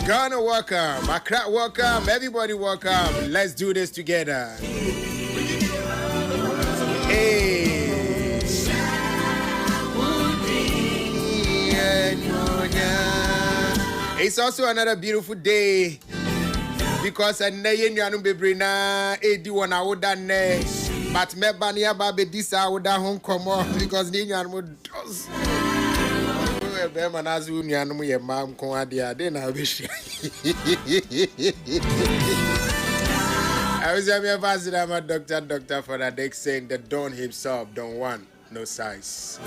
Ghana, welcome. Accra, welcome. Everybody, welcome. Let's do this together. Hey. It's also another beautiful day because I know you know baby na edi one awuda ne but me bania babe this awuda home come on because ni know does be man as you know ye mam kon ade ade na be share I was a my doctor for that day saying the Don himself don't want no size.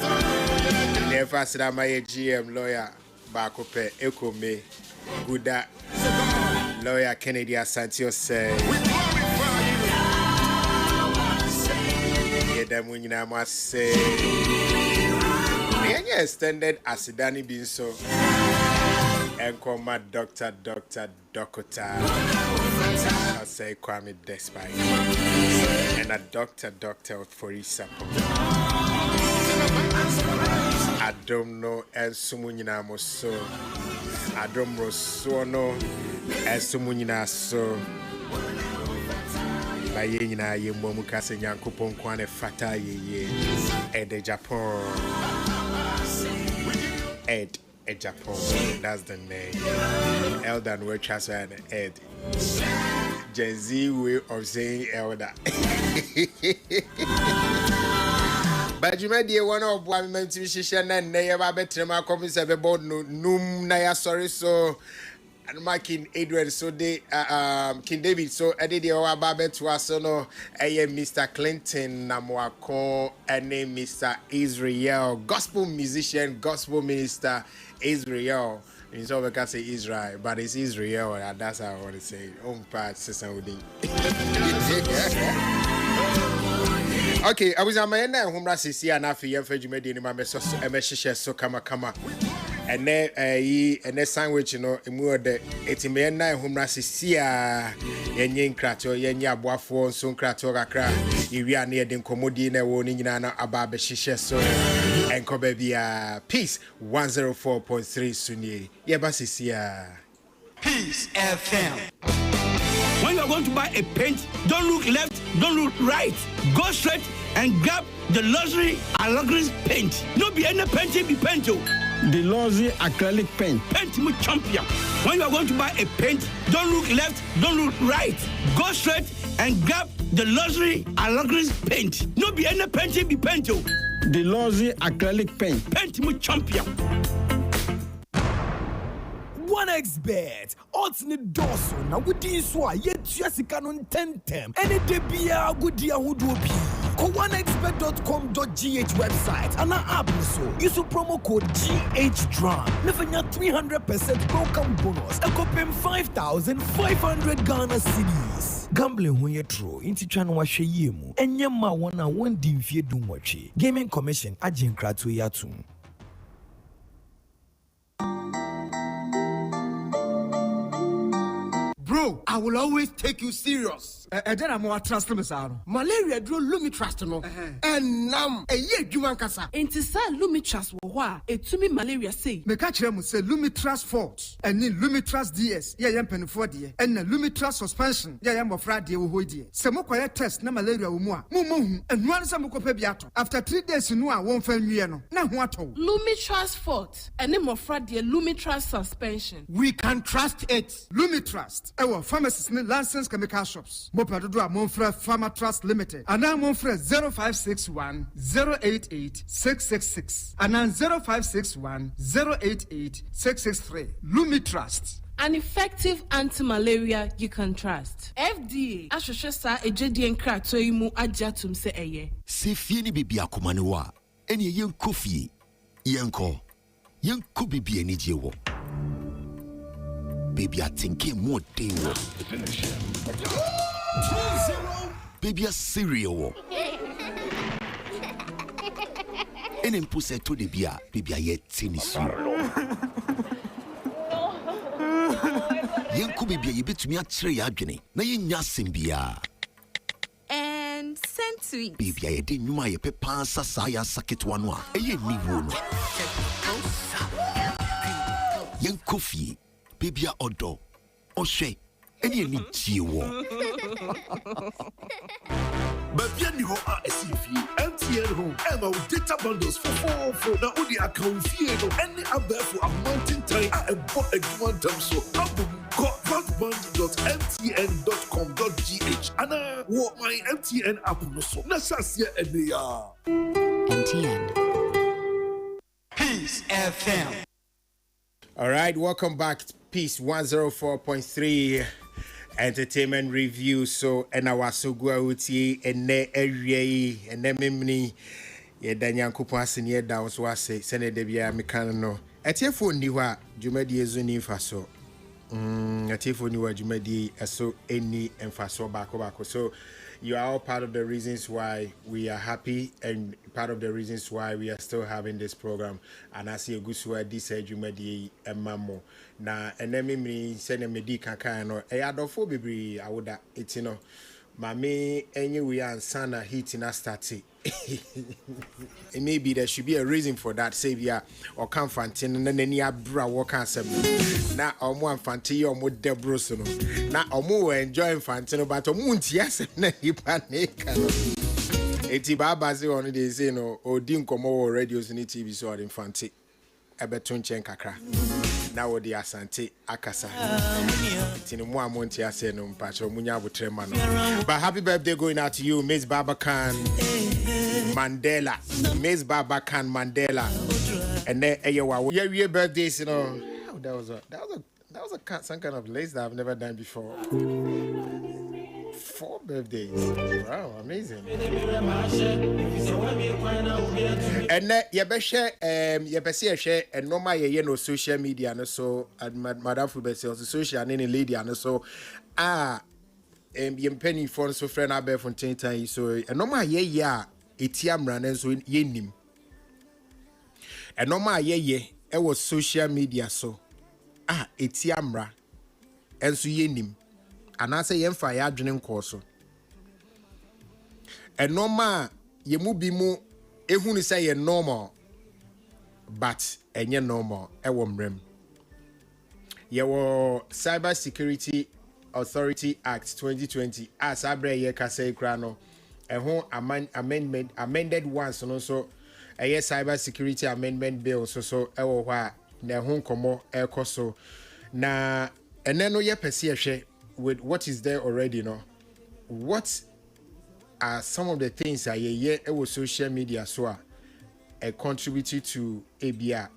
Never said my GM lawyer back up Echo me Guda lawyer Kennedy Asantio say yeah them when you must say yeah extended asidani being so and call my doctor I say Kwame Despite and a doctor for his support. I don't know and Sumunyina Moso. I don't know so no and Sumunyina so. By Yena Yemomukase Yankupon Kwane Fata ye Ed Japan. Ed Japan. That's the name. Elder and Word Transfer and Ed. Gen Z way of saying elder. But you made one of women to Shishan and never better my comments about num naya sorry so and my King Edward so they King David so I did your babe to us no Mr. Clinton Namwako and name Mr. Israel gospel musician gospel minister Israel. In so we can say Israel, but it's Israel, and that's how I want to say it. Part sister Udi. Okay, I was on my end home sisi and afi yem feju me di ni ma me so so kama and then sandwich you know emu ode etime na home sisi a yenye nkrato yenye aboafo so nkrato kakra iwia na yede nkomodi na wo ni nyina na aba be hihye so enko ba bia peace 104.3 sunye ye ba sisi a Peace FM. When you are going to buy a paint, don't look left, don't look right. Go straight and grab the luxury acrylic paint. No be any paint, be paint. The luxury acrylic paint. Paint me champion. When you are going to buy a paint, don't look left, don't look right. Go straight and grab the luxury acrylic paint. No be any paint, be paint. The luxury acrylic paint. Paint me champion. 1xbet odds ni doso na wudi so a yetua sika no tentem ene de bia gudi ahodo bi ko 1xbet.com.gh website and app so use promo code GHDRAM never 300% welcome bonus and copim 5,500 Ghana cedis. Gambling when you true inti twa no hwe yemu enye ma wona won di mfie dum watwe gaming commission agent krato yatum. Bro, I will always take you serious. Then I'm more trust me, sir. Malaria drew Lumitrust no. And now a year Juman Kasa. Enti sa Lumitrust wo a etumi malaria say. Me catch them say Lumitrust Forte and then Lumitrust DS. Yeah, yam pen for die. And Lumitrust suspension. Yeah, yam ofra die wo hodie. Se mo kwaya test na malaria wo mu a. Mo and one sa mo kopa biato. After 3 days no a won fa nwie no. Na ho ato. Lumitrust Forte and them ofra die Lumitrust suspension. We can trust it. Lumitrust. Our pharmacists and licensed chemical shops. Mopadodo a Monfre Pharma Trust Limited. And now Monfre 0561 088 666. And now 0561 088 663. Lumitrust. An effective anti-malaria you can trust. FDA. Ashoshe sa ejedi enkra to imu ajatum se eye. Se fie ni bibi akomane wa. Eni yen kofie. Yenko. Yenko bibi eni jewo. Baby, I think him more day. Baby, a cereal. And then push it to the beer. Baby, I yet tennis. Yanko baby, you bet me a tray agony. Na yin yasin beer. And sent sweet. Baby, I didn't know my pepper sasaya sakit one. A ye ni one. Yanko fee. bebia odo ohwe eni ani tie wo Babia ni ho a esifi MTN home ema data bundles for na odi account fee no any abefo amounting time a ebo adwantam so broadband.mtn.com.gh ana wo my MTN app no so na sasia ene ya MTN Peace FM. All right, welcome back to Peace 104.3 Entertainment Review. So, and our Sugua Uti, and ne Eri, and ne Mimni, ye Daniel Kupas, and ye down so I say, Senate Debia Mecano. At your phone, you are Jumedi Zuni Faso. At your phone, you are Jumedi, so any and Faso Bako. So, you are all part of the reasons why we are happy and part of the reasons why we are still having this program. And I see a good sword this Jumedi and Mammo. Na enemy me send me di kaka no e adofo bebre awoda etino mame enye we ansana heat na start it maybe there should be a reason for that savior or come fantin na nani abra work asem na omo amfanti omo debros no na omo enjoy fantin but omo ntia asem na hipa na ka no eti baba se on dey say no odi nkomo radios ni tv so on fanti ebeton chen kakra now the asante akasa tini mu amonti ase no mpacho munya abotrema no. But happy birthday going out to you, Miss Babakan Mandela. Miss Babakan Mandela. And then your birthdays, you know. That was some kind of lace that I've never done before. 4 birthdays. Wow, amazing. And you share and no my social media and so Madam Fubesi also social and any lady and so penny for so friend Abe Fontaine time so and no my etiam ran so yenim. And no my it was social media so etiamra and so yenim. And I say yemfa ya adwene nkoso and normal yemu bi mu ehunu say ye normal but enye normal ewo mrem ye wo Cyber Security Authority Act 2020 as abre ye kase kra no ehun amended once no so eye Cyber Security Amendment Bill so ewo hwa na ehun komo ekoso na ene no ye pese ehwe with what is there already, no? What are some of the things that it was social media so contributed to ABR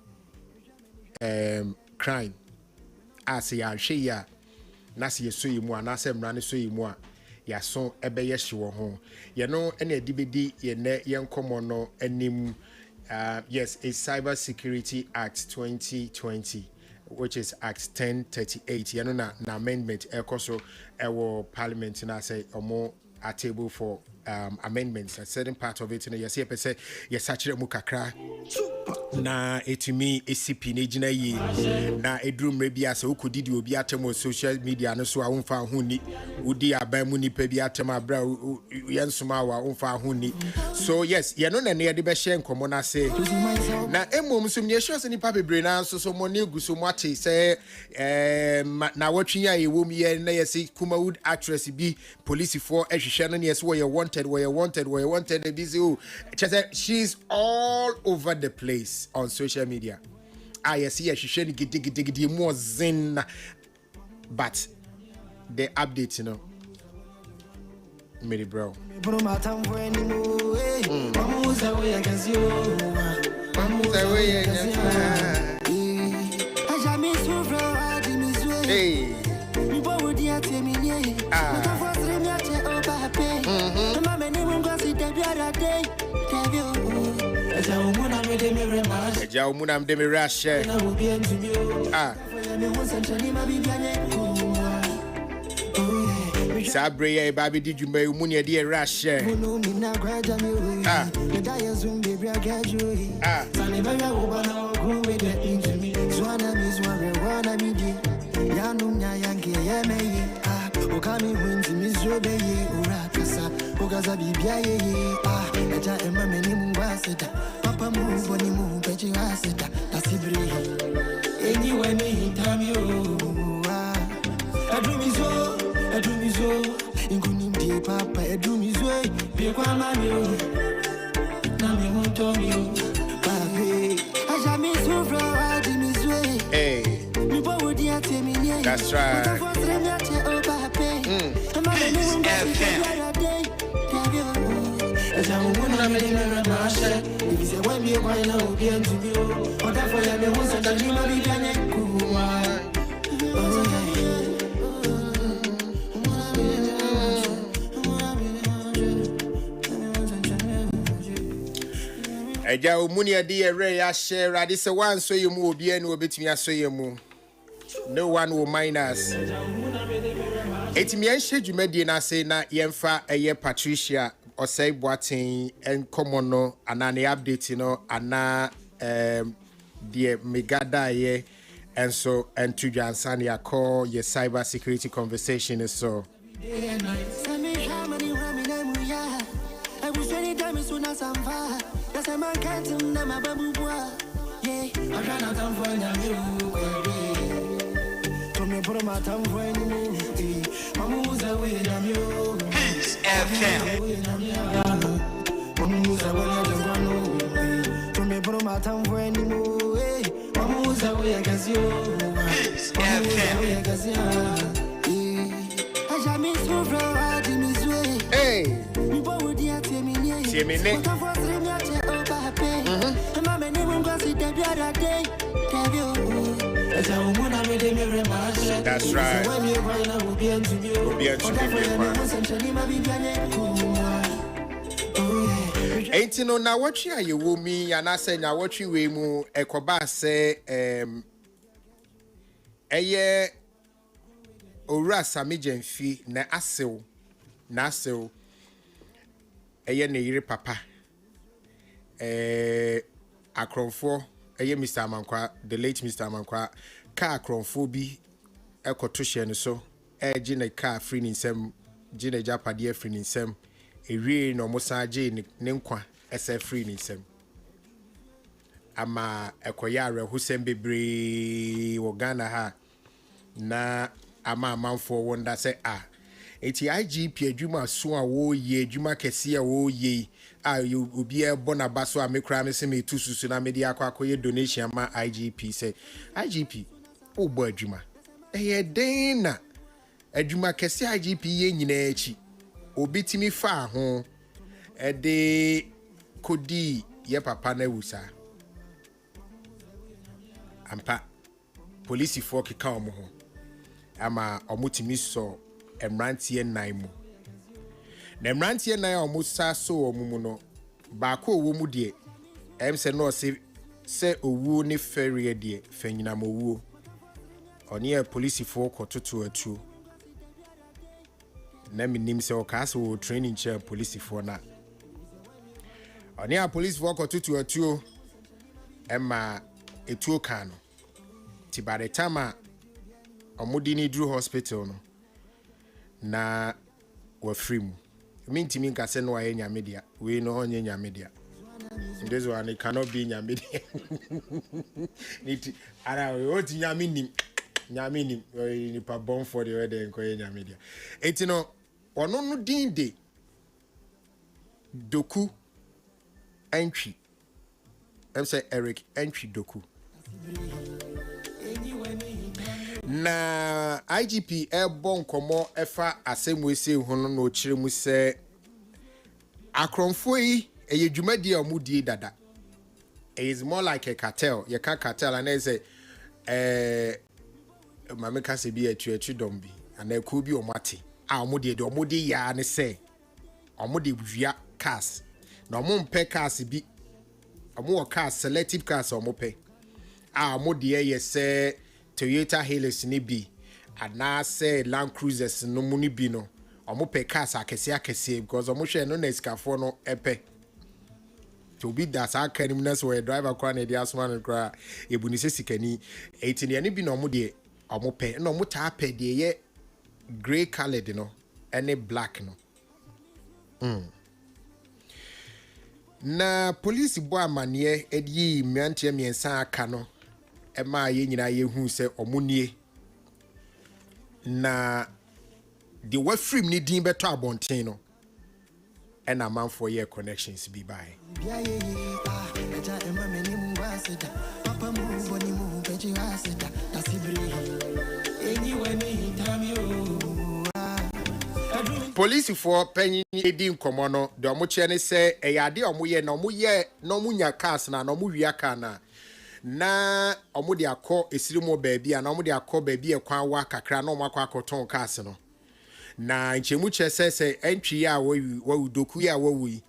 crime? As ya share nasi so yimu anase mrane so yimu ya so ebe ye hwe ho. You know any DBD ye ne yen komono anim yes, a Cyber Security Act 2020. Which is Act 1038. You know, na amendment. Also, our parliament and I say more a table for amendments. A certain part of it, you see, say yes, actually, mukakra. Na etimi ACP nejina yi na edrum rebi ase ukudidi obi atemo social media no so a wonfa huni udi aban mu nipa bi atema bra yensuma wa wonfa huni. So yes, ye no na ne de be share nkomo na say na emom so me sure say nipa bebre na so money guso mo ate say na watwi ya ewom ye na ye say Kumawood actress bi police for ehwehwe no yes where you wanted e bi say she's all over the place on social media. I see a shisheni gidi more zen, but the update, you know, Mary bro. Hey. Ejao muna mdemi rashe. Sabre ya baby did you me umuni di rashe. Okami wins mizobe ye urakasa ogaza bibia ye eja emma meni mungwaseta papa mu boni mu pechi waseta tasibri Anywhere me time you. I do me so. In kunim die papa, I do me so. Be kwa mami yo. Na me won't tell you. Papi, I jamais souffre, I do me so. Hey. That's right. Eja omuni adi ere ya share adi se wan so yemu obi enu obetimi aso yemu. No one will mind us. Etimi enhye dwumadi na say na yemfa eye Patricia osai boaten en komono ana ne update no ana the megada ye and so and to Jansani ya call your cyber security conversation is so. Peace FM. Hey. That's right. Ain't no now what you are you woman and I say now what you we mu ekoba say eye ora sami jenfi na asew eye ne yire papa akronfo eye Mr. Amankwa, the late Mr. Amankwa car akronfo bi ekoto hye no so gine car free nsem gine japade free nsem ewie no mosaje ne nkwa ese free nsem ama ekoya arehusem bebre wo Ghana ha na ama amanfo wonda say eti IGP adwuma so a wo ye adwuma kese a wo ye you obi e bona baso a mekra me se me tu susu na me dia akwakoye donation ma IGP say IGP o bo adwuma eye den na adwuma kese IGP ye nyina echi obitimi fa ho de kodi ye papa na wusa ampa police for keka omo ho ama omutimi so emrantie nan mu na emrantie nan omusa so omumu no ba ko owo mu de se no se owu ni ferry de fanyina mowu oni e police for kototo atu na minim se o ka so training chair police for na oni a police for kototo atu ema etu kan no ti by the time omudini Drew hospital no na wa free mu mintimi nka se no aye nyamedia we no onye nyamedia ndezo one cannot be nyamedia niti ara we oti nyaminim ni pa bon for the wedding ko nyamedia etino ono no din de doku entry say Eric entry doku na IGP bon komo efa asemwese hono no chire mu se akronfo yi eyedwumadi amudie dada. It is more like a cartel. You can cartel and say mameka se bi etu dombi and e ku bi omati omudi ya ne say omudi wia cars na omumpe cars bi omo cars selective cars omope omudi ye say Toyota Hilux ni bi ana say Land Cruisers no muni bi no omope cars akese because omo hwe no na iskafo no epe to be that our criminals were driver kwa na dia asman kra ebuni sesikani 18 ne bi no mo de omope no mo ta pe de ye grey colored no any black no na police bo amane edi miantie miensa aka no ema ye nyina ye hu se omunie na the what film ni din beto abonten no and a man for year connections be by. Police for penny din komono the omuchene say e yade omuye na omuye no munya cars na no muwia car na omude akọ esirimo baabi na omude akọ baabi e kwan wa kakra na omakọ akoton cars no na nchemu chese entry ya wo doku ya wo yi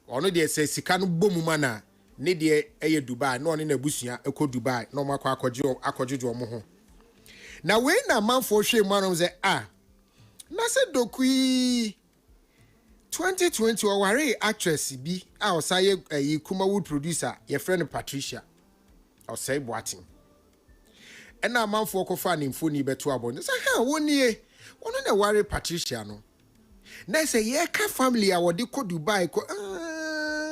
ono de se sika no bomu mana ne de eye Dubai na ono na busua ekọ Dubai na omakọ akọjojo omo ho na we na manfo hwe manom ze na se doku 2020 oware actress bi a osaye Kumawood producer ye friend Patricia osai boatin ena manfo kofa ne mfoni beto abon se ha wonie ono na ware Patricia no na say ye ka family a wode ko Dubai ko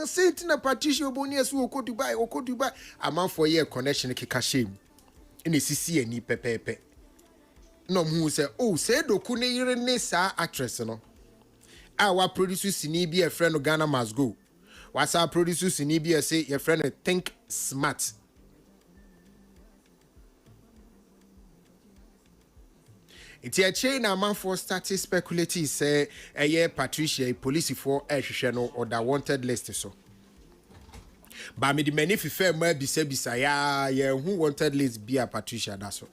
saint na Patricia oboni asu ko Dubai amanfo ye connection kika shem ene sisi ani pepepe no mu say say doku ne yire ne sa actress no our producer sini bi a friend Ghana must go what's our producer sini bi say your friend think smart. It's a chain a man for starting speculating say a year Patricia police for no or the wanted list so. But me the many fair may be said ya who wanted list be a Patricia that's all.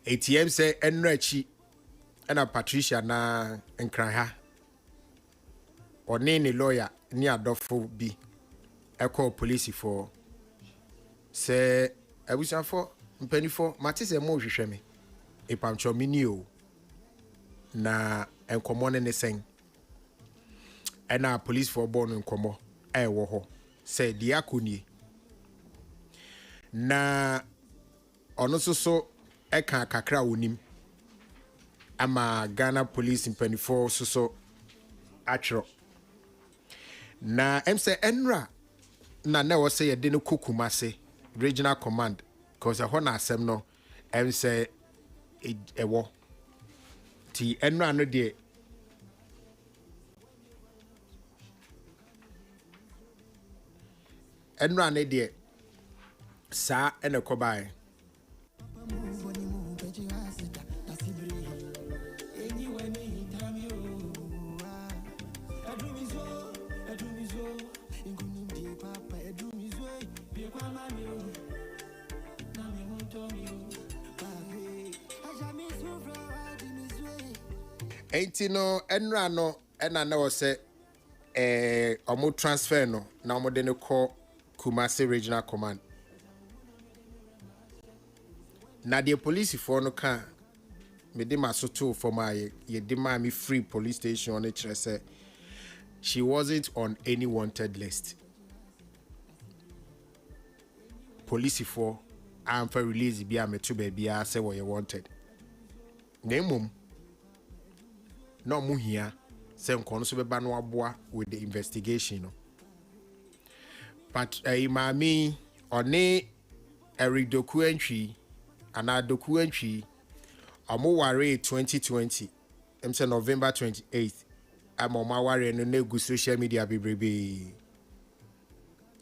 ATM say enrechi and a Patricia na enkran or name lawyer near Dofo be a call police for say I wish for mpani for matise mo hwehwe me epamcho minio na enkomo ne sen ena police for born enkomo wo ho say diakonie na ono so eka kakra wonim ama Ghana police mpani for so atro na emse enra na wo say ye de no kokumase regional command because I want to say no, and say a war. Ti enra no de. Enra ne de. Sa ene kobai. Enti no enra no ena na wo se omo transfer no na omo de ne call Kumasi Regional Command na the police for no kan me de masoto for my ye de ma me free police station on it say she wasn't on any wanted list. Police for am for release bi am to baby a say what you wanted nemum no mu hia say nkono so beba no aboa with the investigation no but mami one every documentary ana documentary amo ware 2020 say November 28th am o ware no na gu social media bebrebe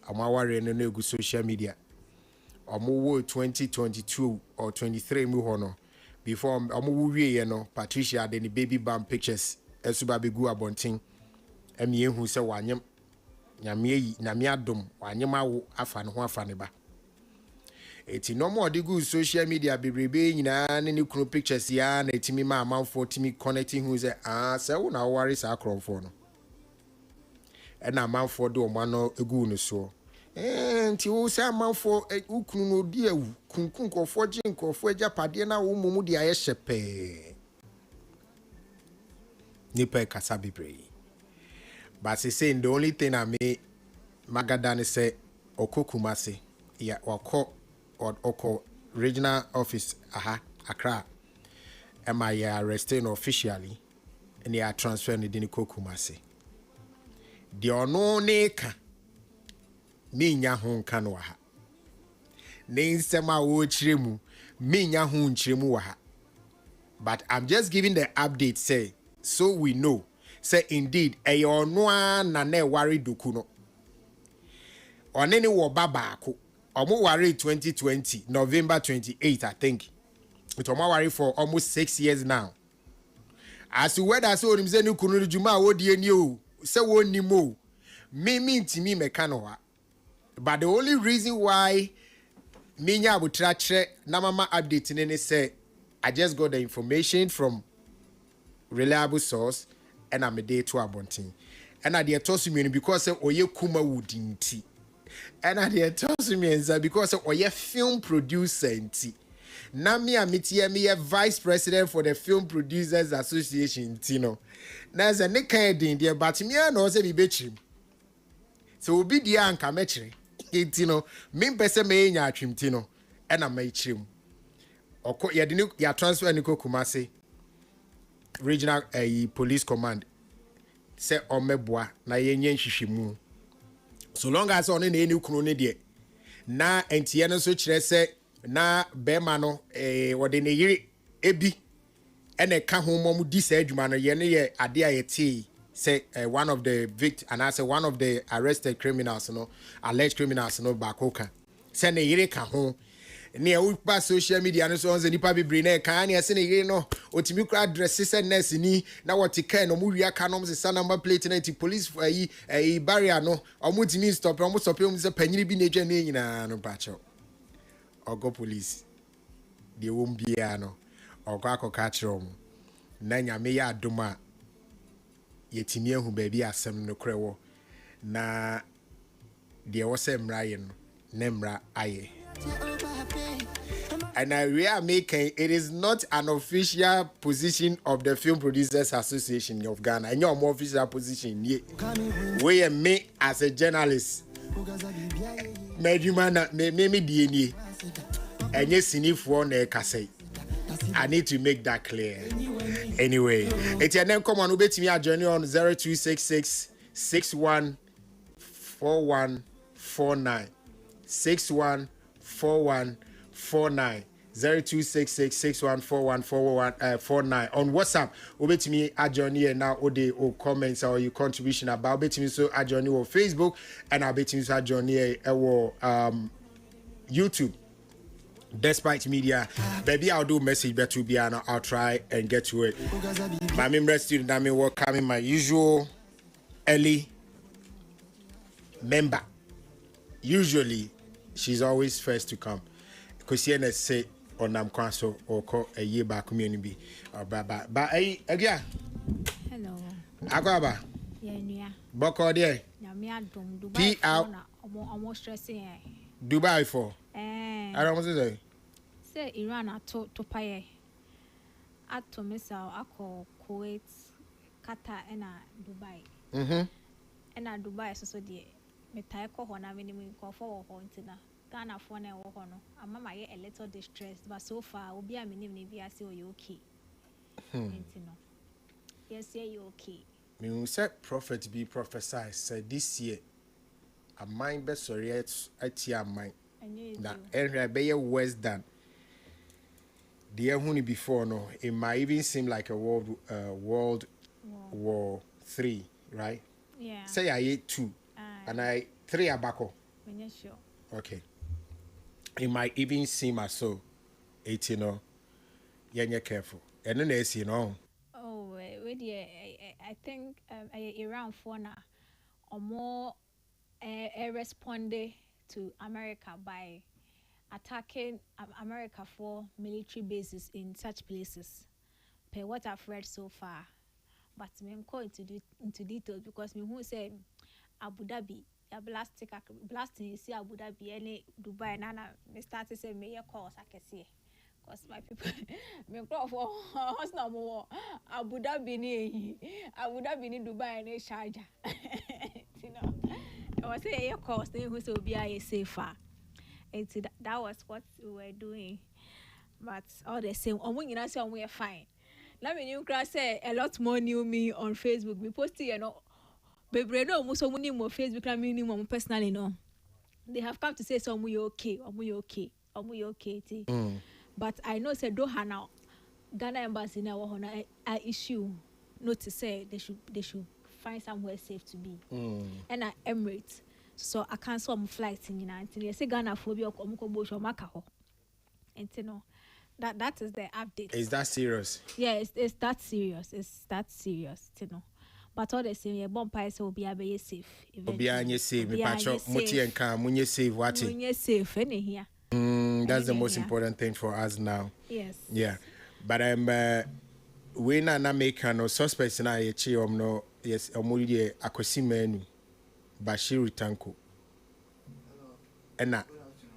amo ware no na gu social media omo 2022 or 23 mu hono before omo wie no Patricia de ni baby bump pictures esuba begu abontin emi ehu se wanyem nyame adom wanyem awo afa ne ho afa ne ba eti no more de gu social media bebrebe nyina ne ni kunu pictures ya na etimi ma amanfo timi connecting hu se se wo na worry sa akronfo no e na amanfo de o ma no egu no so nti wo say amanfo ukunu no di awu kunkun kofo gin kofo agya pade na wo mumu di aye hyepe nipa kasa bebre but say the only thing I may magadani say okokumase ya oko regional office Accra am I arrested officially and they are transferring the kokumase the ono neka me nya ho nka no ha ne nsema wo chiremu me nya hu nchiremu wa ha. But I'm just giving the update say so we know say indeed eyo no na na worry doku no onene wo baba ko omo worry 2020 November 28 I think it omo worry for almost 6 years now. As to whether so him say ni kunu juma wo die ni o say wo ni mo me ntimi meka no wa. But the only reason why me nya abutra kire na mama update ne say I just got the information from reliable source and I'm a day to abonting. And I told me because oye kuma wudinti. And I told me because oye film producer nti. Na me amiti me vice president for the Film Producers Association tino. Na ze ne kan din dia but me no say bi betrim. So obi dia anka mechire. Tino me pese me nya atwim tino. And I'm a chim. Oko ya transfer ni ko Kumasi regional police command say omeboa na yenye nhwehwemu so long as on na eni kunu ne de na entie no so kire say na bema no wode ne yiri ebi ene ka ho mom di sa adwuma no ye ne ye ade ayeti say one of the victims and I say one of the arrested criminals no alleged criminals no bakoka say ne yiri ka ho ne upa social media no so on nipa bebre na kan ne ase ne yiri no otimi kra address se nurse ni na what can no mu wi aka no se number plate na ti police barrier no omutimi stop omu se panyiri bi na edwa na nyina no pacho ogo police de won bia no ogo akoka kire omu na nyame ya adoma yetimi ehu ba bi asem no krewo na de wo se mra ye no ne mra aye. And we are making it is not an official position of the Film Producers Association of Ghana. And your more official position. We me as a journalist. Me and yes, if one I need to make that clear. Anyway, it's your name. Come on, ubet me a journey on 0266 614149 614149 0266 614149 on WhatsApp. Obet me a journey now or comments or your contribution about bet me so a journey on Facebook and I bet me so a journey or YouTube. Despite media, baby, I'll do message better to be and I'll try and get to it. My member student, I mean, work coming my usual early member. Usually, she's always first to come. Because she say on am council or call a year back community. But again. Hello. Agaba. Yeah. Boko there. Dubai. Almost stressing. Dubai for. I don't want to say. Say Iran to pay. Ato misa ako Kuwait, Qatar and Dubai. And Dubai so dear. Me ko hona minimum ko for hointina. Ghana for na wo hono. Ama ma ye a little distressed but so far obi a minim ne bia say you okay. Intino. Yes, you okay. Me say prophet be prophesied said this year a mind be sorry at your mind. That area be worse than the year before no. It might even seem like a world war 3, right? Yeah. Say I ate 2 and I 3 are back. Sure. Okay. It might even seem as so. It's you're careful. And then they see no. Oh, I think Iran for now or more responded to America by attacking America for military bases in such places. Per what I've read so far, but me go into details because me who say Abu Dhabi, blasting see Abu Dhabi any Dubai nana me start to say me cause I can see. Cause my people, me go for what's no more Abu Dhabi ni Dubai ni Sharjah. You know, I was saying your course they who so be a safer. That was what we were doing, but all the same, when you say we are fine. Let me new class say a lot more knew me on Facebook. We posted baby no most of more Facebook and minimum personally no. They have come to say some we okay. okay. But I know say Doha now Ghana embassy now on a issue not to say they should find somewhere safe to be. And at Emirates. So I cancel my flights in United. They say Ghana phobia or Makaho. And you know that is the update. Is that serious? Yeah, it's that serious. It's that serious, you know. But all the same, bomb pies will be a safe. Be a safe. Me patcho moti and calm. Munye safe. What? Munye safe. Any here. That's the most important thing for us now. Yes. Yeah, but we na make no suspects na yechi no yes omuli akosi menu Bashiru Tanko. Ena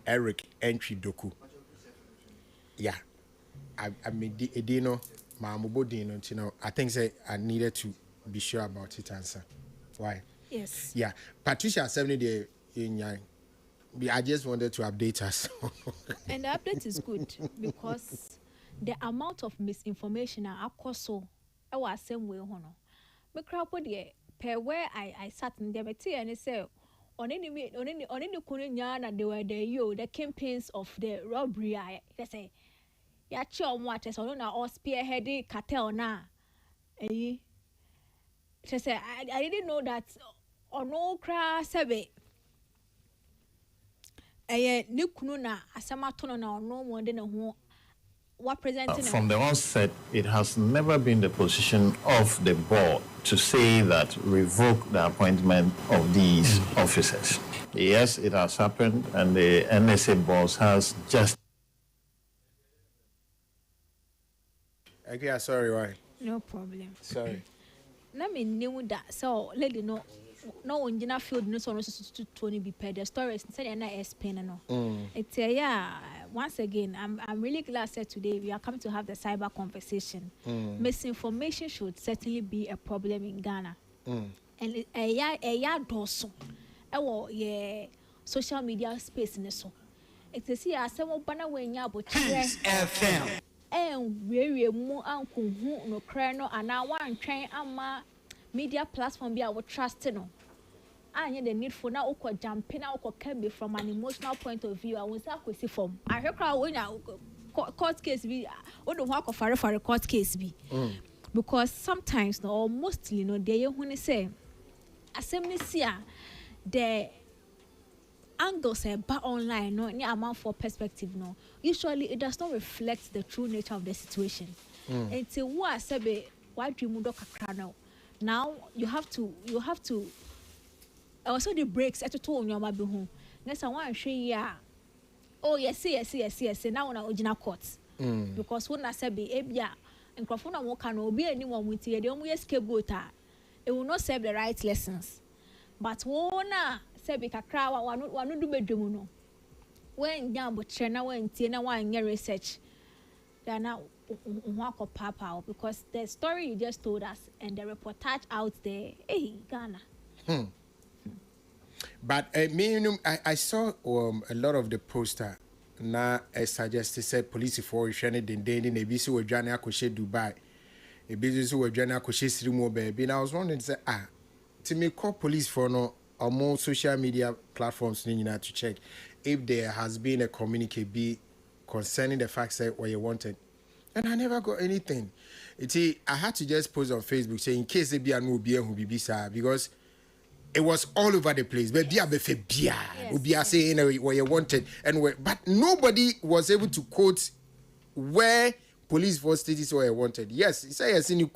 Eric Entry Doku. Yeah. I mean, Edino, Mamubodino, you know, I think say I needed to be sure about it, answer. Why? Yes. Yeah. Patricia, 70 day in Yang. I just wanted to update us. And the update is good because the amount of misinformation I so I was same way, hono. Me crowd per where I sat in the and it said, on any kunyana, they were the campaigns of the robbery. They say, ya chom what so na all spearheading cartel na she say I didn't know that ono kra sebe ni kunu na asema to na ono mo de na ho what presenting from the onset it has never been the position of the board to say that revoke the appointment of these officers. Yes, it has happened and the NSA boss has just Okay, sorry, why? No problem. Sorry. Na me knew that so lady no on jina field no so no to 20 be paid the stories say na explain no. It's yeah, once again I'm really glad that today we are coming to have the cyber conversation. Misinformation should certainly be a problem in Ghana. And yeah doso. Yeah social media space in so. It's see asemo bana we nya bo FM. We mu anko hu no kra no ana wan twen ama media platform bi a wo trust no anye the need for na ukọ jumping na ukọ can from an emotional point of view I won say akwesi form ahwe kra wo nya court case bi o do ho akofare court case bi because sometimes no or mostly no dey hu ni say asem ni sia the angles about online no any amount for perspective no usually it does not reflect the true nature of the situation until what sabe why do you kakra now you have to also the breaks at to on your mabi ho next one hwe ya oh yes now na original court because when I sabe ebia nkrofo na mo ka no obi ani mo mutie de mo scapegoat it will not serve the right lessons but wona sabe kakra wanu do bedwemu no when nyambo tre na when tie na wan nye research then now papa because the story you just told us and the reportage out there Ghana. But I saw a lot of the poster na suggested said police for shane den na bi so wadwane akoshe Dubai e bi so wadwane akoshe Sirimo baby. And I was wondering say to me call police for no or more social media platforms to check if there has been a communique be concerning the fact that what you wanted. And I never got anything. I had to just post on Facebook saying in case they be a no beer who be bisa because it was all over the place. But be saying what you wanted and where, but nobody was able to quote where police force stated what you wanted. Yes, he said yes in you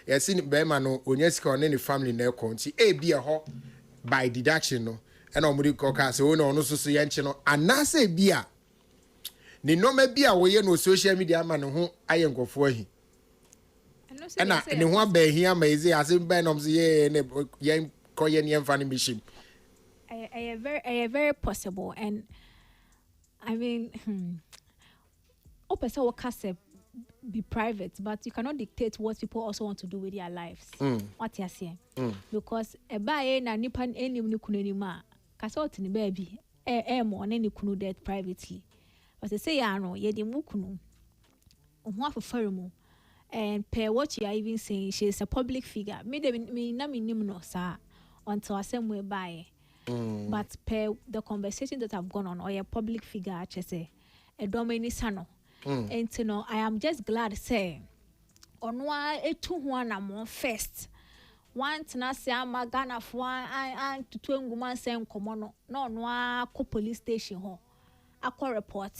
yes in Bemano Onyeska on any family na konti be a ho by deduction no and omuri koka so no no so yanche no anase bia ni no ma bia wo ye no social media man ho ayenkofo ahi ana ni ho ba hia ma ezi ase ben nom ye ne yen koye ne mfa ni machine very possible and I mean opesa wo kase be private but you cannot dictate what people also want to do with their lives what you say because e ba e na nipa enim ni kunu ni ma kase otini baby mo na ni kunu dead privately but they say ya no ye di mu kunu ohu afofare mu and per what you are even saying she is a public figure me na me nim no sa until asem we buy but per the conversation that have gone on or a public figure I say domini sano. And you know, I am just glad to say on why a 2 first. Once na say I'm a Ghana for and to 2 woman saying common no police station ho. I call report.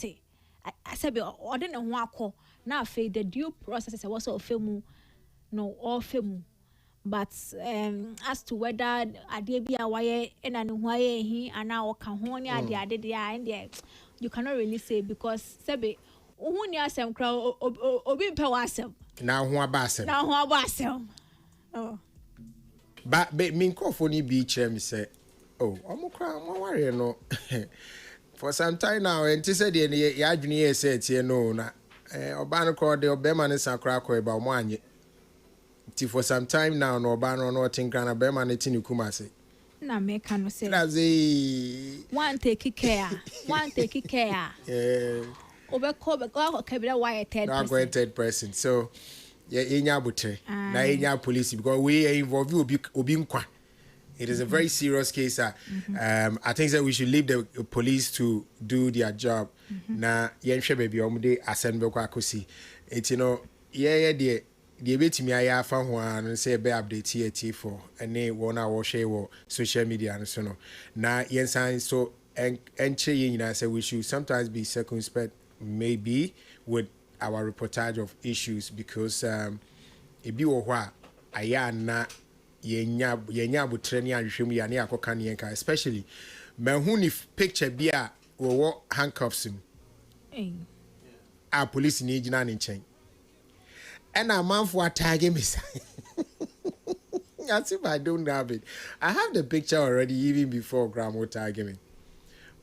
I said I didn't want call now the due process was also film no all film. But as to whether I did be away and why he and now can hone ya did and there you cannot really say because Sebe who near some crowd obi pewasem. Now who abasem. Now who abasem. Oh. But me for ni be me say, oh, I'm worry no. For some time now, and to say the adwene said here no na obano called the obema ne sakra ko eba mo for some time now no obano no think na bema ne tinu kumase. Na me can say. That's a one take care. Obeko kebira why third person. So yeah, butre. Na enya police because we are involved obi nkwa. It is a very serious case. I think that we should leave the police to do their job. Na yenhwe baby omude asem bekwa akosi. It you know the betimi aya fa ho an say be update here for any one hour share wo social media and so no. Na yensan so enche yin say we should sometimes be circumspect maybe with our reportage of issues because ebi wo ho a aya na yenya butre ni ahwehwem ya ne akoka ne yenka especially mahu ni picture bi a wo handcuffs him a police ni gina ne nchen and a man for tagging me. As if I don't have it. I have the picture already even before Grandma tagging me.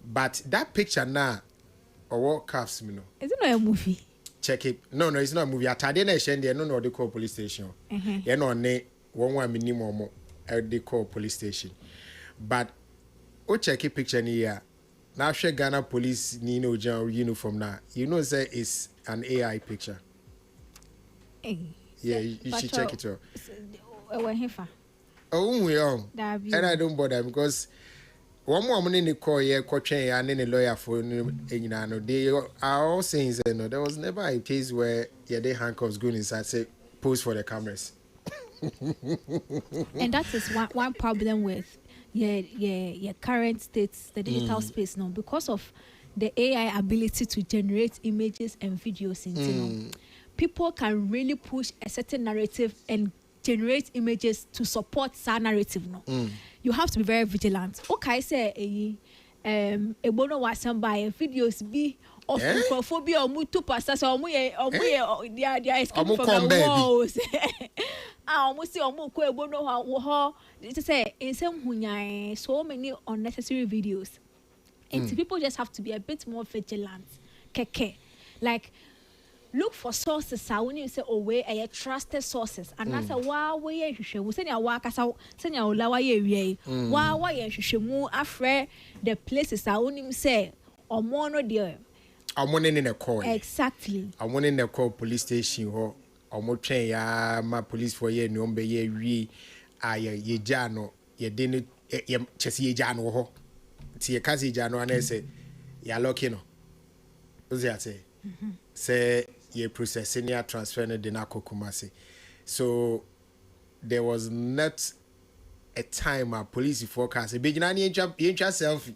But that picture now, or what cuffs me no? Is it not a movie? Check it. No, it's not a movie. I didn't send there. No, they call police station. You know, one minimum they call police station. But check it picture here. Now, Ghana police Nino general uniform now. You know, say it's an AI picture. Yeah, you should check it out. Oh, we are. And I don't bother because one more money in the call here, coaching and then a lawyer for they are all saying that no, there was never a case where they handcuffs going inside, say, pose for the cameras. And that is one problem with your current states, the digital space now, because of the AI ability to generate images and videos into people can really push a certain narrative and generate images to support that narrative. No, you have to be very vigilant. Okay, say a bono was some by videos be of phobia or mutu pastas or they are escaping from the walls. I almost see almost a bono how to say in some so many unnecessary videos. And people just have to be a bit more vigilant. Keke, like. Look for sources. When you say, "Oh, we are trusted sources," and I say, "Wow, we are sure." We say, "Now, wa kasa, say now, la wa ye wow, wa ye sure." Mu afre the places. When you say, "Omo no there." Omo in the call. Exactly. Omo in the call police station. Ho, omo train ya ma police for ye no be ye we. Ye jano ye deni ye chesi ye jano ho. Ti ye kazi jano ane say ya lucky no. What's that say? Say. Ye processing ya transfer ne de na kokumase. So there was not a time a police forecast a big nani incha self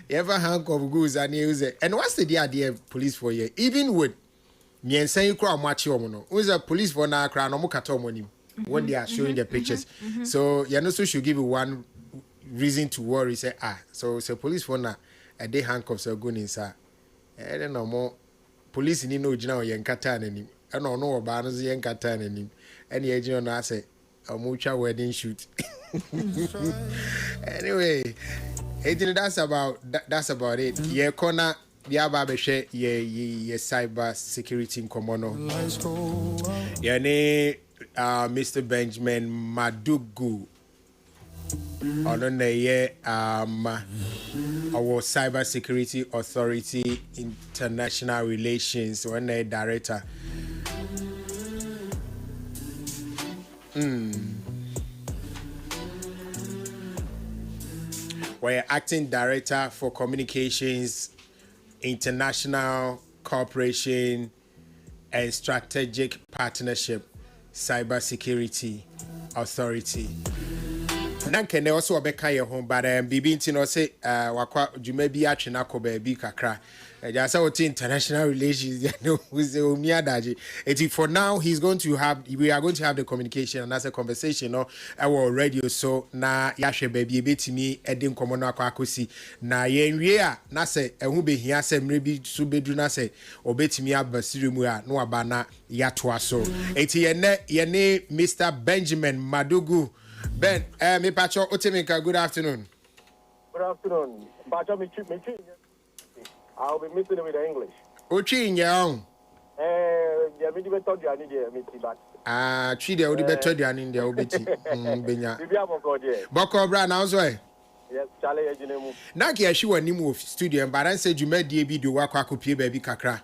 ever handcuff goods and use it. And what's the idea of police for you? Even with me and saying crowd match no who's a police for na crowd no mukato money when they are showing the pictures. So you know so should give you one reason to worry. Say so police for na a day handcuffs are going inside. I don't know more. Police ni no gina yen kata nanim e no no oba no yen kata nanim ene ye gina no ase omucha wedding shoot. Anyway, that's about it. Ye corner the aba be hwe ye cyber security komono ye ne Mr. Benjamin Madugu our Cyber Security Authority International Relations when they director. We're acting director for communications, international Cooperation and Strategic Partnership Cybersecurity Authority. Nanke ne also obeka ye ho but bibi nti no say wakwa dwuma bi atwe na ko ba bi kakra. Just say international relations with the Omiadaji. For now we are going to have the communication and that's a conversation our radio so na yahwe baby betimi edi nkomo no akwakosi na yenwie a na say ehu behia say mrebi so bedru na say obetimi abasiri mu a no aba na yatoa so. Yene Mr. Benjamin Madugu Ben, me pacho Otemeka, good afternoon. Good afternoon. Pacho, me I'll be missing with the English. Ochi nyao. Yeah, me be told you I need me but. Chi de odi beto de ani de obeti. Benya. Bibia boko de. Boko bra na so e. Yes, chale ye jinemu. Na ke ahwe wani mu studio but I say dwumadie bi do wakwa akopie ba bi kakra.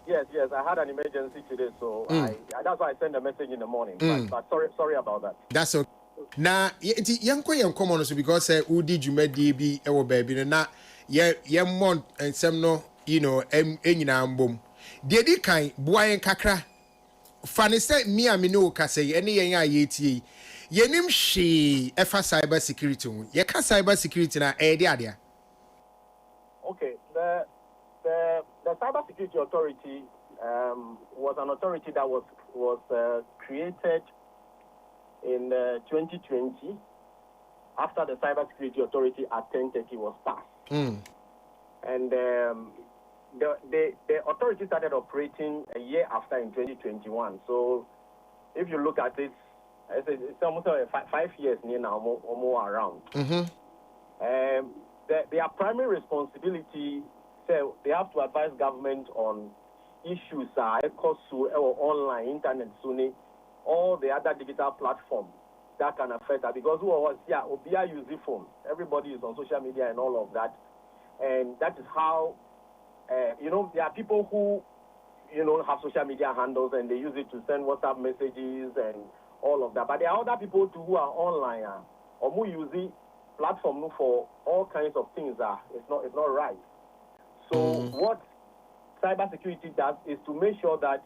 Yes, I had an emergency today so that's why I sent a message in the morning. But sorry about that. That's okay. Na yanko yankomo no so because udi dwumadie bi e wo ba bi na ye mon ensem no enyina mbom de di kan boayen kakra fane say me no ka say ene yen a yetie yenim hwe efa cyber security ho ye ka cyber security na de ade. Okay, the cyber security authority was an authority that was created in 2020 after the cyber security authority Act 1030 was passed. And the authority started operating a year after in 2021. So if you look at it, it's almost 5 years near now or more around. Their primary responsibility, so they have to advise government on issues or online, internet, all the other digital platforms that can affect that because Obia use the phone. Everybody is on social media and all of that. And that is how, there are people who, have social media handles and they use it to send WhatsApp messages and all of that. But there are other people too who are online or who use the platform for all kinds of things. It's not right. So what cybersecurity does is to make sure that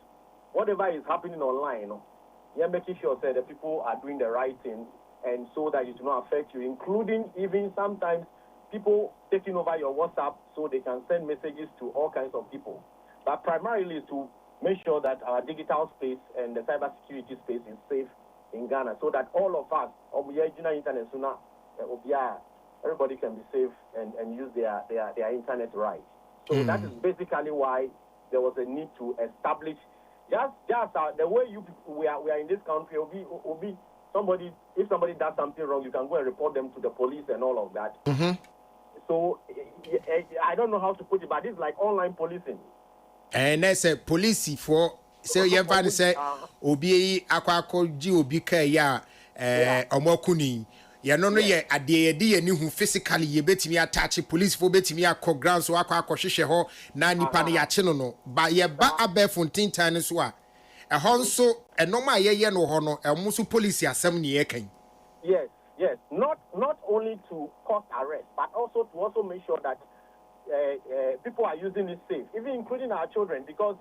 whatever is happening online, you're making sure that the people are doing the right thing and so that it will not affect you, including even sometimes people taking over your WhatsApp so they can send messages to all kinds of people. But primarily is to make sure that our digital space and the cybersecurity space is safe in Ghana so that all of us, everybody can be safe and use their internet right. So that is basically why there was a need to establish just the way we are in this country will be somebody, if somebody does something wrong, you can go and report them to the police and all of that. So I don't know how to put it, but it's like online policing. And that's a police for so you ever say obi akwako ji obi ka ya omokuni ye no ye ade ye ni hu physically ye betimi attach police for betimi akọ ground so akọ hwehwe ho na nipa no ya che no ba ye ba abefontin tan so a ho nso enoma ye no ho no emuso police asem ne ye kan. Yes, not only to cause arrest, but also to make sure that people are using it safe, even including our children, because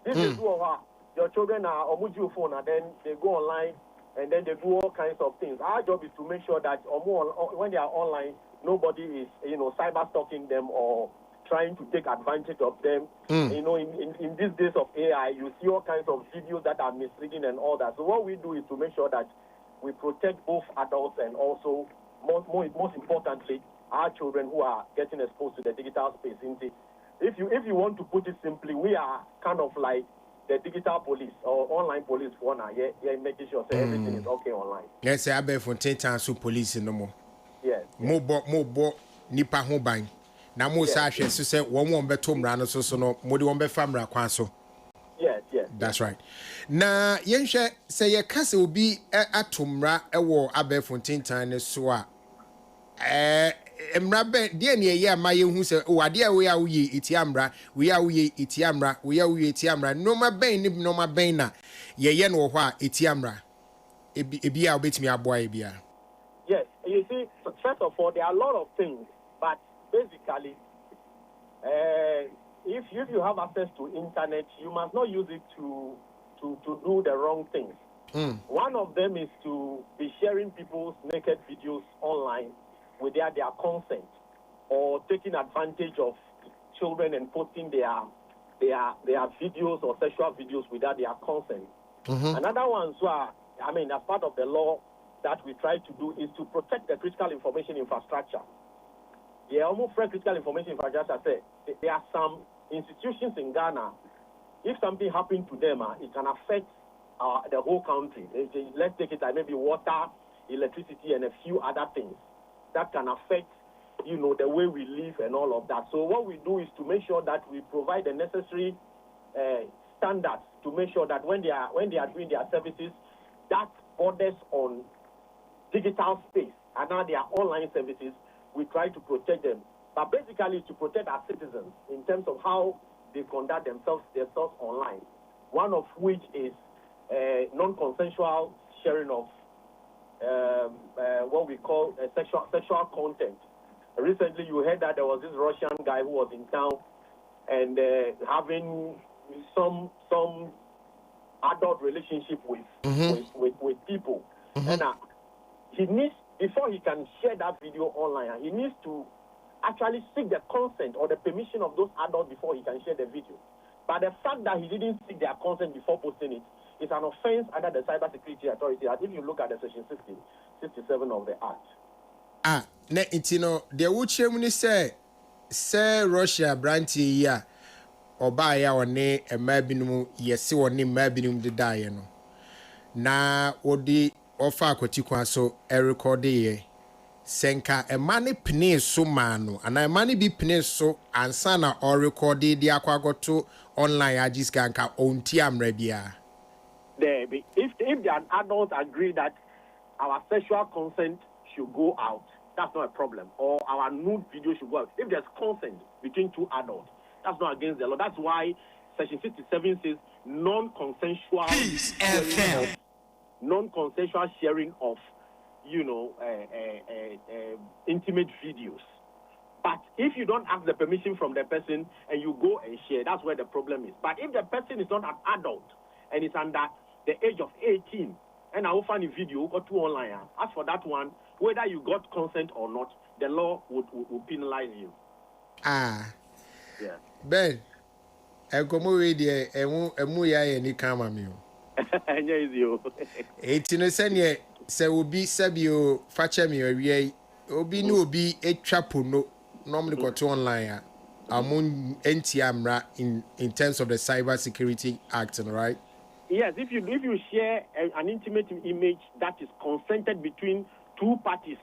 this is your children are on phone and then they go online and then they do all kinds of things. Our job is to make sure that when they are online, nobody is cyber stalking them or trying to take advantage of them. In these days of AI, you see all kinds of videos that are misleading and all that. So what we do is to make sure that we protect both adults and also, most importantly, our children who are getting exposed to the digital space. If you want to put it simply, we are kind of like the digital police or online police for now. Yeah, making sure everything is okay online. Yes, I be for 10 times so police no more. Yes. Mo nipa ho ban. Na mo sa hwe so say won beto mra no so no mo de won be famra kwan so. Yes. That's right. Na yenhwe say ye kase obi atomra ewo abefontin tan so a emra be de ne ye ama ye hu say o ade a we a uye etiamra we a uye etiamra we a uye etiamra no ma ben ni no ma ben na ye no ho a etiamra ebi a obetimi aboa ebia. Yes, you see, first of all, there are a lot of things, but basically if you have access to internet, you must not use it to do the wrong things. One of them is to be sharing people's naked videos online without their consent, or taking advantage of children and posting their videos or sexual videos without their consent. Another one, as part of the law that we try to do is to protect the critical information infrastructure. Yeah, almost critical information infrastructure say there are some institutions in Ghana. If something happened to them, it can affect the whole country. Let's take it maybe water, electricity, and a few other things that can affect, the way we live and all of that. So what we do is to make sure that we provide the necessary standards to make sure that when they are doing their services, that borders on digital space and now their online services, we try to protect them. But basically to protect our citizens in terms of how they conduct themselves online. One of which is non-consensual sharing of what we call sexual content. Recently, you heard that there was this Russian guy who was in town and having some adult relationship with people, and he needs, before he can share that video online, he needs to actually seek the consent or the permission of those adults before he can share the video. But the fact that he didn't seek their consent before posting it is an offense under the Cybersecurity Authority. As if you look at the section 67 of the Act. The Wuchemuni say Russia branty ya oba ya one emabinum yesi one mabinum de dae no na odi ofa akwati kwa so record ye senka emane pne so mano ana emane bi pne so ansa na o record di akwagoto online agiska nka onti amra bia there. If the adults agree that our sexual consent should go out, that's not a problem. Or our nude video should go out. If there's consent between two adults, that's not against the law. That's why Section 67 says non-consensual sharing of, intimate videos. But if you don't ask the permission from the person and you go and share, that's where the problem is. But if the person is not an adult and is under the age of 18, and I will find a video, got two online. As for that one, whether you got consent or not, the law would penalize you. Yeah. Ben, I come away there, and we are any camera. Yes, 18 senior, say will be Sabio, Fatchemi, we obi no be a chapo no normally got to online. Among NTMRA in terms of the Cybersecurity Act, right? Yes, if you share an intimate image that is consented between two parties,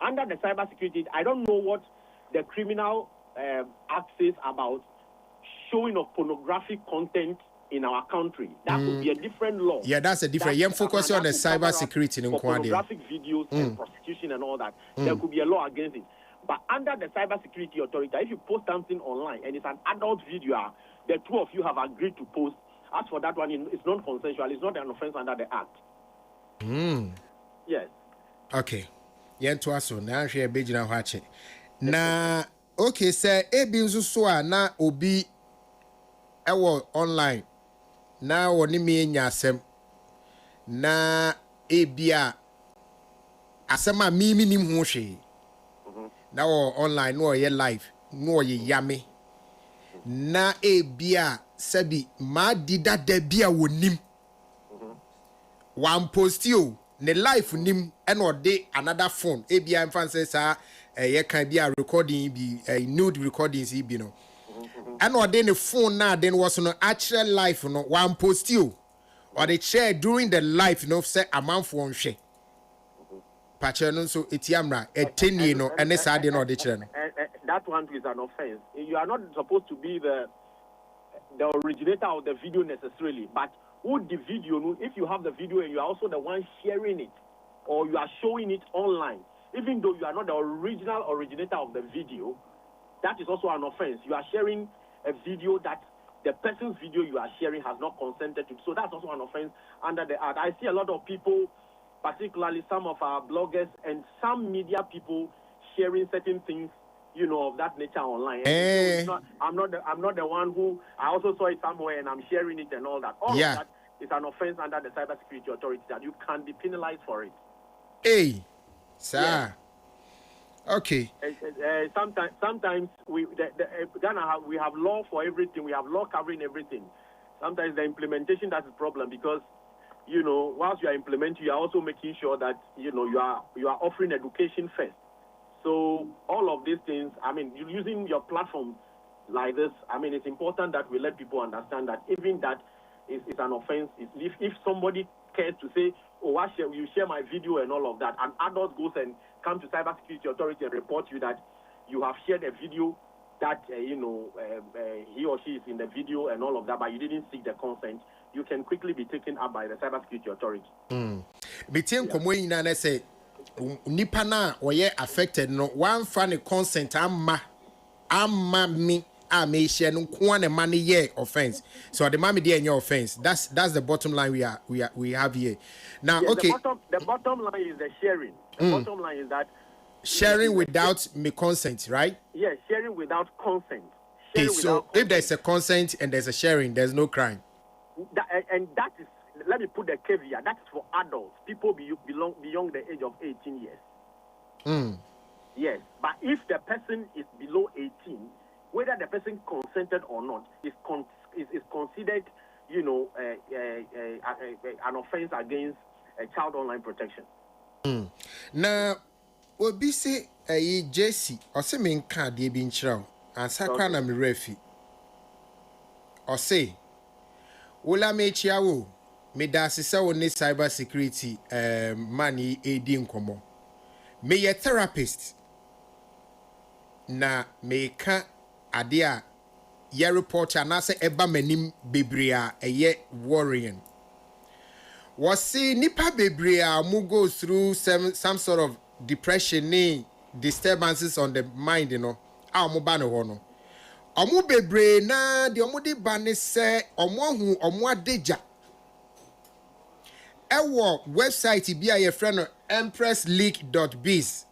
under the Cybersecurity, I don't know what the criminal act says about showing of pornographic content in our country. That would be a different law. Yeah, that's a different. You focus on the cybersecurity in pornographic videos and prostitution and all that. There could be a law against it. But under the Cybersecurity Authority, if you post something online and it's an adult video, the two of you have agreed to post. As for that one, it's non-consensual. It's not an offense under the Act. Yes. Okay. To us now share bejina wache. Na okay sir, ebi nso so a na obi ewo online. Na woni me nya asem. Na ebia asem a mi nim ho hwe. Na wo online no ye live, no ye yame. Na ebia sabi ma dida da bia wonim. One post you ne life nim and or de another phone. Ebia mfan say sa ye kan bia recording bi nude recordings bi no. And or de ne phone na then was no actual life no one post you or the share during the life say amount for on share. Pache no so etiamra eteni no ene sa de no de chere no. That one is an offense. You are not supposed to be the originator of the video necessarily, but with the video, if you have the video and you are also the one sharing it, or you are showing it online, even though you are not the original originator of the video, that is also an offense. You are sharing a video that the person's video you are sharing has not consented to. So that's also an offense under the Act. I see a lot of people, particularly some of our bloggers and some media people, sharing certain things of that nature online. And I'm not the one who I also saw it somewhere and I'm sharing it and all that. All of that is an offense under the Cybersecurity Authority that you can be penalized for it. Hey, sir. Yeah. Okay. Sometimes Ghana we have law for everything. We have law covering everything. Sometimes the implementation that's the problem because whilst you are implementing, you are also making sure that you are offering education first. So all of these things, I mean, using your platform like this, I mean, it's important that we let people understand that even that is an offense. If somebody cares to say, oh, you share my video and all of that, an adult goes and comes to Cybersecurity Authority and report you that you have shared a video that, he or she is in the video and all of that, but you didn't seek the consent, you can quickly be taken up by the Cybersecurity Authority. Say, nipa na oye affected no one fan consent amma me me share no one money ye offense. So the mommy there in your offense. That's the bottom line we have here. Now okay. The bottom line is the sharing. The bottom line is that sharing without me consent, right? Yes, sharing without consent. Okay, so if there's a consent and there's a sharing, there's no crime. That is, let me put the caveat, that is for adults, people belong beyond the age of 18 years. Yes, but if the person is below 18, whether the person consented or not, is considered, an offense against child online protection. Now, what be say a Jesse or say me card ye bin chrow and sakana mi refi or say Ola me chiawo me da sisa woni cyber security money edi nkomo me ye therapist na me ka ade a ye report anase eba manim bebrea eye worrying was see nipa bebrea mu go through some sort of depression disturbances on the mind a mo ba no ho no omo bebre na de omo de ba ne se omo hu omo adeja ewo website bi a ye friend no empressleak.biz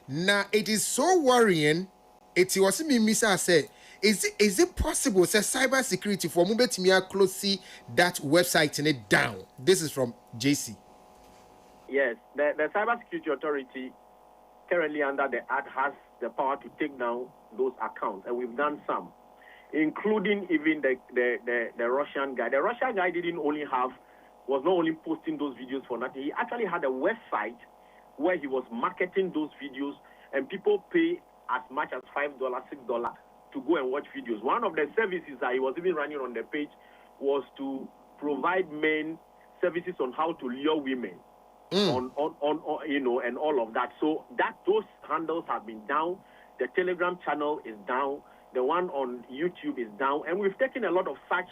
na it is so worrying. It was me misa say is it possible say cyber security for mo betimi close see that website in it down? This is from JC. Yes, the Cybersecurity Authority currently under the Act has the power to take down those accounts, and we've done some, including even the Russian guy. The Russian guy was not only posting those videos for nothing. He actually had a website where he was marketing those videos, and people pay as much as $5, $6 to go and watch videos. One of the services that he was even running on the page was to provide men services on how to lure women. On and all of that. So those handles have been down. The Telegram channel is down. The one on YouTube is down, and we've taken a lot of such,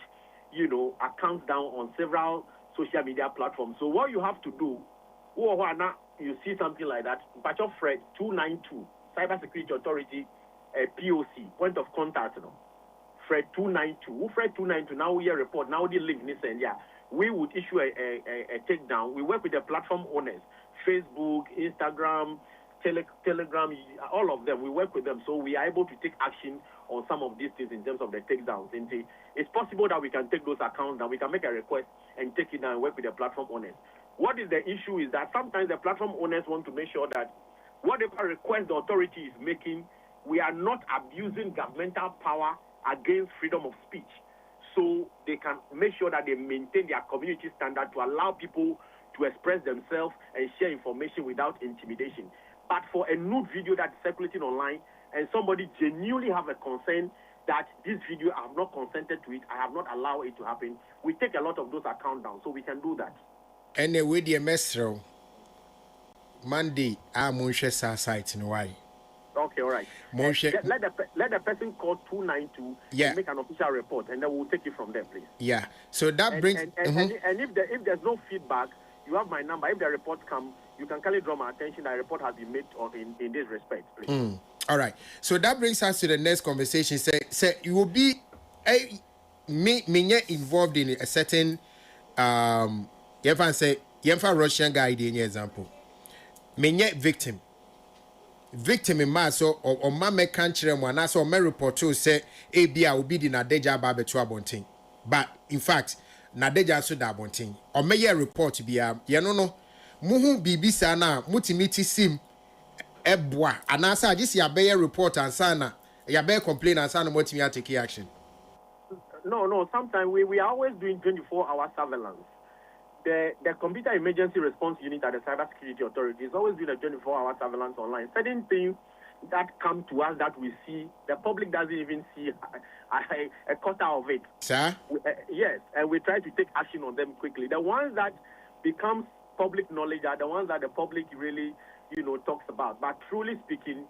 accounts down on several social media platforms. So what you have to do, you see something like that, patch of Fred 292 Cybersecurity Authority, POC point of contact, Fred 292. Fred 292. Now we report. Now the link listen, yeah. We would issue a takedown. We work with the platform owners, Facebook, Instagram, Telegram, all of them. We work with them, so we are able to take action on some of these things in terms of the takedowns. It's possible that we can take those accounts down. We can make a request and take it down and work with the platform owners. What is the issue is that sometimes the platform owners want to make sure that whatever request the authority is making, we are not abusing governmental power against freedom of speech. So they can make sure that they maintain their community standard to allow people to express themselves and share information without intimidation. But for a nude video that's circulating online and somebody genuinely have a concern that this video, I have not consented to it, I have not allowed it to happen, we take a lot of those accounts down, so we can do that. Anyway, the mesro Monday, I'm on share site in why. Okay, all right. Let the person call 292 and make an official report, and then we'll take it from there, please. Yeah. So that brings and if there's no feedback, you have my number. If the reports come, you can kindly draw my attention. That report has been made in this respect, please. All right. So that brings us to the next conversation. Say you will be me involved in a certain Russian guy in example. Me victim. victim in mass or mama country and as or may report to say ABA will be the Nadeja Babe to Abonting. But in fact, Nadeja so da Abonting. Or may a report be no. Muhu bibi sana mutimiti sim ebwa. And as I just yabe report and sana yabe complain and sana motimi take action. No, sometimes we are always doing 24-hour surveillance. The Computer Emergency Response Unit at the Cybersecurity Authority is always doing a 24-hour surveillance online. Certain things that come to us that we see, the public doesn't even see a quarter of it. Sir? Yes, and we try to take action on them quickly. The ones that become public knowledge are the ones that the public really, talks about. But truly speaking,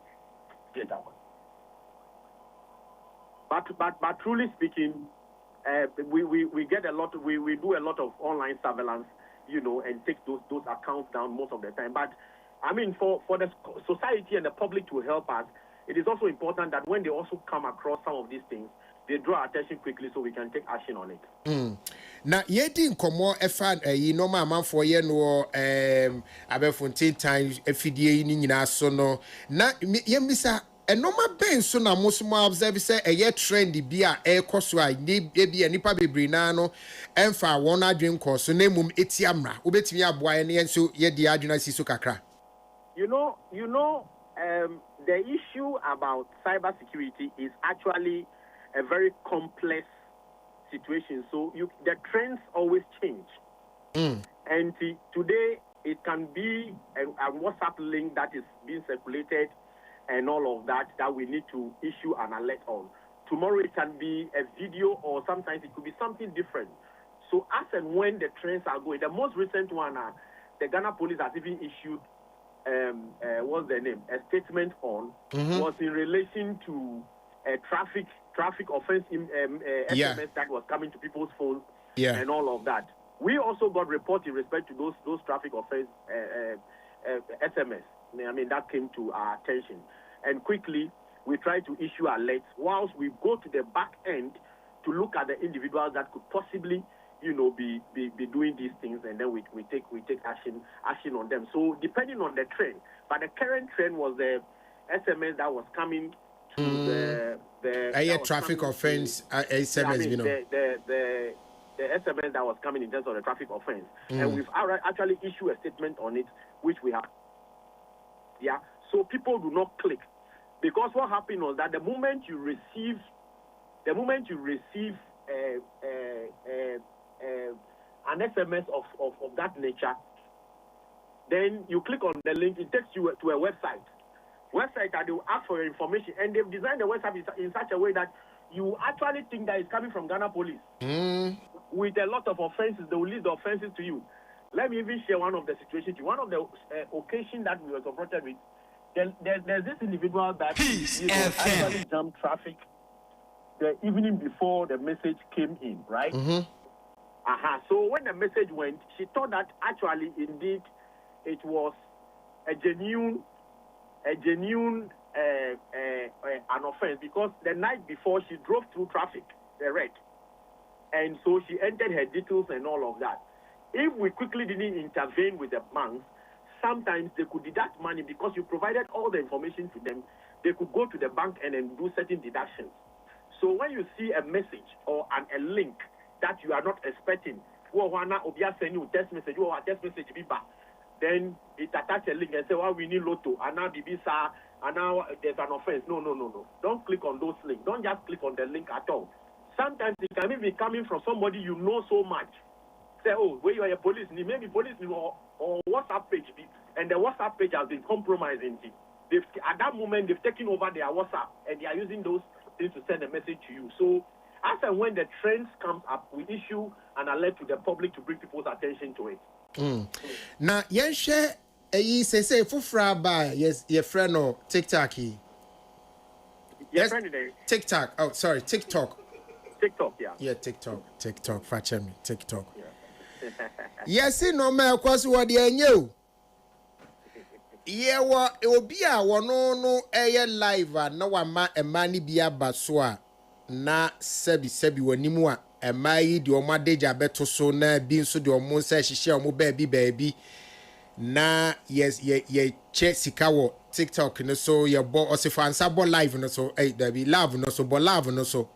but truly speaking, we get a lot. We do a lot of online surveillance, and take those accounts down most of the time. But I mean, for the society and the public to help us, it is also important that when they also come across some of these things, they draw attention quickly so we can take action on it. Now, yeti nkomo efan normal man for ye no abefonte time efidie ni nyina so no na yemisa normal ben so na musmo observe say a trend bi a ekoso a bi nipa bebre na no emfa won adwen koso na mum etiamra obetimi aboa ye ne enso ye di adwena siso kakra. The issue about cybersecurity is actually a very complex situation. So the trends always change. And today it can be a WhatsApp link that is being circulated and all of that we need to issue an alert on. Tomorrow it can be a video or sometimes it could be something different. So as and when the trends are going, the most recent one, the Ghana police has even issued what's their name? A statement on was in relation to a traffic offense SMS that was coming to people's phones and all of that. We also got reports in respect to those traffic offense SMS. I mean, that came to our attention. And quickly, we try to issue alerts whilst we go to the back end to look at the individuals that could possibly, be doing these things, and then we take action on them. So depending on the trend, but the current trend was the SMS that was coming to the traffic offense SMS, the SMS that was coming in terms of the traffic offense, and we've actually issued a statement on it, which we have. Yeah, so people do not click, because what happened was that the moment you receive an SMS of that nature, then you click on the link, it takes you to a website that they will ask for your information, and they've designed the website in such a way that you actually think that it's coming from Ghana police. With a lot of offenses, they will list the offenses to you. Let me even share one of the situations. One of the occasions that we were confronted with, there's this individual that actually jumped traffic the evening before the message came in, right? So when the message went, she thought that actually, indeed, it was a genuine an offense, because the night before she drove through traffic, the red, and so she entered her details and all of that. If we quickly didn't intervene with the banks, sometimes they could deduct money because you provided all the information to them. They could go to the bank and then do certain deductions. So when you see a message or a link that you are not expecting, send you text message or a text message, then it attaches a link and say, well, we need Lotto, and now Bibisa, and now there's an offense. No. Don't click on those links. Don't just click on the link at all. Sometimes it can even be coming from somebody you know so much. Say, oh, where you are a police, maybe police or WhatsApp page, and the WhatsApp page has been compromised. At that moment, they've taken over their WhatsApp, and they are using those things to send a message to you. So as and when the trends come up, we issue an alert to the public to bring people's attention to it. Now, yen share say fufra ba your friend or TikTok. Yes, TikTok. Oh, sorry, TikTok. Yeah. Yeah, TikTok. Fetch me, TikTok. Yes, no man, cause what you. Yeah, what it will be a one no live no one man a money be a baswa na sebi wanimua a mai di oma deja beto so na being so the almost say she share mo baby na yes ye che sika wo TikTok no so ye bo osifansa bo live no so there be love no so bo love no so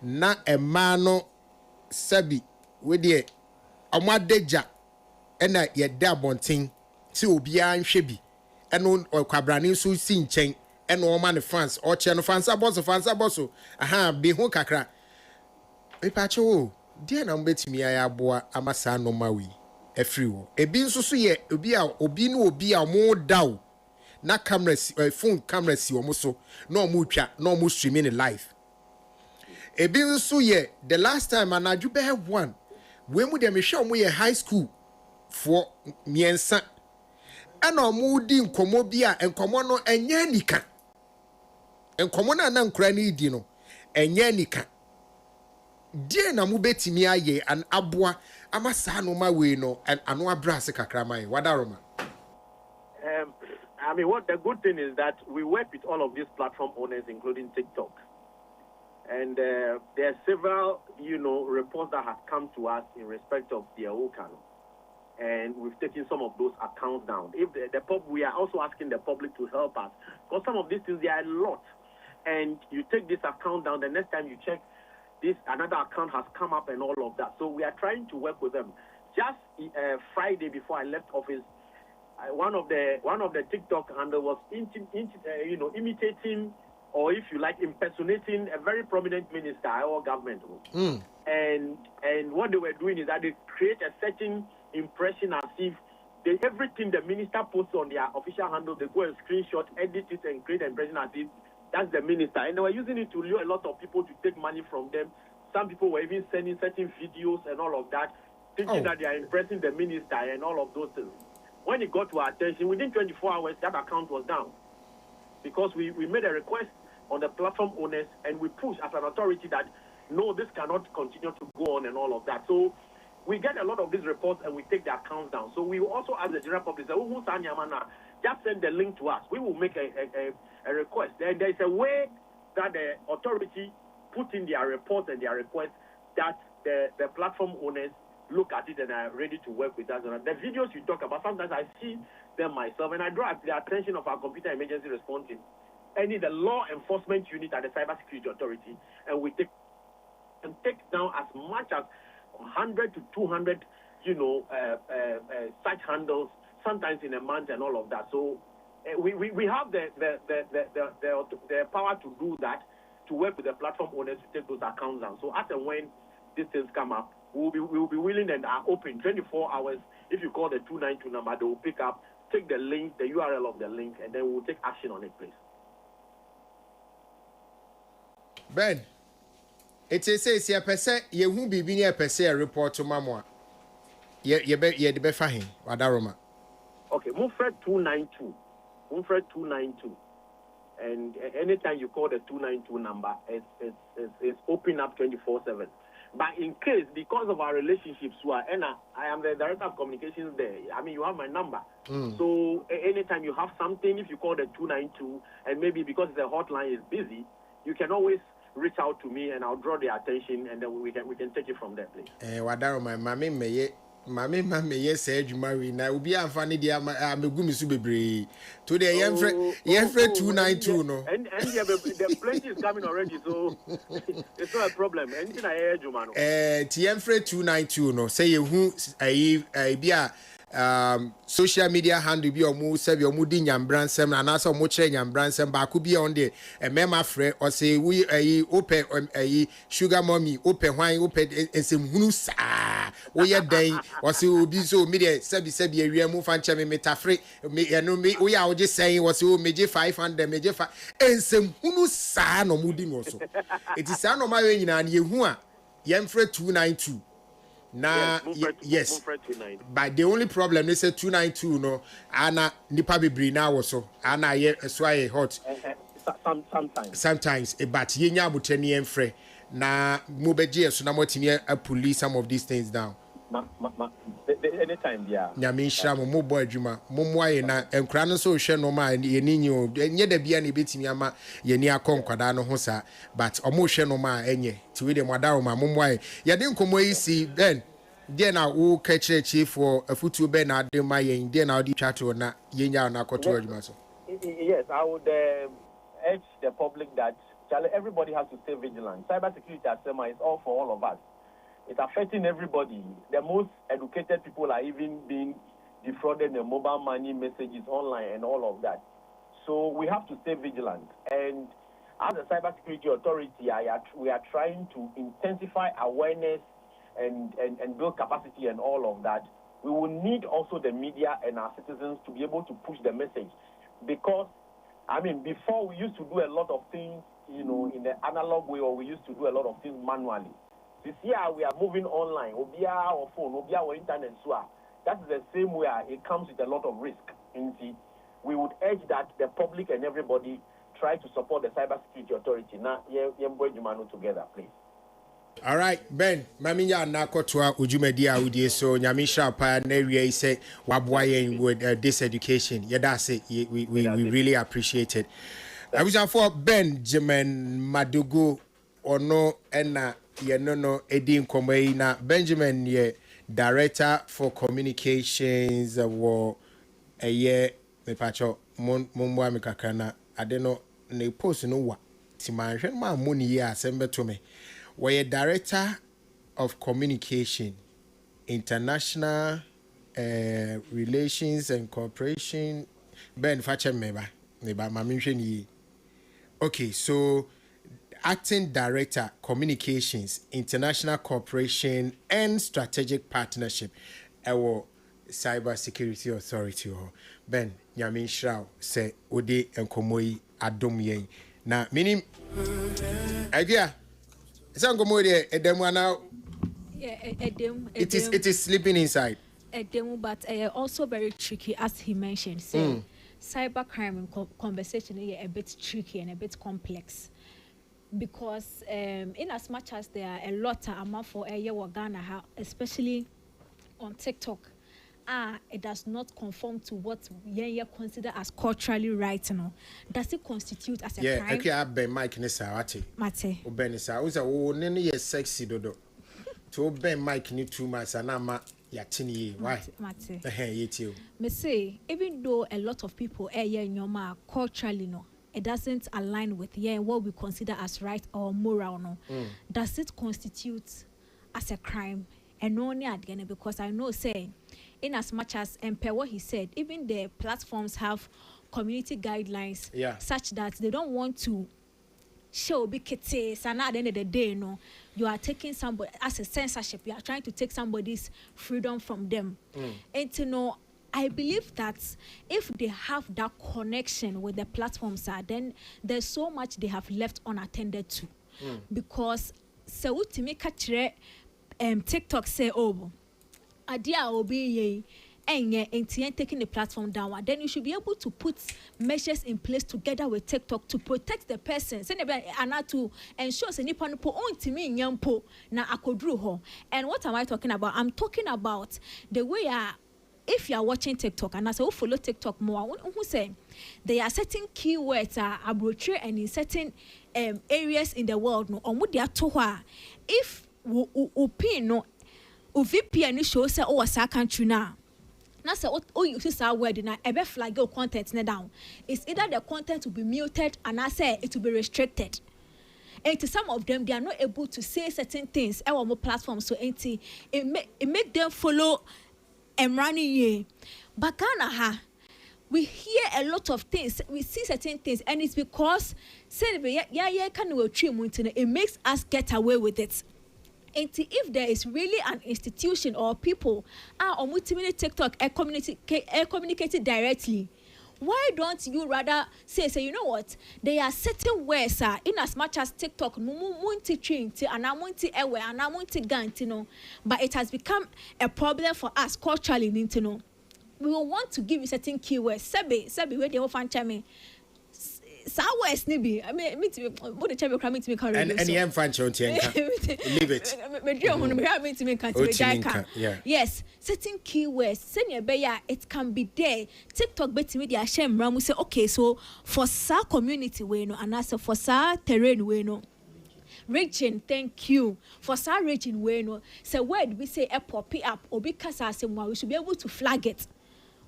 na ema no sabi we de amadagya ena ye da bonten ti obi anhwe bi eno kwabrane so si nchen eno ma ne fans o che no fansa boso aha bi hu kakra epacho o dia na mbetimi ayaboa amasa no mawi efriwo ebi nso so ye obi a mo daw na camera phone camera si omo so na omo twa na omo streaming live ebi nso ye the last time anaju be have one we mu dem hwe omo ye high school for miensa ana omo di nkomo bi a nkomo no enya nika nkomo na nkura ni di no enya nika die na mu betimi aye an aboa amasa no ma we no anu abrase kakra mai wadaroma. I mean, what the good thing is that we work with all of these platform owners, including TikTok, and there are several, reports that have come to us in respect of their channel, and we've taken some of those accounts down. If we are also asking the public to help us, because some of these things there are a lot, and you take this account down, the next time you check, another account has come up and all of that. So we are trying to work with them. Just Friday before I left office, one of the TikTok handle was imitating, or if you like, impersonating a very prominent minister or government. And what they were doing is that they create a certain impression as if everything the minister posts on their official handle, they go and screenshot, edit it, and create an impression as if that's the minister. And they were using it to lure a lot of people to take money from them. Some people were even sending certain videos and all of that, thinking that they are impressing the minister and all of those things. When it got to our attention, within 24 hours, that account was down. Because we made a request on the platform owners, and we pushed as an authority that, no, this cannot continue to go on and all of that. So we get a lot of these reports, and we take the accounts down. So we will also ask the general public, just send the link to us. We will make a request. There is a way that the authority put in their reports and their requests that the platform owners look at it and are ready to work with us. The videos you talk about, sometimes I see them myself, and I draw the attention of our computer emergency response team, the law enforcement unit at the cybersecurity authority, and we take down as much as 100 to 200, such handles, sometimes in a month and all of that. So we have the power to do that, to work with the platform owners to take those accounts down. So as and when these things come up, we will be willing and are open 24 hours. If you call the 292 number, they will pick up, take the link, the URL of the link, and then we will take action on it, please. Ben, it says here, you won't be being a report to Mamma. Ye the Befahin, Wadaroma. Okay, Mufred 292. Mufred 292. And anytime you call the 292 number, it's open up 24/7. But in case, because of our relationships, I am the director of communications there. I mean, you have my number. So anytime you have something, if you call the 292, and maybe because the hotline is busy, you can always reach out to me, and I'll draw the attention, and then we can take it from there, please. Wadaro, my Mammy, yes, Edumari. Now, be a funny dear, I'm a gummy subebre. Today, Yenfred 292, no. And the plenty is coming already, so it's not a problem. Anything I hear, Jumano. Yenfred 292, no. Say you who social media handle be or move, say your moody yam bransem, and also much yam bransem, but could be on there a mema fre or say we open a sugar mommy, open wine, open and some hunusa. We are day or say will be so media, Sebi, remove and chame metafre, me, we are just saying was so major 500, major 5 and some hunusa no moody also. It is an my way in an you who are Yenfred 292. Na yes, but the only problem is a 292 no ana nipa bebre na wo so ana ye so aye hot sometimes but yenya abotani enfre na mo beje so na motimi a police some of these things down anytime yeah nyame nhira mo bo adwuma mo aye na enkra no so hwe no ma ye ni nyi nye da bia na betimi ama ye ni akonkwada no ho sa but omo hwe no ma enye ti we de modaro ma mo aye ye de nkomo yi si ben dear now who catch a chief for a foot to be na de my dear now the chat or na yenya na koto maso. Yes, I would urge the public that everybody has to stay vigilant. Cybersecurity is all for all of us. It's affecting everybody. The most educated people are even being defrauded in mobile money messages online and all of that. So we have to stay vigilant. And as a cybersecurity authority, we are trying to intensify awareness and build capacity and all of that. We will need also the media and our citizens to be able to push the message. Because, before we used to do a lot of things, in the analog way, or we used to do a lot of things manually. This year, we are moving online, obia or phone, obia or internet. So that is the same way it comes with a lot of risk. We would urge that the public and everybody try to support the cybersecurity authority. Now, together, please. All right, Ben, Mamiya Nakotwa Ujumedia Udie so Nyamisha pa na say wabwayen with this education. Yeah, that's it. We really appreciate it. I was for Benjamin Madugu ono ena no Edin Komeina Benjamin ye Director for Communications wo a year me pacho mumwa mikakana adeno ne post no wa timanhwe ma moni ye asembe to me. We're Director of Communication, International Relations and Cooperation. Ben Facha Meba Mamishin. Okay, so Acting Director, Communications, International Cooperation and Strategic Partnership. Our Cyber Security Authority. Ben Yamin Shrao say Ode and Komoi Adom Yen. Now, meaning, idea. It is sleeping inside. But also very tricky, as he mentioned. Cybercrime and conversation is a bit tricky and a bit complex. Because in as much as there are a lot of amount for a year Ghana, especially on TikTok, it does not conform to what you consider as culturally right. Does it constitute as a crime? Yeah, okay, I ben Mike Nessa, Mate. Ben Nessa, was a nene sexy dodo. To Ben Mike ni too much, and I'm yatini. Why? Mate. Hey, you. Me say, even though a lot of people in your culturally, it doesn't align with what we consider as right or moral. Does it constitute as a crime? And only again, because I know, in as much as what he said, even the platforms have community guidelines such that they don't want to show big kids, and at the end of the day, you are taking somebody as a censorship. You are trying to take somebody's freedom from them. And I believe that if they have that connection with the platforms, then there's so much they have left unattended to. Because so to make a TikTok say Adia obi and taking the platform down, then you should be able to put measures in place together with TikTok to protect the person. And to ensure and what am I talking about? I'm talking about the way if you are watching TikTok and as I follow TikTok more, who say there are certain keywords arbitrary and in certain areas in the world if opinion VPN shows say sa country now. Now say you see our word na ebe flag your content na down. It's either the content will be muted and I say it will be restricted. And to some of them they are not able to say certain things on more platforms, so it make them follow running ye. But Ghana we hear a lot of things, we see certain things, and it's because it makes us get away with it. And if there is really an institution or people on TikTok communicated directly, why don't you rather say you know what, there are certain ways in as much as TikTok but it has become a problem for us culturally. We will want to give you certain keywords. Sebi where they will find me. Words nibi. I mean, what the chamber coming to me currently. And any fan leave it. Yes, certain keywords. Senior beya, it can be there. TikTok bet me the shame ram. We say okay, so for sa community we know, and also for sa terrain we know. region, thank you. For some region where no, so word we say a poppy up or because I say we should be able to flag it.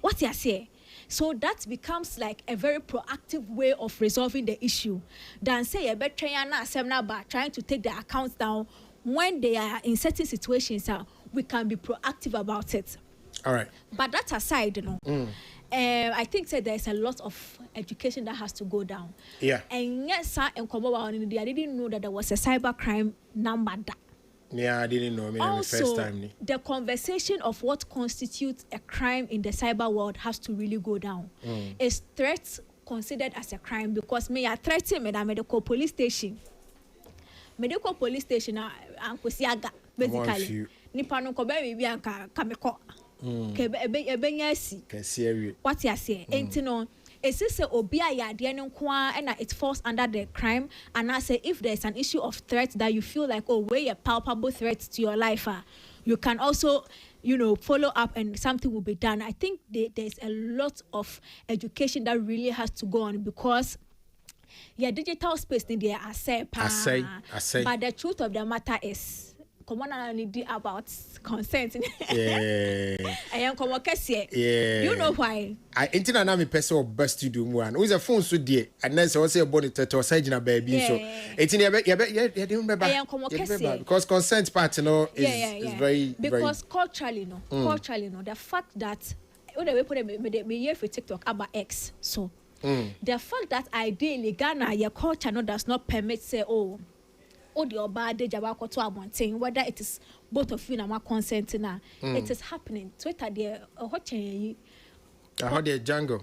What you say? So that becomes like a very proactive way of resolving the issue than say a better trying to take the accounts down when they are in certain situations. We can be proactive about it. All right. But that aside, you know, I think there's a lot of education that has to go down. Yeah. And yes, I didn't know that there was a cybercrime number. Yeah, I didn't know. Also, the first time. The conversation of what constitutes a crime in the cyber world has to really go down. Is threats considered as a crime? Because me are threatening me at medical police station. Medical police station Ankusiaga basically. Nipa no ko be bi anka kameko. What you say? Ain't no. It says obia yade no kwa and it falls under the crime. And I say if there's an issue of threat that you feel like where a palpable threat to your life, you can also, follow up and something will be done. I think there's a lot of education that really has to go on because digital space in there I say. But the truth of the matter is about consent. Yeah. I am You know why? I internet na me person of best studio mu an. Who's a phone so dear and then so say about it to side na baby so. It's in because consent part is very because culturally the fact that we put me here for TikTok about X so the fact that ideally Ghana your culture does not permit say the bad to whether it is both of you and consent now it is happening Twitter there jungle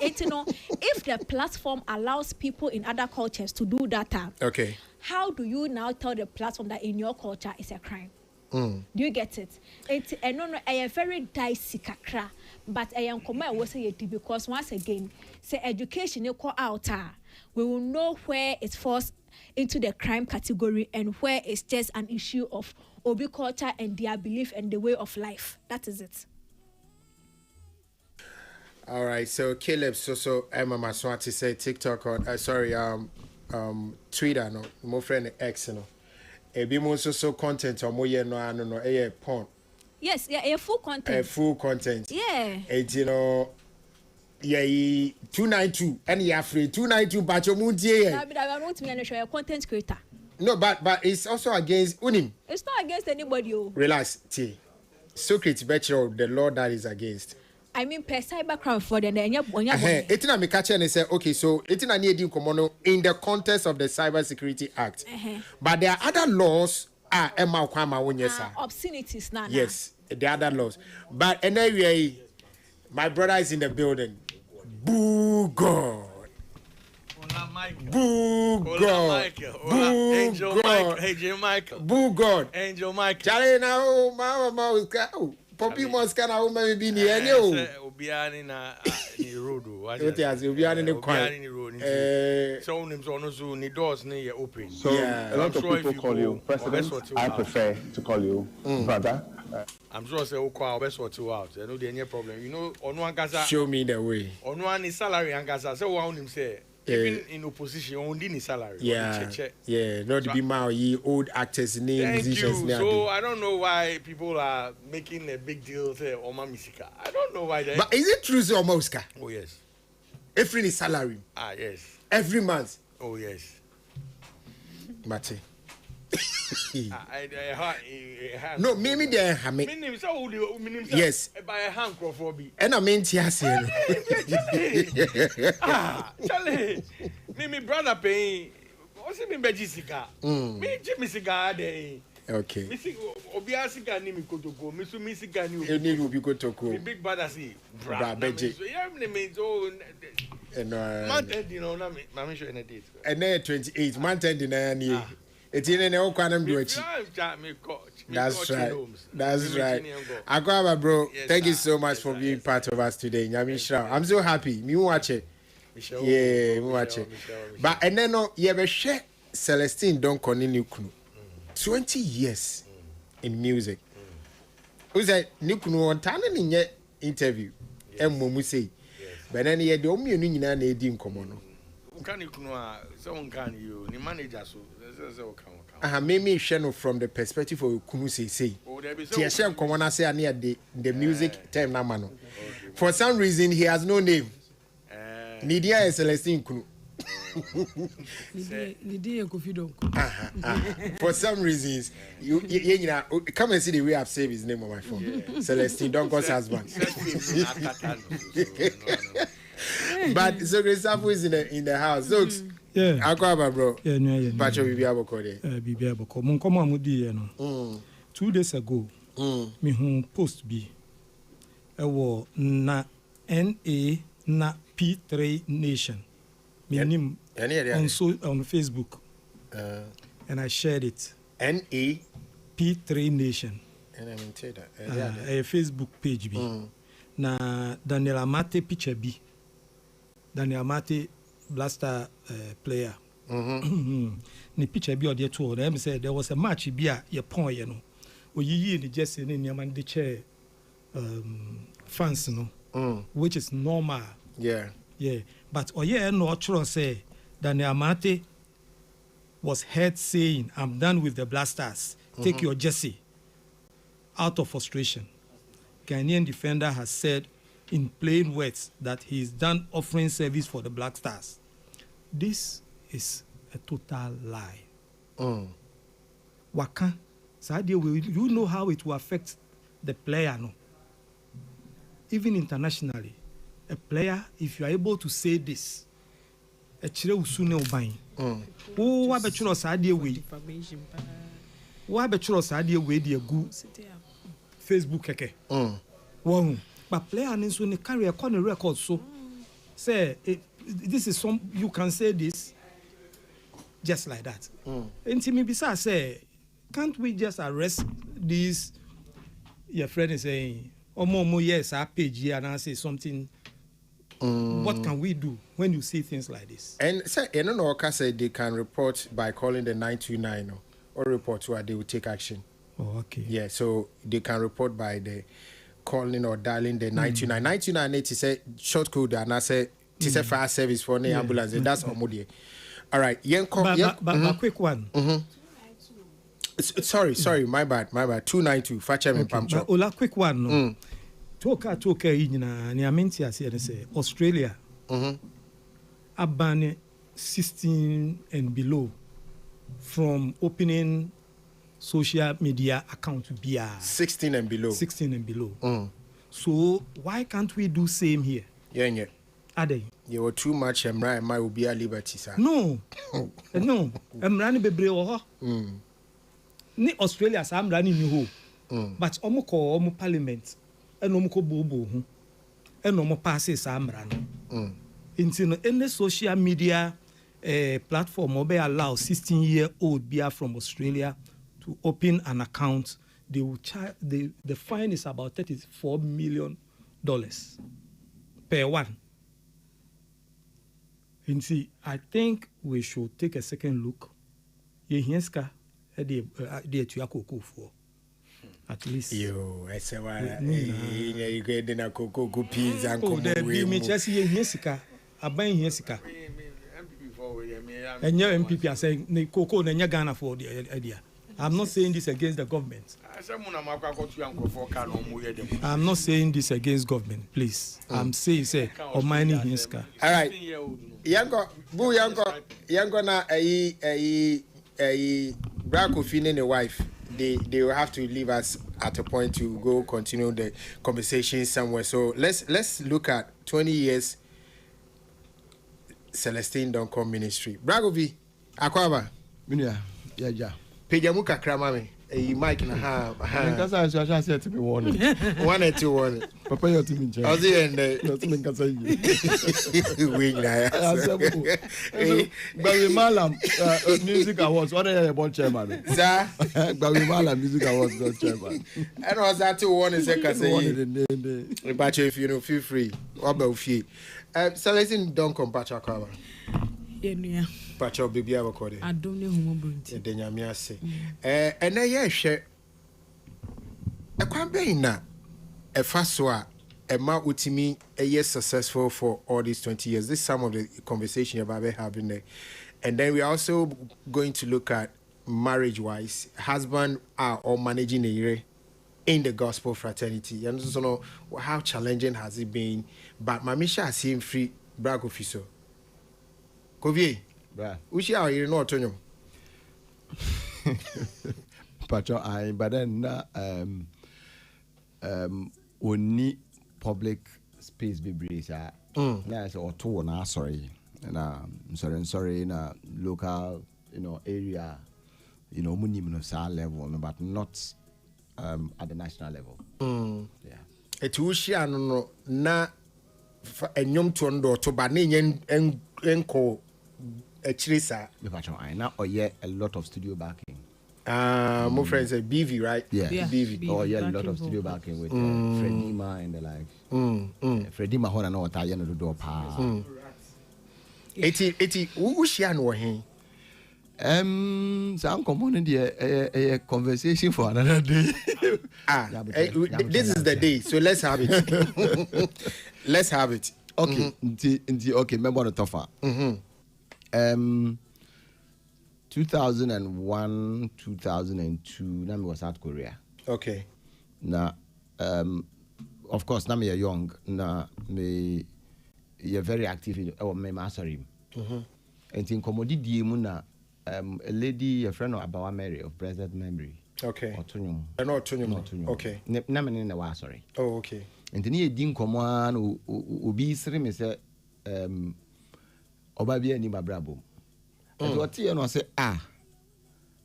if the platform allows people in other cultures to do that okay, how do you now tell the platform that in your culture is a crime? Do you get it? It's a very dicey kakra, but I am because once again say education you call out we will know where it falls into the crime category and where it's just an issue of obi culture and their belief and the way of life. That is it. All right, so Caleb, so Emma Maswati say TikTok on Twitter no, my friend X no. E be mo so content or mo ye no porn. Yes, a full content. Full content. Yeah. Yeah, 292 and you free 292 but you move here. I want to be a content creator. No, but it's also against unim. It's not against anybody. Relax, T. Secret better the law that is against. I mean, per cybercrime for the Etina me catch and say okay, so etina need in the context of the Cyber Security Act. But there are other laws Emma Kwama Wonyesa. Obscenities now. Yes, the other laws. But anyway, my brother is in the building. Boo God. Boo God. Boo Angel God. Angel Michael. Boo God. Angel Michael. Charlie now, mama, Poppy Mosca now, maybe near you. Obiani na ni road. What is Obiani in the quiet? So names on Zoom, the doors near open. So a lot of people call you president. I prefer to call you brother. I'm sure say okwa best sort you out. I know there any problem. You know, on one gaza. Show me the way. On one is salary and gaza. So one him say even in opposition, only ni salary. Yeah. Not to be my old actors name musicians. So I don't know why people are making a big deal say Oma Misika. I don't know why. But is it true, Omoska? Oh yes. Every salary. Yes. Every month. Oh yes. Mate. No, maybe they have me. Yes. By a hand crofobby. And I mean, Tiasi. Charlie, me brother paying. What's it mean by Jessica? Me Jimmy cigar day. Okay. Missing Obiasica name go to go. Miss Missika new. You need to be good to go. Big brother see. Bra Beji. Yeah, means oh. And month end, I'm sure in a date. And then 28 month end in a year. It's in an Quantum Duet. That's right. That's right. Agua, bro. Thank you so much for being part of us today. I'm so happy. Me watch it. Yeah, me watch it. But and then you have a share Celestine don't continue 20 years in music. Who's that? Nikunu on time in your interview. And Momu say, but then you had the only union in Komono. Can someone can you the manager so me share from the perspective of Kunu say. TSM come on say near the music term na mano. For some reason he has no name. Nidia is Celestine Kunu. Nidia Kofido. For some reasons, you know, come and see the way I've saved his name on my phone. Yeah. Celestine Donko's husband. But so Gustavo is in the house. So yeah, Akwaba bro. Yeah. Pacho bibi aboko de. Bibi aboko. Mon komo amudi no. 2 days ago, me home post bi. Ewo na NA na P3 Nation. Me nim on Facebook. And I shared it. NA P3 Nation. And I mean say that. A Facebook page bi. Na Daniel Amate picture bi. Daniel Amate blaster player. Ni picture bi ode to them say there was a match bi a ye pon ye no. Oyiyi ni jersey ni niam de chair fans no. Which is normal. Yeah. But oye no ochro say Daniel Amate was heard saying, "I'm done with the Blasters. Take your jersey." Out of frustration, Ghanaian defender has said in plain words that he is done offering service for the Black Stars. This is a total lie. Waka, you know how it will affect the player, no? Even internationally, a player, if you are able to say this, a chile usune obain. Wa betro sa de we. Wa betro sa de we de gu Facebook keke. Wow. But player needs to carry a corner record. So, say this is some you can say this just like that. And to me, besides, say, can't we just arrest these? Your friend is saying, "Oh, more yes, our page here," and I say something. What can we do when you see things like this? And say, you know, say they can report by calling the 929 or report where they will take action. Oh, okay. Yeah, so they can report by the calling or dialing the 929. 929 is a short code and I say it's a fire service for the ambulance. That's Omodie. All right. But quick one. Sorry, my bad. 292. Facha me pam chop. Ola quick one. No. Toka ina ni amenti ase say Australia. Abane 16 and below from opening social media account to be 16 and below. 16 and below. So why can't we do same here? Yeah. Are they? You were too much emra and my will be a liberty, sir. No. Emra ni bebre wo. Ni Australia sa emra ni ho. But omo ko omo parliament and omo ko bobo ho. And omo pass sa emra no. In any social media platform will be allow 16-year-old beer from Australia to open an account. They will charge the fine is about $34 million per one. And see, I think we should take a second look. At least. Yo, I say why you get in a cocoa peas and come and your MPP are saying ne cocoa and Ghana for the idea. I'm not saying this against the government. I'm not saying this against government, please. I'm saying say or mining Hinska. All right. Yango na a Brako feeling a wife. They will have to leave us at a point to go continue the conversation somewhere. So let's look at 20 years Celestine Donkom ministry. Bragovi, Akwaba. Minia, yeah. Pejamu kakra mami. Mike na ha. Because I just said to me one. 1 and 2 1. Papa you to me. I was in the not to me kasa yi. Wing na. Bawi Malam music awards. What are you about chairman? Sir. Bawi Malam music awards not chairman. And was that 2 1 is kasa yi. But if you know feel free. Oba fee. Celestine Donkom Pacha Kwaba. Yeah. Pacho baby abakode. I don't know who brunti. De nyame ase. And na ye hwe. E kwan be na e fa so a Emma Utimi a year successful for all these 20 years. This is some of the conversation about having there. And then we're also going to look at marriage-wise, husband or managing a year in the gospel fraternity. And so know how challenging has it been. But Mamisha has him free brag officer. Kovie, which are you not on Pacho, but then only public space be breeze. That's or two na sorry. And sorry in a local, area, minimum level, but not at the national level. Yeah. It was no na enyom to ndo to ba ne enko echirisa. I now or yeah a lot of studio backing. My friend said BV, right? Yeah, BV. Oh yeah, a lot of studio backing with Freddie Ma and the like. Freddie Ma hona no ta no do pa. 80 who share no he? Some component a conversation for another day. This is the day, so let's have it. Let's have it. Okay, okay, remember the tougher. 2001, 2002, Nami was South Korea. Okay. Now, of course, Nami are young. Now, you're very active in my mastery. And in commodity, Muna, a lady, a friend of Abawa Mary of President Memory. Okay. Otunium. Otunium. Okay. Naman in the war, sorry. Oh, okay. And then you didn't come on, who be slim is Obabia ni Mabrabo. And what you say,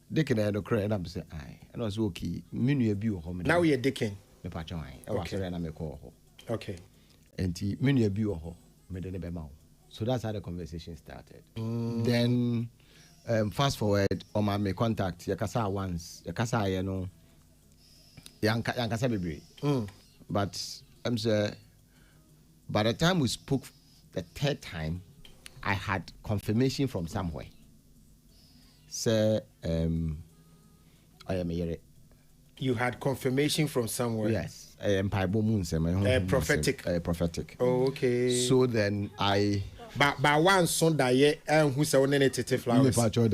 they can have a cry, and I'm saying, and I was okay. Minu abu home. Now you're dicking. The patch on. Okay. And I'm a call. Okay. And minu abu ho, made a bemau. So that's how the conversation started. Then, fast forward, on my contact, Yakasa once, Yakasa, Yankasa Bibri. But I'm saying, by the time we spoke the third time, I had confirmation from somewhere. Say, I am a You had confirmation from somewhere. Yes, prophetic. Prophetic. Oh, okay. So then I. But one son that who saw on any titty flowers. My son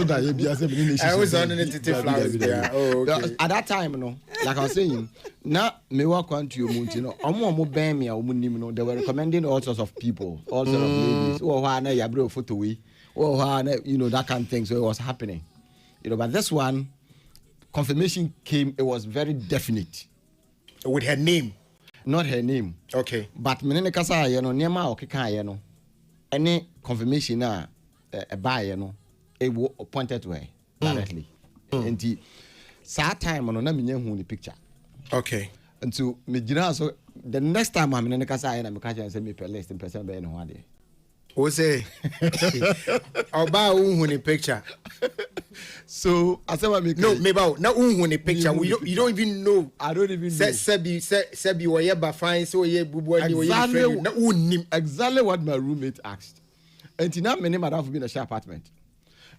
that I was on any titty flowers. Oh, okay. At that time, like I was saying, now me walk on to your they were recommending all sorts of people, all sorts of ladies. Oh, ya bro photo we. Oh, that kind of thing. So it was happening. But this one, confirmation came, it was very definite. With her name? Not her name. Okay. But menene kasa niema okeka any confirmation a buy it pointed to her directly. And that time na me hu the picture. Okay. And so me gina so the next time I'm menene kasa na me ka say me per list in person be no ho ade. O say oba hu the picture. So I said, no, maybe now the picture. You don't even know. I don't even know. Sebi or yeba fine so ye bubu exactly what my roommate asked. And now many madam for being a share apartment.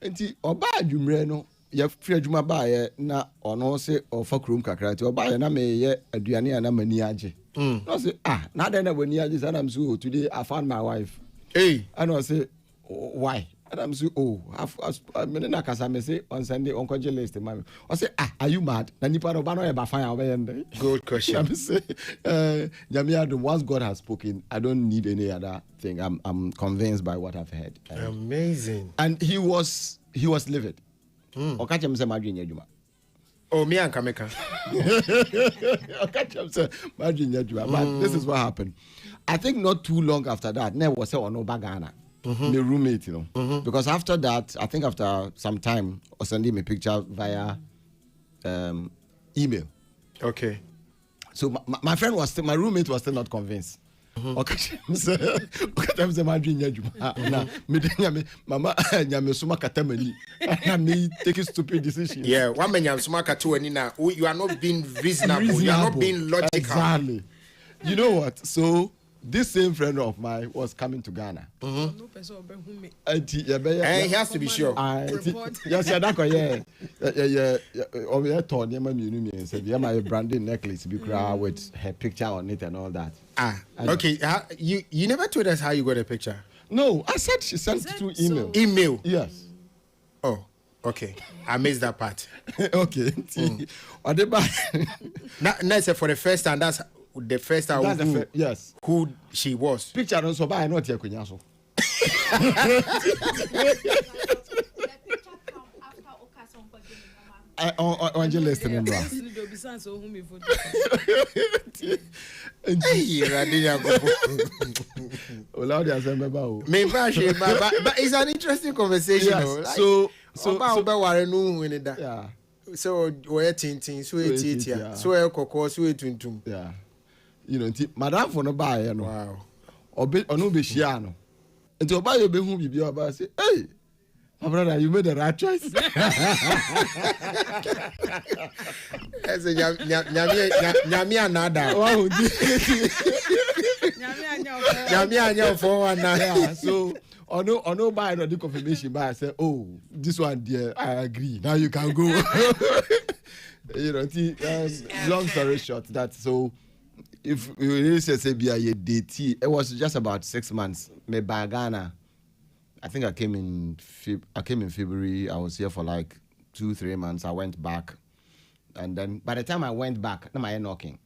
And oba adwumre no ye free adwuma ba ye na ono se ofa krom kakra ti oba ye na me ye aduane na mani age. No say na then when ni age say am so today I found my wife. Hey, and I say why? And I'm saying, I say on Sunday, Uncle list. I say, are you mad? Good question. I'm saying, once God has spoken, I don't need any other thing. I'm convinced by what I've heard. Amazing. And he was livid. Oh, me and Kameka. But this is what happened. I think not too long after that, never was no bagana. The roommate, because after that, I think after some time, I sending me picture via email. Okay. So my friend was still, my roommate was still not convinced. Okay, taking stupid decisions. Yeah, one man you are not being reasonable. You are not being logical. Exactly. You know what? So this same friend of mine was coming to Ghana. No person will me. And he has to be sure. Yes, yeah. Tony, my branded necklace with her picture on it and all that. Okay. You never told us how you got a picture. No, I said she sent through email. Email. Yes. Oh, okay. I missed that part. Okay. That's for the first time. That's the first time. Yes. Who she was. Picture don't so buy not here kunyaso. On your list, remember. But it's an interesting conversation. Yes. Like, So we're tinting, so we're cocoa, so yeah. You know, madam for no buy, you know. Wow. Or be or no be shiano. And to buy your be whom you be about say, hey, my brother, you made the right choice. As a Yamia Nada. Yamia for one now. So or no buy no confirmation buy. I say, oh, this one dear, I agree. Now you can go. You know, long story short, that so if you really say be a date, it was just about 6 months. Me by Ghana. I think I came in February. I was here for like 2-3 months. I went back, and then by the time I went back, now I knocking.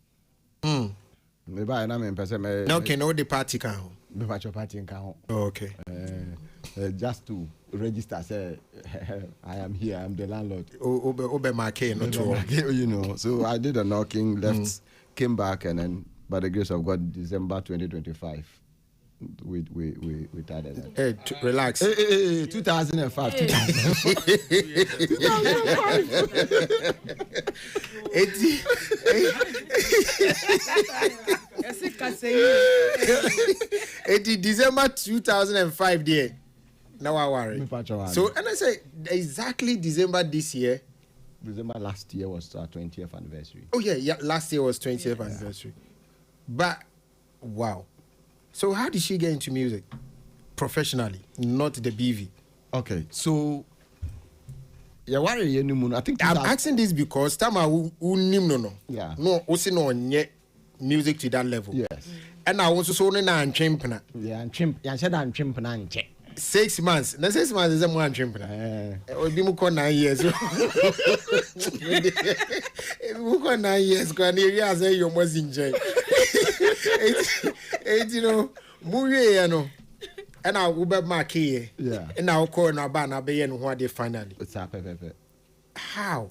Maybe I am in person. Knocking all the party can. Me patch your party can. Oh, okay. Just to register, say I am here. I'm the landlord. Obe Marke, not you know. So I did a knocking, left, came back, and then by the grace of God, December 2025. We started that. Hey, relax. 2005. 2005. December 2005 there. Now I worry. So, and I say exactly December this year. December last year was our 20th anniversary. Oh yeah, last year was 20th anniversary. But wow. So how did she get into music? Professionally, not the BV. Okay, so I think I'm asking this because Tama no. Yeah. No, also no music to that level. Yes. And I also saw na chimpna. Yeah, said I'm chimpna. 6 months. Now 6 months is a more chimpna. We be more 9 years. We more 9 years. Because I say you must enjoy. You know, movie, and I will be my key. Yeah. And I'll call na ban be and what they finally. It's a pepe. How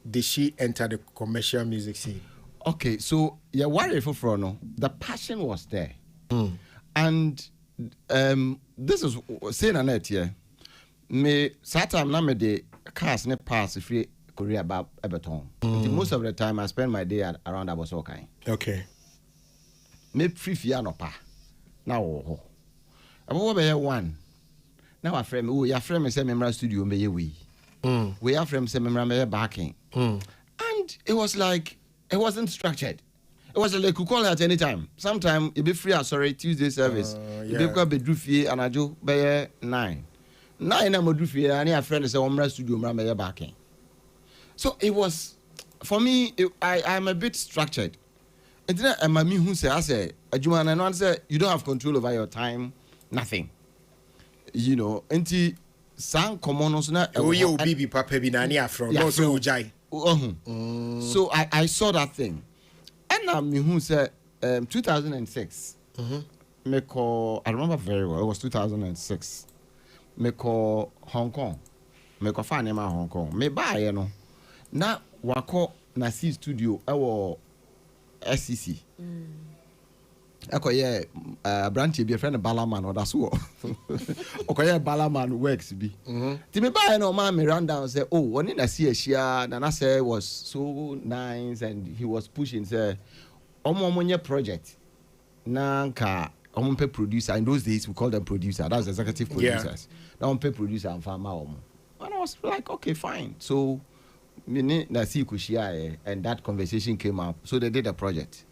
did she enter the commercial music scene? Okay, so yeah, worry for no. The passion was there, and this is saying on it here. Me Saturday na me the cars ne pass free Korea about Everton. Most of the time I spend my day around Abosokai. Okay. Me free no pa. Now oh. About be one. Now a friend your friend me say member studio me we. We have friend say member me backing. And it was like it wasn't structured. It was like you call at any time. Sometime you be free Tuesday service. You be go be do fie and I do be 9. 9 am do fie and a friend say member studio member me backing. So it was for me I am a bit structured. And then Mami who say, I say, Ajuma and one say, you don't have control over your time, nothing. You know, and the sang common also. Oh, you baby papa binani afro. No, so ujai. So I saw that thing. And Mami who said, 2006. Me call, I remember very well, it was 2006. Me call Hong Kong. Me call Fanema Hong Kong. Me buy, you know. Now, wako na see studio, SCC. Akoye branch be a friend of Balaman or that's what. Okoye Balaman works be. Ti me buy no man me ran down say, oh, one in a see a share, Nana say was so nice and he was pushing say omo project. Nanka omo producer. In those days we call them producer. That's executive producers. Now omo producer and farmer omo. And I was like, okay, fine. So and that conversation came up. So they did a project.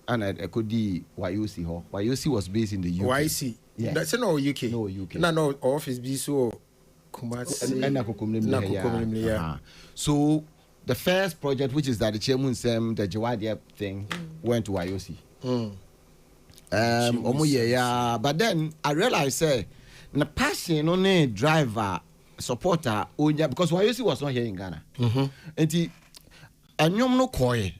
and I could di YOC ho. YOC was based in the UK. YC. Yeah. That's no UK. No UK. No office be so Kumasi. Yeah. So the first project, which is that the Chemun Sem, the Jawadia thing, went to YOC. But then I realized say the passion on a driver supporter because YOC was not here in Ghana. And no koi.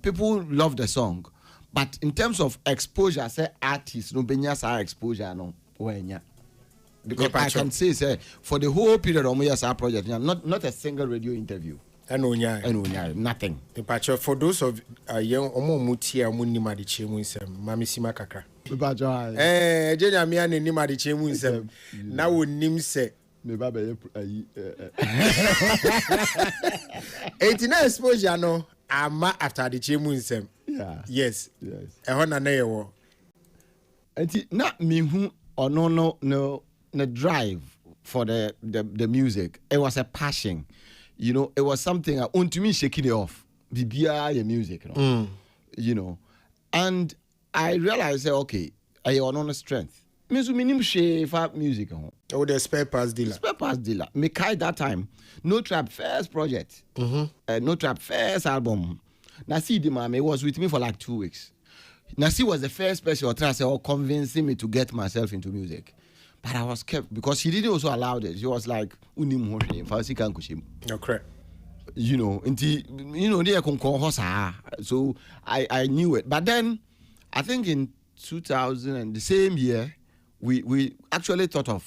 People love the song, but in terms of exposure, say artists no benyas our exposure no wenya. Because I can say for the whole period of our project, not a single radio interview. Nothing. For those of young Omo Mutia Munima di Chemunsem, Mami Simakaka. Jenya Mian Nima di Chemunsem. Now Nimse. 89 exposure no ama after the Chemunsem. Yeah. Yes. Ehona na yewo. Enti na me hu ono no drive for the music. It was a passion. You know, it was something I want to me shaking it off. Bibia your music, you know. And I realized okay, I on strength. Means minim shave music. Oh, the spare parts dealer. Me kai that time. No Trap first project. No Trap first album. Nasi the mama was with me for like 2 weeks. Nasi was the first person convincing me to get myself into music. But I was kept because she didn't also allow it. She was like, "Unim okay." You know, so I knew it. But then, I think in 2000 and the same year, we actually thought of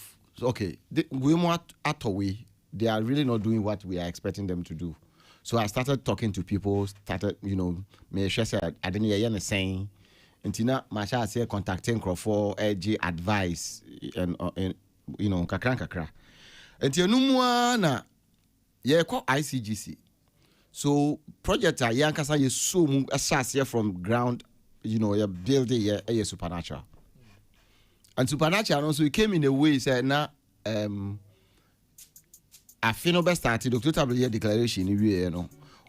we want Ataway. They are really not doing what we are expecting them to do. So I started talking to people. Me said I didn't hear saying. Until Masha say contacting for advice and kakra. Until no na ye call ICGC. So project a yankasa ye so assess from ground, you build it a supernatural. And supernatural also it came in a way say na I feel best started Dr. Tablier declaration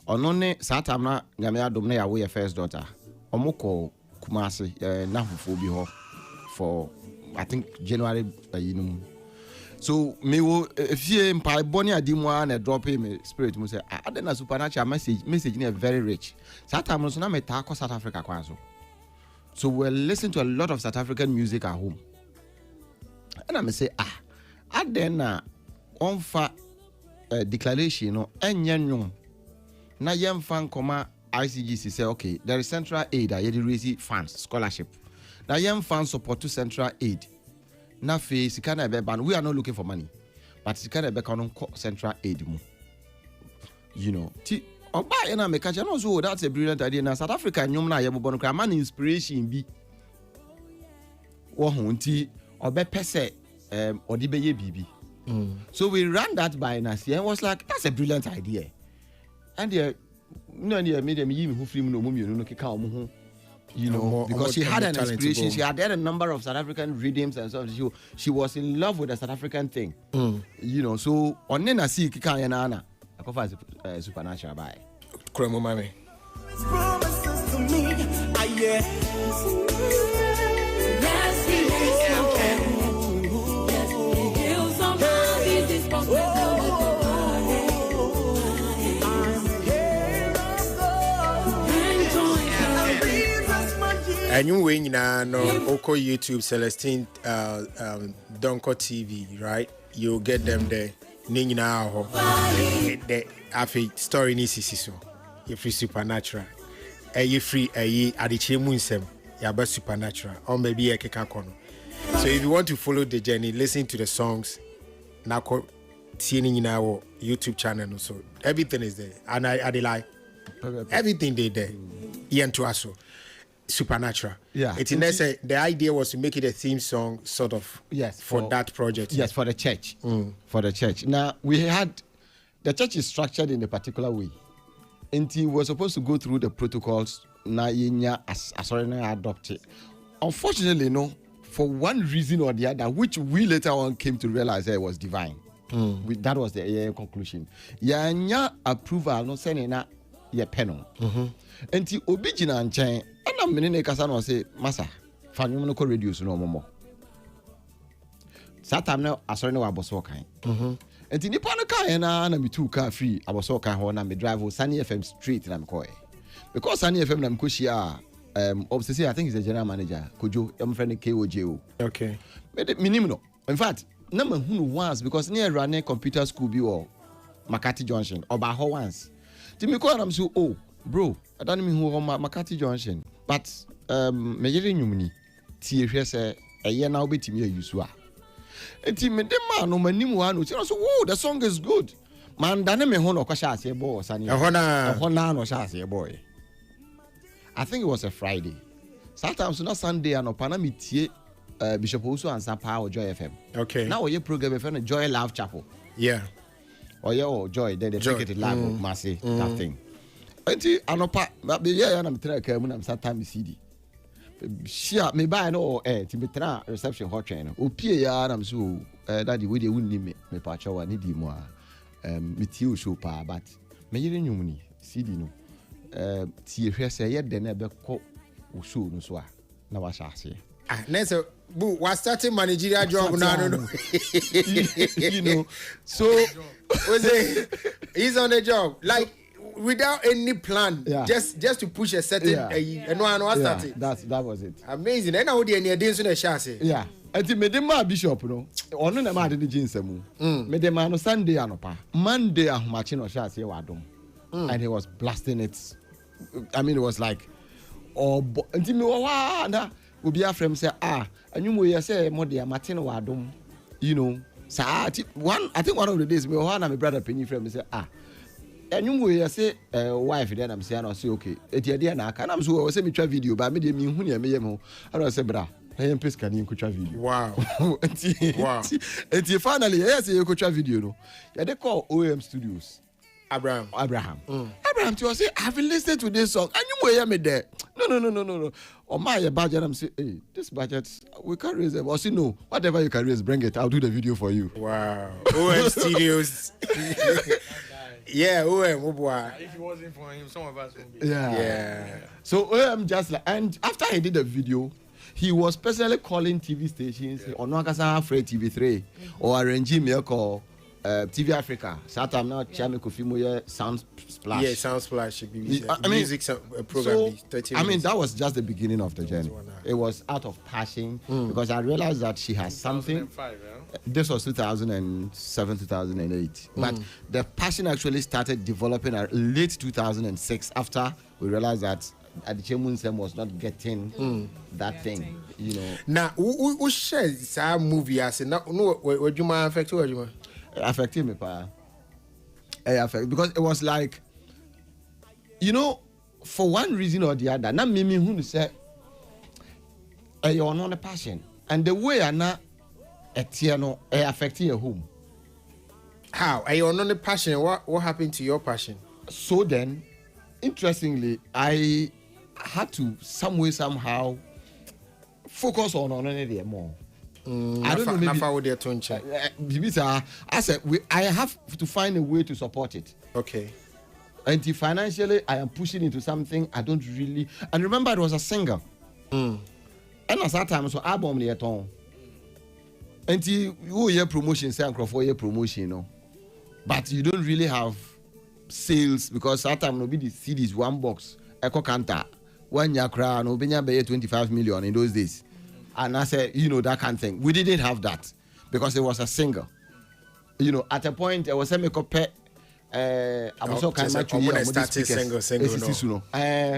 onone satamna nyame adom na yawo ye first daughter. Omoko Kumasi Nahuphobia for I think January So me wo if you empire bonny adimwa and drop him spirit mu say I then a supernatural message very rich. That time no na me ta ko South Africa kwanso. So we're listening to a lot of South African music at home. And I say I then on fa declaration no enyanyo na yemfa nkoma ICGC say okay, there is central aid that you raise funds scholarship. Now young funds support to central aid. Now face we are not looking for money, but central aid mo. Also that's a brilliant idea. Now South Africa man inspiration be. So we ran that by Nasi and was like that's a brilliant idea, and because she had an inspiration, she had a number of South African rhythms and stuff. She was in love with the South African thing, So on Nena see Kikayana, I go for supernatural by Kremo Mami. Promises to me, And you win Oko YouTube Celestine Donko TV, right? You'll get them there. Nina the afi story ni so. You free supernatural. You free adichemunsem. You be supernatural. Or maybe a kekakono. So if you want to follow the journey, listen to the songs. Nako seeing in our YouTube channel also. Everything is there. And I lie. Everything they there. Ian to us. Supernatural. Yeah. The idea was to make it a theme song, sort of. Yes. For that project. Yes, for the church. For the church. Now the church is structured in a particular way. And we were supposed to go through the protocols. Now adopted. Unfortunately, for one reason or the other, which we later on came to realize it was divine. That was the conclusion. Yanya approval, no sending ye peno enti obi gina nchen ana mene ne kasa no say masa fa nwom no ko radio so no momo satam na asori ne wa boso kan enti nipa no kan na metu car free aboso kan ho na me drive Sunny FM street na me ko because Sunny FM na me ko shia obsessy I think he's the general manager Kojo am friend KOJO okay minimum in fact na ma hunu once because near running computer school bi or Makati Junction or ba ho once ti me call am so oh bro I don't mean who Makati Junction but me yere nyumni ti ehwe se eye na obetimi ayusu a enti me dem ma no manim wa no so oh the song is good man dane me ho no kwa sha ase boy Sunny ehona no sha ase boy I think it was a Friday. Sometimes not Sunday and opana metie Bishop also and Sapa or Joy FM. Okay. Now your program FM Joy Love Chapel. Yeah. Or your Joy then they take it live Massey that thing. Enti anopa be yeah na metra ka mu na Saturday CD. Shia me buy no ti metra reception hot train. Opie ya na so daddy we dey wunni me pa chawa ni di mu a metie show pa but me yire nyumni CD no. Tie hwe se ye de na be ko wo show no so a na wa shase next bu was starting managerial job now no you know so he's on the job like without any plan just to push a certain and one started that was it amazing and now the dey so na shase enti me de ma bishop no ono na ma de jinsamu me de ma no Sunday anopa Monday ahomache no shase wa dom and he was blasting it. I mean, it was like, oh, until me wa na obi afrem say anyumo ye say mo de Martin wadom, you know. I think one of the days me wa na my brother penny frem say anyumo ye say wife then I'm saying I say okay. Eti dey na aka na am so say me twa video ba me de me hu ne me yem ho. I don't say bra. I am pes kan ku twa video. Wow. Eti finally yes you ku twa video no. Ya dey call OM Studios. Abraham to say I've listened to this song and you will hear me there. No. Or my budget I'm say hey this budget we can raise it. Or say no whatever you can raise bring it I'll do the video for you. Wow. OM Studios. Yeah, OM boy. If it wasn't for him some of us would be. Yeah. So OM just like and after he did the video he was personally calling TV stations on Wakasa Free TV3 or arranging me call TV Africa. Satam now Chami Kofi Moye Sound Splash. Yeah, Sound Splash. Music program. So, I mean, that was just the beginning of the journey. It was out of passion because I realized that she has something. 2005, This was 2007, 2008. But the passion actually started developing at late 2006 after we realized that Adichemunse was not getting that thing, you know. Now, who shares some movie as no what you might affect you? Affected me, pa. Because it was like, you know, for one reason or the other, not me who say, you're not a passion, and the way I not affecting your home. How are you not a passion? What happened to your passion? So then, interestingly, I had to somehow focus on it more. I don't know. Maybe I said I have to find a way to support it. Okay. And financially, I am pushing into something I don't really. And remember, it was a single. And at that time, so album the at And you hear promotion, say for your promotion, you know, but you don't really have sales because that time no be the CDs one box. Echo Kanta, 1 year crown, no be 25 million in those days. And I said, you know, that kind of thing. We didn't have that because it was a single. You know, at a point, I was saying, I was so kind of when I started single.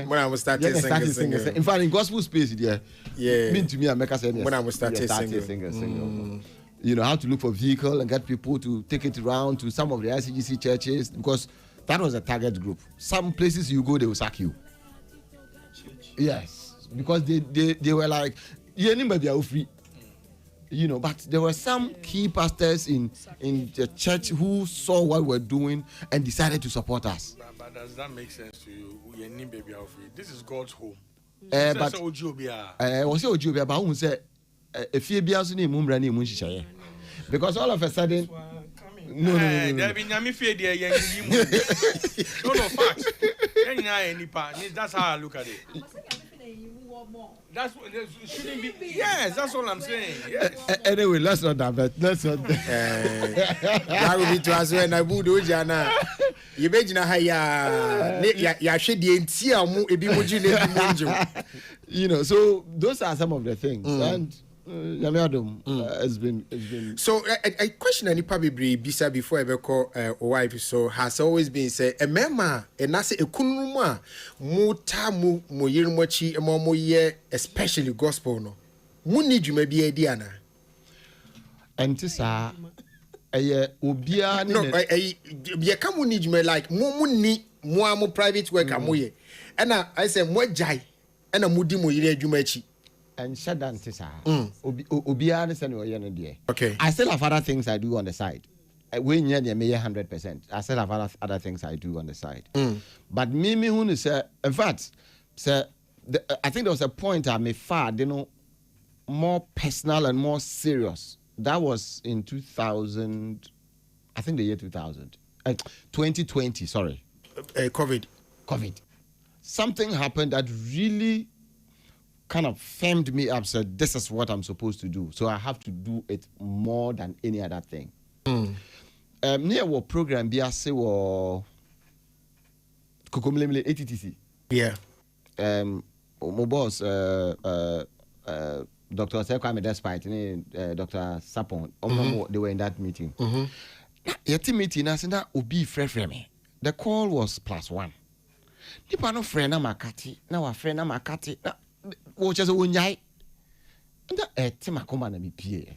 When I was starting single. In fact, in gospel space, mean to me, I make us say when I was starting single. You know, how to look for vehicle and get people to take it around to some of the ICGC churches because that was a target group. Some places you go, they will sack you. Yes, because they were like, free. You know, but there were some key pastors in the church who saw what we're doing and decided to support us. But does that make sense to you? This is God's home. But was Ojobia, but who said if you be as because all of a sudden. No, facts. That's how I look at it. That's what it shouldn't be. Yes, that's all I'm saying. Yes. Anyway, let's not divert. Let's not. That will be to us when I would do Jana. You bet na ya should the entire you know, so those are some of the things. And it's been so a question any probably bisa before I call wife so has always been say a mema and I say a kunuma muta mu yirmochi mo ye especially gospel no mu need you maybe a diana and tisa obia no ye come need you like mu private work amoye and I say mo jai and a mudi mo yire adwumachi and shut down okay. I still have other things I do on the side. We near the 100%. I still have other things I do on the side. But me who say, in fact, I think there was a point I made far, more personal and more serious. That was in 2000. I think the year 2000, 2020. Sorry, COVID. Something happened that really kind of firmed me up, said this is what I'm supposed to do. So I have to do it more than any other thing. Near what program be I say wo Kokomlemle ATTC. Yeah. My boss Dr. Sekwame Despite Dr. Sapon. They were in that meeting. Yet meeting I said that obi frɛ me. The call was +1. Nipa no friend na makati. Na wa friend na makati. Which is a wunyai. And that Timakoma na me pie.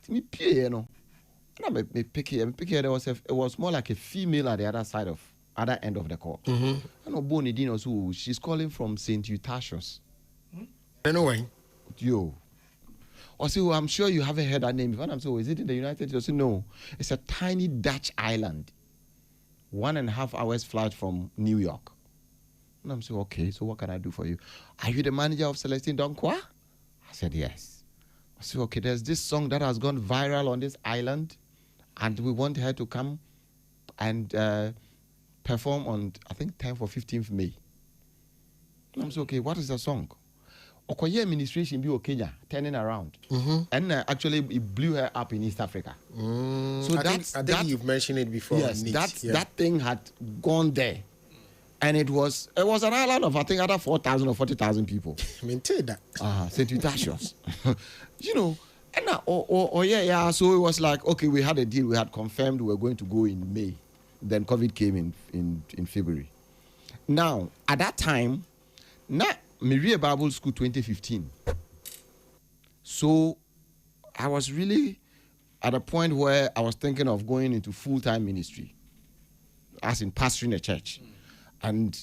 Me pie no. And I me pick here. It was more like a female at the other end of the call. And Oboni Dino so she's calling from St. Eustatius. Anyway. Yo. Or say, I'm sure you haven't heard that name before. I'm so is it in the United States? No. It's a tiny Dutch island. 1.5 hours flight from New York. And I'm saying, okay, so what can I do for you? Are you the manager of Celestine Donkwa? I said, yes. I said, okay, there's this song that has gone viral on this island, and we want her to come and perform on, I think, 10th or 15th May. And I'm saying, okay, what is the song? Okoye administration be Kenya, turning around. And actually, it blew her up in East Africa. So I think you've mentioned it before. Yes, that thing had gone there. And it was an island of, I think, other 4,000 or 40,000 people. Maintain that. St. Eustatius. You know, and so it was like, okay, we had a deal. We had confirmed we were going to go in May. Then COVID came in February. Now, at that time, Maria Bible School 2015. So I was really at a point where I was thinking of going into full-time ministry, as in pastoring a church. And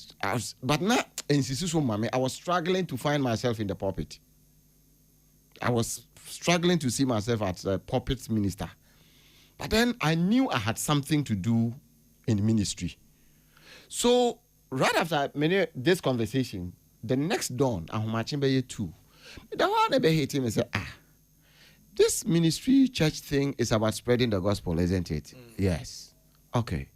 but not in Mommy, I was struggling to find myself in the pulpit. I was struggling to see myself as a pulpit minister. But then I knew I had something to do in ministry. So right after this conversation, the next dawn, I was 2. The one I hate him and said, this ministry church thing is about spreading the gospel, isn't it? Yes. Okay.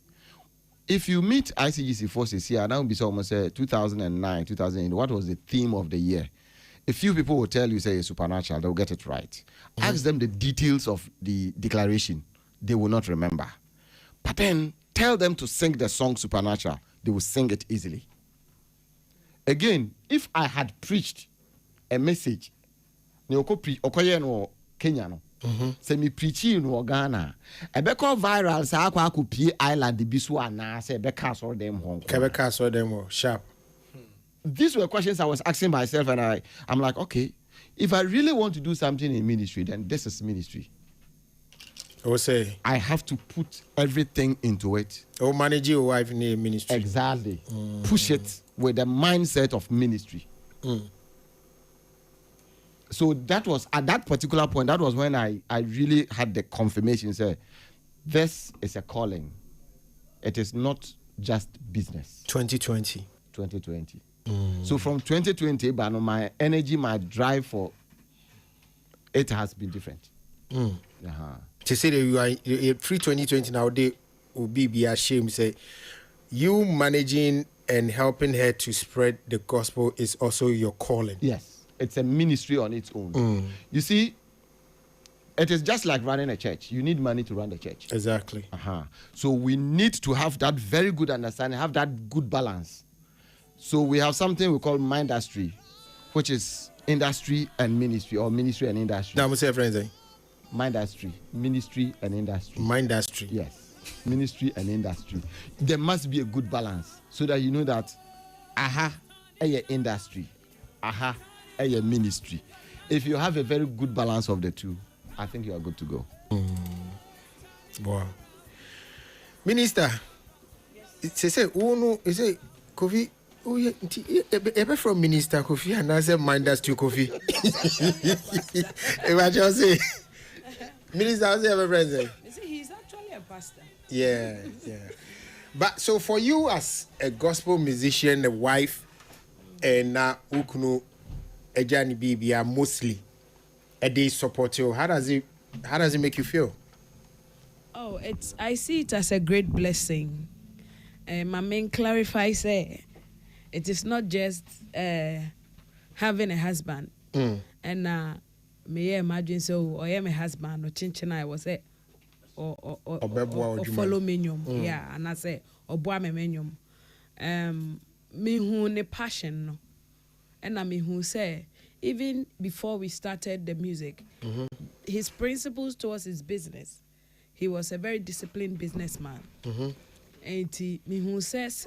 If you meet ICGC forces here, now be almost 2009, 2008, what was the theme of the year? A few people will tell you, say, it's supernatural, they'll get it right. Ask them the details of the declaration, they will not remember. But then, tell them to sing the song Supernatural, they will sing it easily. Again, if I had preached a message, Kenya no. Say me preaching in Ghana. I be call viral say akwa akopie island the bisu ana say be cast all them home. Cast all them sharp. These were questions I was asking myself, and I'm like, okay, if I really want to do something in ministry, then this is ministry. I have to put everything into it. Or manage your wife in a ministry. Exactly. Push it with the mindset of ministry. So that was, at that particular point, that was when I really had the confirmation, say, this is a calling. It is not just business. 2020. So from 2020, but my energy, my drive for it has been different. To say that you are free 2020 now, they will be ashamed, say, you managing and helping her to spread the gospel is also your calling. Yes, it's a ministry on its own. You see, it is just like running a church. You need money to run the church. Exactly. So we need to have that very good understanding, have that good balance. So we have something we call mindustry, which is industry and ministry, or ministry and industry. Now, say friends, mindustry, ministry and industry. Mindustry. Yes, ministry and industry. There must be a good balance so that you know that, a industry, a ministry. If you have a very good balance of the two, I think you are good to go. Wow. Minister, say, Kofi, ever from Minister Kofi and I say minders to Kofi. Imagine say, Minister, I say ever friend. He's actually a pastor. Yeah. But so for you as a gospel musician, a wife, and now ukunu ejani bibia mostly. A day support you. How does it make you feel? Oh, I see it as a great blessing. My main clarifies it is not just having a husband. And may imagine so I am a husband or chinchin I was it or follow menium. Yeah, and I say or boy me menium. Me who ne passion no. And I mean who say even before we started the music, his principles towards his business, he was a very disciplined businessman. And he who says,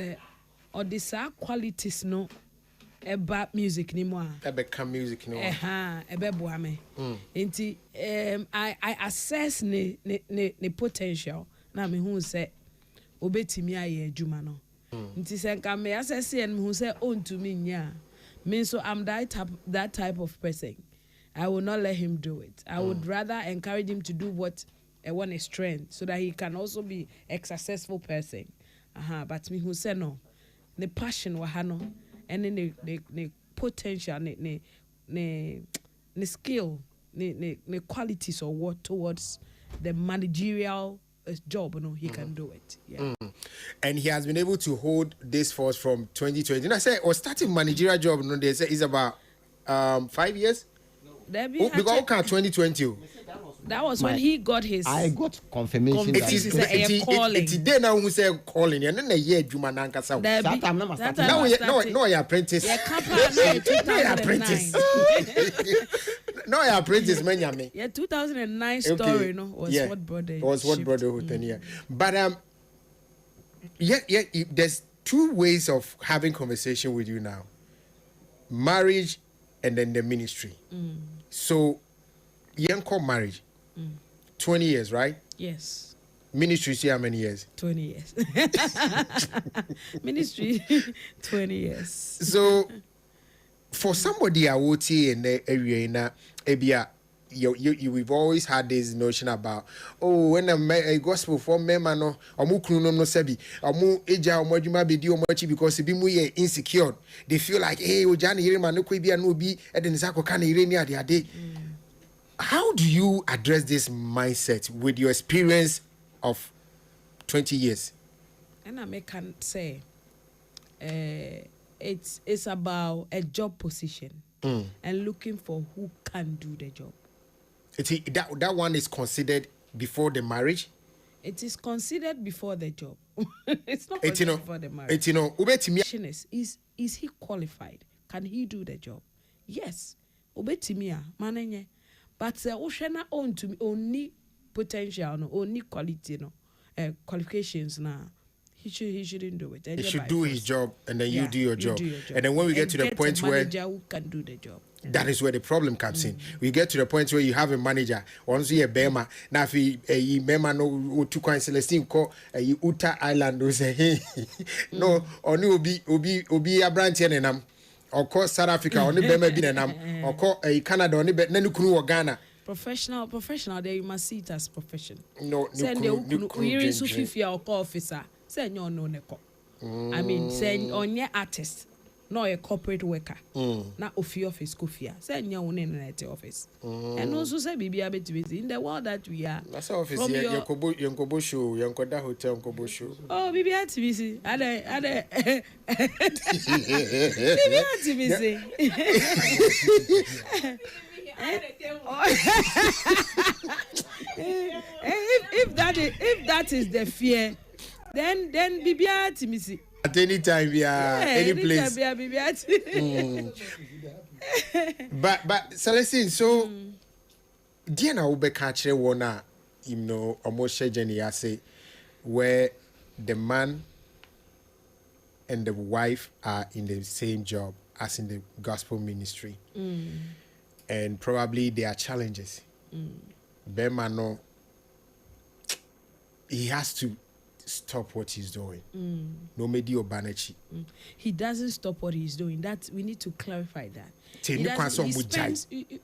or these qualities no about music anymore. Become music no. Buame. And I assess ne potential. Now me who say, obeti me aye jumano. Nti say come assess and who say own to me nya. Means so I'm that type of person. I will not let him do it. I would rather encourage him to do what one is strength, so that he can also be a successful person. But me who say no, the passion wahano, and then the potential, the skill, the qualities or what towards the managerial job, he can do it. Yeah. And he has been able to hold this force from 2020. And I say, or starting managerial job, they say is about 5 years. Because 2020. That was when he got his. I got confirmation. It is a calling. It's then now who say calling, and then a year Juma Nankasa. No, your apprentice. No, your apprentice. No, your apprentice, man. Yeah, 2009 story, was what brother. Was what brotherhood then, yeah. But there's two ways of having conversation with you now: marriage and then the ministry. So, young call marriage. 20 years, right? Yes. Ministry, see how many years? 20 years. Ministry, 20 years. So, for somebody I would see in the area, we've always had this notion about, when a gospel for men, no, no sebi, eja omojuma bedi omochi because be mu insecure. They feel like, hey, Ojani here man no be no be edenizako kana ire ni ade. How do you address this mindset with your experience of 20 years? And I can say, it's about a job position and looking for who can do the job. That one is considered before the marriage? It is considered before the job. It's not considered before the marriage. Is he qualified? Can he do the job? Yes. Obetimia, manenye. But Oshana own to me only potential, no, only quality, no, qualifications now. He shouldn't do it. He should do his job, and then you do your job. And then when we get to the point where who can do the job, that is where the problem comes in. We get to the point where you have a manager. Once you a Bema, now if you Bema no to coin Celestine call Uta Island, we say hey, no, only obi a branch and or call South Africa, only Bema bin or call Canada, only Nenukunu or Ghana. Professional, there you must see it as profession. No, send the officer. Say no neko. I mean, say on your artist. no a corporate worker. Na ofi office kofia. Say nya won in the office. And also say bibia betibezi in the world that we are. That's office Yankobo show, Yankoda hotel Yankobo show. Oh, bibia TVC. Ade. Bibia TVC. If that is the fear, then bibia TVC. At any time, any place. But Celestine, so dear now be catch one, almost Jenny say where the man and the wife are in the same job as in the gospel ministry, and probably there are challenges. Bemano, he has to stop what he's doing. No medio banachi. He doesn't stop what he's doing. That we need to clarify that.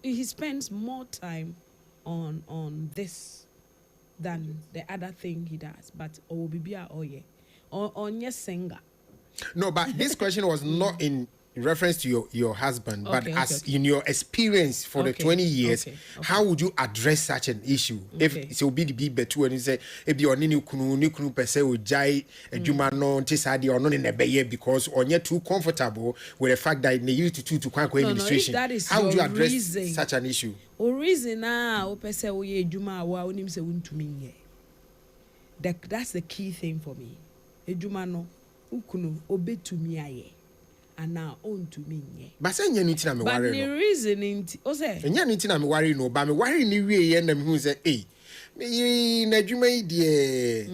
He spends more time on this than the other thing he does. But on yes singer. No, but this question was not in reference to your husband, but in your experience for the 20 years, how would you address such an issue? If it will be the better when you say if you are new kunu per se would jai a juma non tisadi or non in a bay because or you're too comfortable with the fact that they used to quack administration. How would you address such an issue? O reason now per se we juma wa unim se won to me. That's the key thing for me. A juma no ukunu obe to me aye. And now on to me. But say you need to me worry. But the reason say you need to me worry no, but me worry ni we and them who say eh me na dwuma die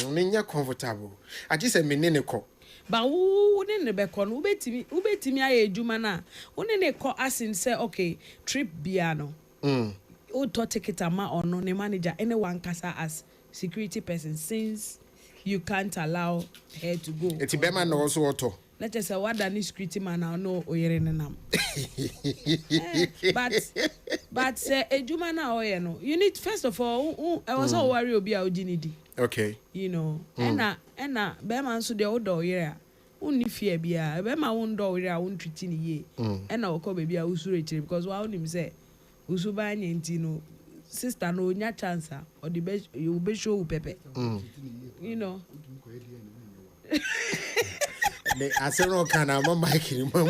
me nya comfortable. I just say me ne ko. But who ne be ko no ubetimi aye dwuma na woni ne ko asin say okay trip bia no o to ticket ama ono ne manager anyone kasa as security person since you can't allow her to go. It's be man also auto. Let us say what the security man now no oyere nenam. But say ejuma na oye no. You need first of all I was so worried obi a ojinidi. Okay. You know. Ena be man so de odo oyere. Unni fear bia. Be man won do oyere won treat ni ye. Ena okọ baby a usure chire because wa onim say usuba anya nti no sister no nya chance or the best you be show pepe. You know. I said no can I'm making I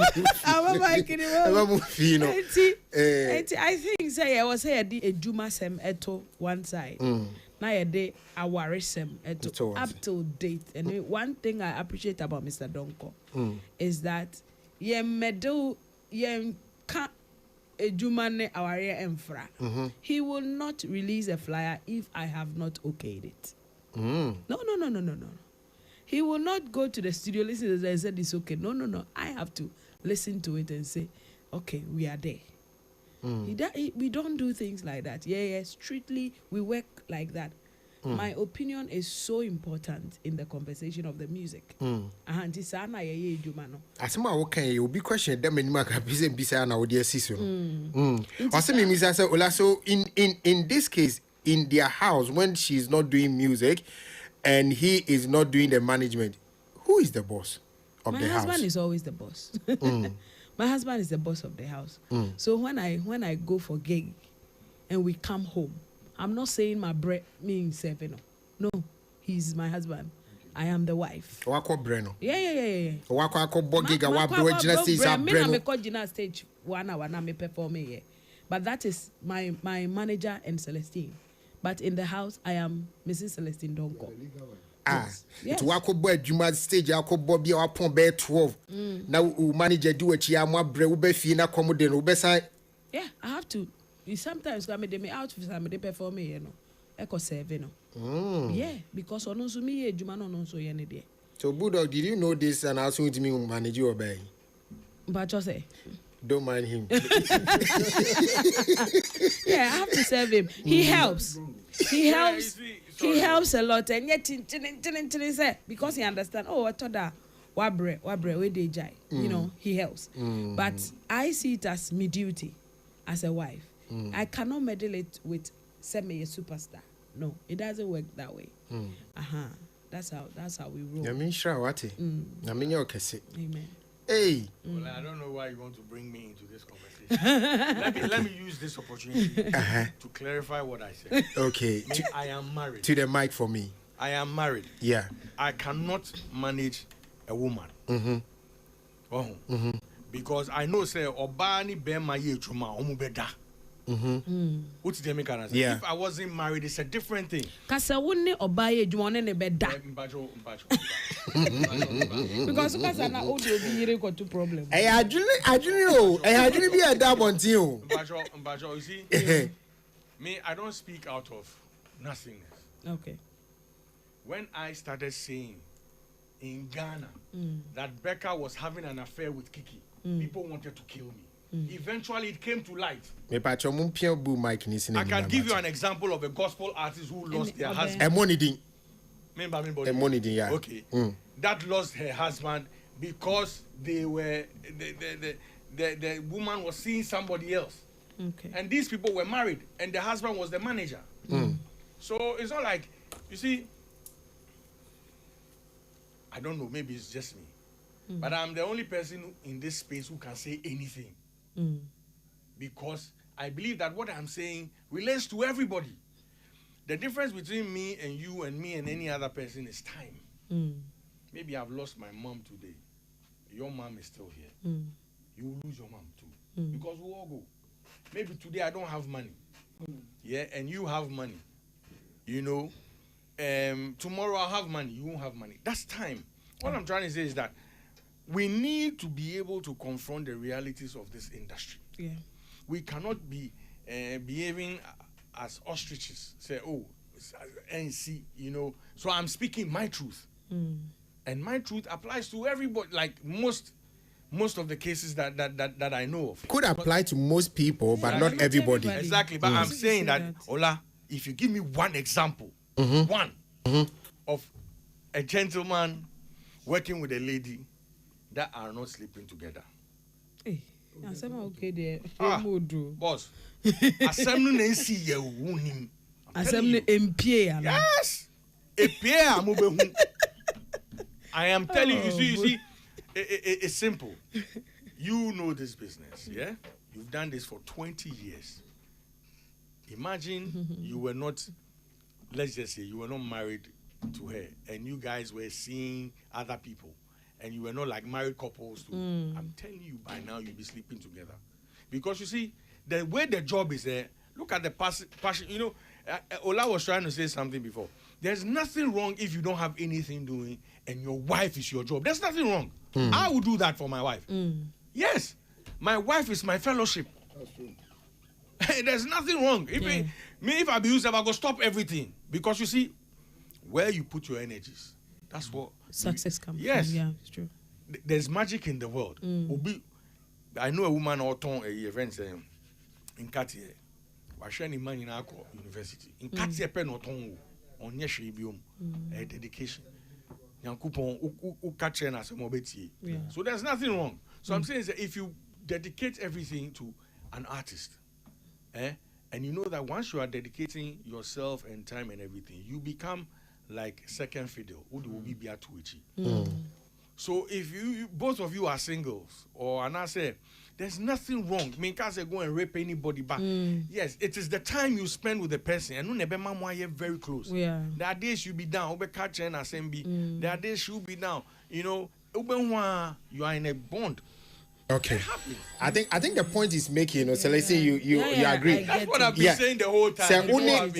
think say I was say a juma sem eto one side. Now a day aware sem eto up to date. And one thing I appreciate about Mr. Donko is that ye medo ye can't a juma ne aware enfra. He will not release a flyer if I have not okayed it. No. He will not go to the studio, listen to it and say, it's okay. No. I have to listen to it and say, okay, we are there. We don't do things like that. Yeah, strictly, we work like that. My opinion is so important in the conversation of the music. Asema okay, you be question them in maka bisa na odi asiso. Asema mi say so in this case in their house when she's not doing music and he is not doing the management, who is the boss of the house? My husband is always the boss. My husband is the boss of the house. So when I go for gig and we come home, I'm not saying my bread means seven. No, he's my husband. I am the wife. Wako Breno. Yeah. Wako bogiga wabro gymnastics are Breno. Me call gymnast stage 1 hour na me perform here. But that is my manager and Celestine. But in the house I am Mrs. Celestine Donko. Yes. To wako boy gymnast stage wako bobi wapon be 12. Now manager do a chia mo bre wo be fi na komo de no be sai. Yeah, I have to. Sometimes I me out for some they perform here no. Eko 7 no. Yeah, because on so me ejuma no so ye ne de. So Bulldog, did you know this and also to me manage your bay? But you say don't mind him. Yeah, I have to serve him. He helps. He helps a lot and yet say because he understand what that wabre we dey jai. You know, he helps. But I see it as my duty as a wife. I cannot meddle it with semi a superstar. No, it doesn't work that way. That's how we roll. I mean, sure, what? I mean, you're Amen. Hey. Well, I don't know why you want to bring me into this conversation. let me use this opportunity to clarify what I said. Okay. I am married. To the mic for me. I am married. Yeah. I cannot manage a woman. Because I know say Obani Bema ye chuma omubeda. What's the make answer? Yeah. If I wasn't married, it's a different thing. Kasa wunni obaye jumone ne beda. Because kasa na old obi got two problems. I adjuni be a dab on you. You see, me, I don't speak out of nothingness. Okay. When I started saying in Ghana that Becca was having an affair with Kiki, people wanted to kill me. Eventually, it came to light. I can give you an example of a gospel artist who lost their husband. Yeah. Okay. That lost her husband because they were the woman was seeing somebody else. Okay. And these people were married, and the husband was the manager. So it's not like, you see, I don't know, maybe it's just me. But I'm the only person in this space who can say anything. Because I believe that what I'm saying relates to everybody. The difference between me and you and me and any other person is time. Maybe I've lost my mom today. Your mom is still here. You will lose your mom too. Because we all go. Maybe today I don't have money. Yeah, and you have money. You know, tomorrow I'll have money. You won't have money. That's time. What I'm trying to say is that we need to be able to confront the realities of this industry. Yeah. We cannot be behaving as ostriches. Say, oh, NC, you know. So I'm speaking my truth. And my truth applies to everybody, like most of the cases that I know of. Could apply to most people, but not everybody. Exactly. But I'm saying that, Ola, if you give me one example, one of a gentleman working with a lady that are not sleeping together. Hey, okay there. Boss, assembly NC ye assembly MP. Yes. I am telling you, you see, it's simple. You know this business, yeah? You've done this for 20 years. Imagine you were not, let's just say, you were not married to her, and you guys were seeing other people, and you were not like married couples too. I'm telling you, by now you'll be sleeping together. Because you see, the way the job is there, look at the passion. You know, Ola was trying to say something before. There's nothing wrong if you don't have anything doing and your wife is your job. There's nothing wrong. I would do that for my wife. Yes, my wife is my fellowship. That's true. There's nothing wrong. If I be used, I go stop everything. Because you see, where you put your energies, that's what success comes. Yes, yeah, it's true. There's magic in the world. I know a woman or events in Katie. Washani man in our university. In Katie pen or tongue on Yeshibium, a dedication. So there's nothing wrong. So I'm saying that if you dedicate everything to an artist, and you know that once you are dedicating yourself and time and everything, you become like second fiddle. So if you both of you are singles, or and I say there's nothing wrong. I mean, can't say go and rape anybody back. Yes, it is the time you spend with the person, and you very close. Yeah. There are days you be down, there are days you be down. You know, you are in a bond. Okay, I think the point is making. So let's say you agree. That's what I've been saying the whole time. Say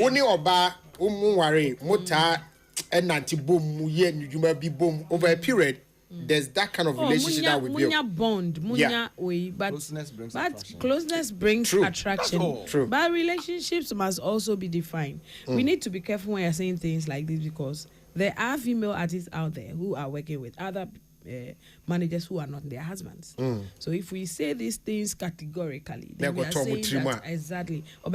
only oba worry muta and nanti boom you boom over a period. There's that kind of relationship that we build. Bond, but closeness brings attraction. True. But relationships must also be defined. We need to be careful when you're saying things like this, because there are female artists out there who are working with other managers who are not their husbands. So if we say these things categorically, then we are saying that exactly. So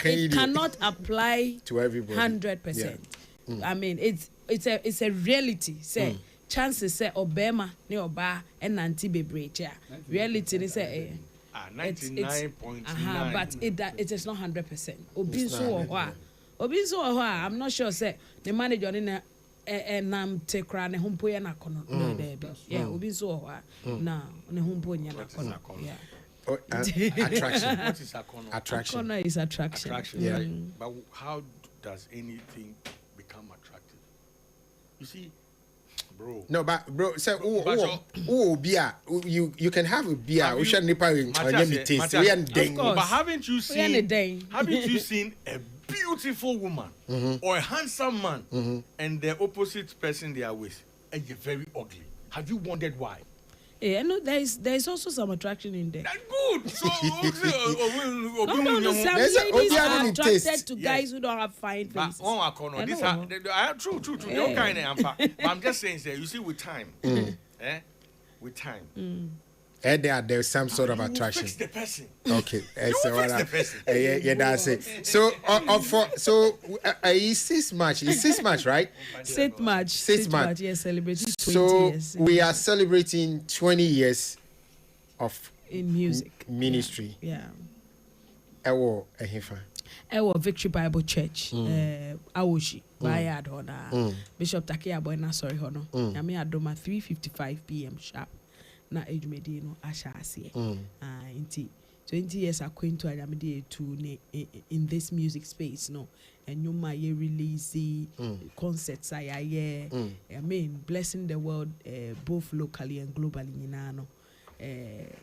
it cannot apply to everybody. 100%. I mean, it's a reality. Say chances say Obama ne oba and nanti bebre. Reality is say 99.9. But it is not 100%. I'm not sure say the manager in nam te kra ne hompo ye na kono no baby yeah obi so ho na ne hompo nya na kono yeah attraction. What is akono? Attraction. Akono is attraction. Yeah. But how does anything become attractive? You see, bro. No, but bro, say beer. You can have a beer. We should nipa taste. We and ding. But haven't you seen a beautiful woman or a handsome man and the opposite person they are with and you're very ugly? Have you wondered why? Yeah, no, there is also some attraction in there. That's good. So, no, some ladies are attracted to guys who don't have fine faces. True. Don't kind of but I'm just saying, you see, with time, with time. There's some sort of attraction. Fix the person. Okay, fix the person. Yeah, that's it. So, is 6 March? It's 6 March, right? 6 March. 6 March. Yes, celebrating 20 years. So we are celebrating 20 years of in music ministry. Yeah. Ewo Victory Bible Church. Awoshi. Bayad Hona. Bishop Takia Boyna sorry hono. Yami Adoma 3:55 p.m. sharp. Na edumedi no asha ase inti 20 years acquainted anyamede to in this music space no enyuma ye release concerts I mean blessing the world both locally and globally nyina no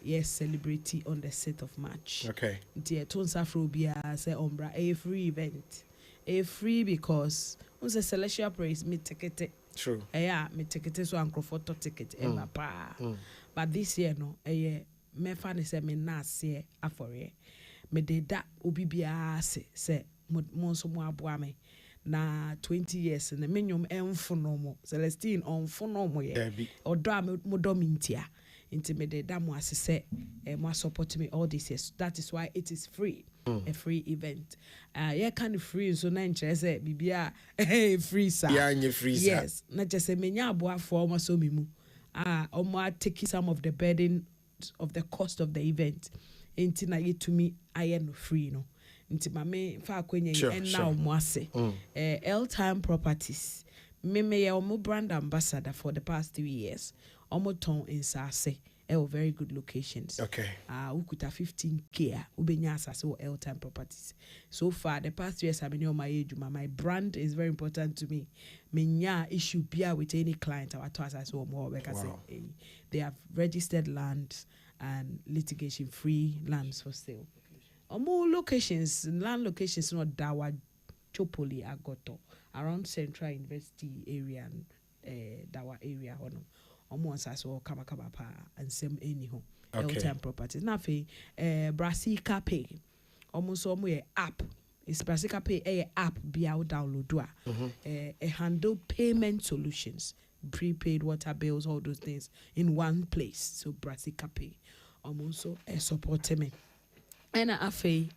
yes celebrity on the 6th of March. Okay, inti tonsa frobia say ombra a free event, a free because on the celestial praise me ticket. True. Me ticket so ankrofoto ticket pa. But this year no me fa ne say me na ase afore me de da obi bia se mo so mo aboa me na 20 years ne menyom emfo no mo Celestine onfo no mo ye odo a mo do mintia inti me de da mo ase se mo support me all this years. That is why it is free. A free event. Yeah, kind of free so na nkyere say bibia free sir. Yeah, you free sir. Yes, na just say menya aboa for almost so me mu. Omo taking some of the burden of the cost of the event. Inti na ye to me I am free no. Inti mame fa akwenye and now mo ase. L-Time Properties. Me omo brand ambassador for the past 3 years. Omo ton in Sase. Very good locations. Okay. Ukuta 15K. Ubenya asase or L-Time Properties. So far, the past 3 years I've been on my age. My brand is very important to me. Menya issue beer with any client. Our asase or more. They have registered land and litigation-free lands for sale. More locations, land locations, not Dawa, Chopoli, Agoto, around Central University area and Dawa area. Almost as well kama pa and same anyhow. L-Time Properties. Na fe Brassica Pay. Almost almost app. It's Brassica Pay app be out download a handle payment solutions, prepaid water bills, all those things in one place. So Brassica Pay. Almost so support me. And afe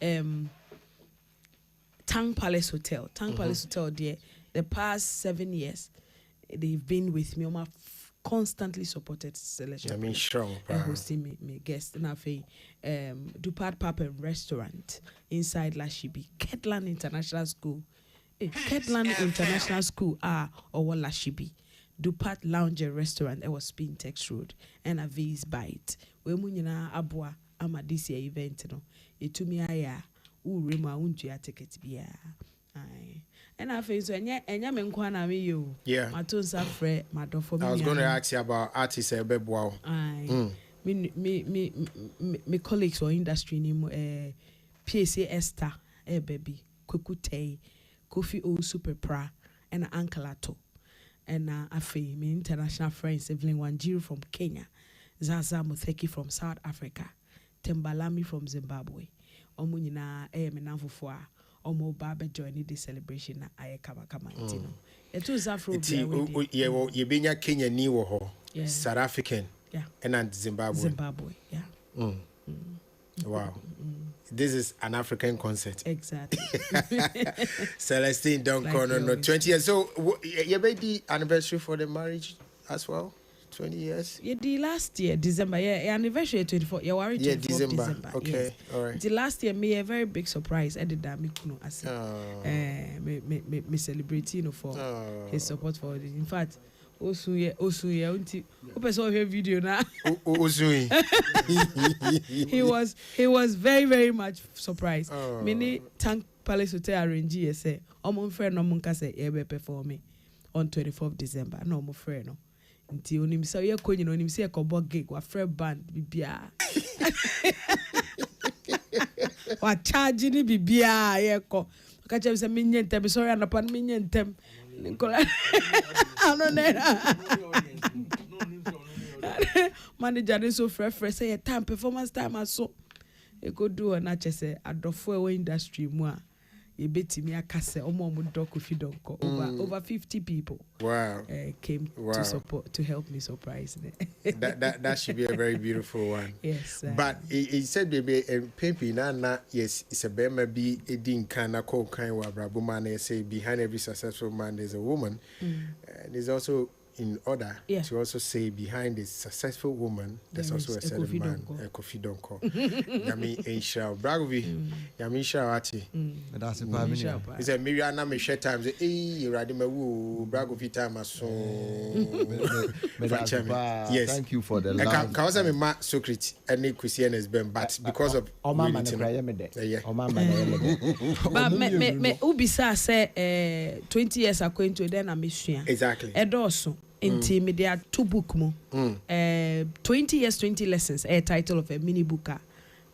Tang Palace Hotel. Tang Palace Hotel there. The past 7 years they've been with me. Constantly supported Celestine. I mean, strong. Hosting me guest na fe Dupart Pub and Restaurant inside Lashibi, Ketland International School. Ketland International School or Lashibi. Dupart Lounge and Restaurant. It was Spin Tex Road and a V's Bite. We munyina abwa ama this year event no. Itumi aya urema unjia ticket biya. And I feel so enya me nkwa na me yo. Yeah. Matonsa frɛ madofo me. I was going to ask you about artists ebeboa. Me colleagues or industry ni mo PSA Esther baby Kokutei Kofi O Super Pra and Uncle Ato. And I feel me international friends Evelyn Wanjiru from Kenya, Zaza Mutheki from South Africa, Tembalami from Zimbabwe. Omo nyina me namfofo a omo baba join the celebration na aye kama ntino eto zafro bia we ye benya Kenya ni wo ho South African and Zimbabwe wow. This is an African concert. Exactly. Celestine don't like no 20 years. So you made the anniversary for the marriage as well? 20 years. Yeah, the last year, December, anniversary 24. Yeah, worried 24th December. Okay, yes. all right. The last year, me a very big surprise. I did that. Me celebrating for his support for it. In fact, Osuye, unti video now. He was very, very much surprised. Many Tank Palace Hotel arrange say, my friend no munka say ebe perform on 24th December. No, my friend no. Until onim say ye konyi no onim say kobo gig wa friend band bibia. Wa charge ni bibia ye ko. Ka chem say me nyentem sorry anapan me nyentem. Nicola. Manager is so fresh say time performance time aso. E go do na che say adofo e industry mu a e betimi akase omo Kofi Donko over 50 people. Wow. Came to support to help me surprise that should be a very beautiful one. Yes. But he said baby Pepe na yes it's a bema be a din kana ko kan wa brabo man say behind every successful man there's a woman. And there's also in order to also say behind a successful woman there's also a certain man, a Kofi Donko. Yami Aisha Bragovi, Yami Shawati. That's a family. He said maybe I me share times you radima wu Bragovi time so. Yes. Thank you for the love. Cause me ma secret any Christian has been but because of but me ubisa say 20 years akwento then amesua. Exactly. Edoso. Inti media 2 book mo 20 years 20 lessons a title of a mini book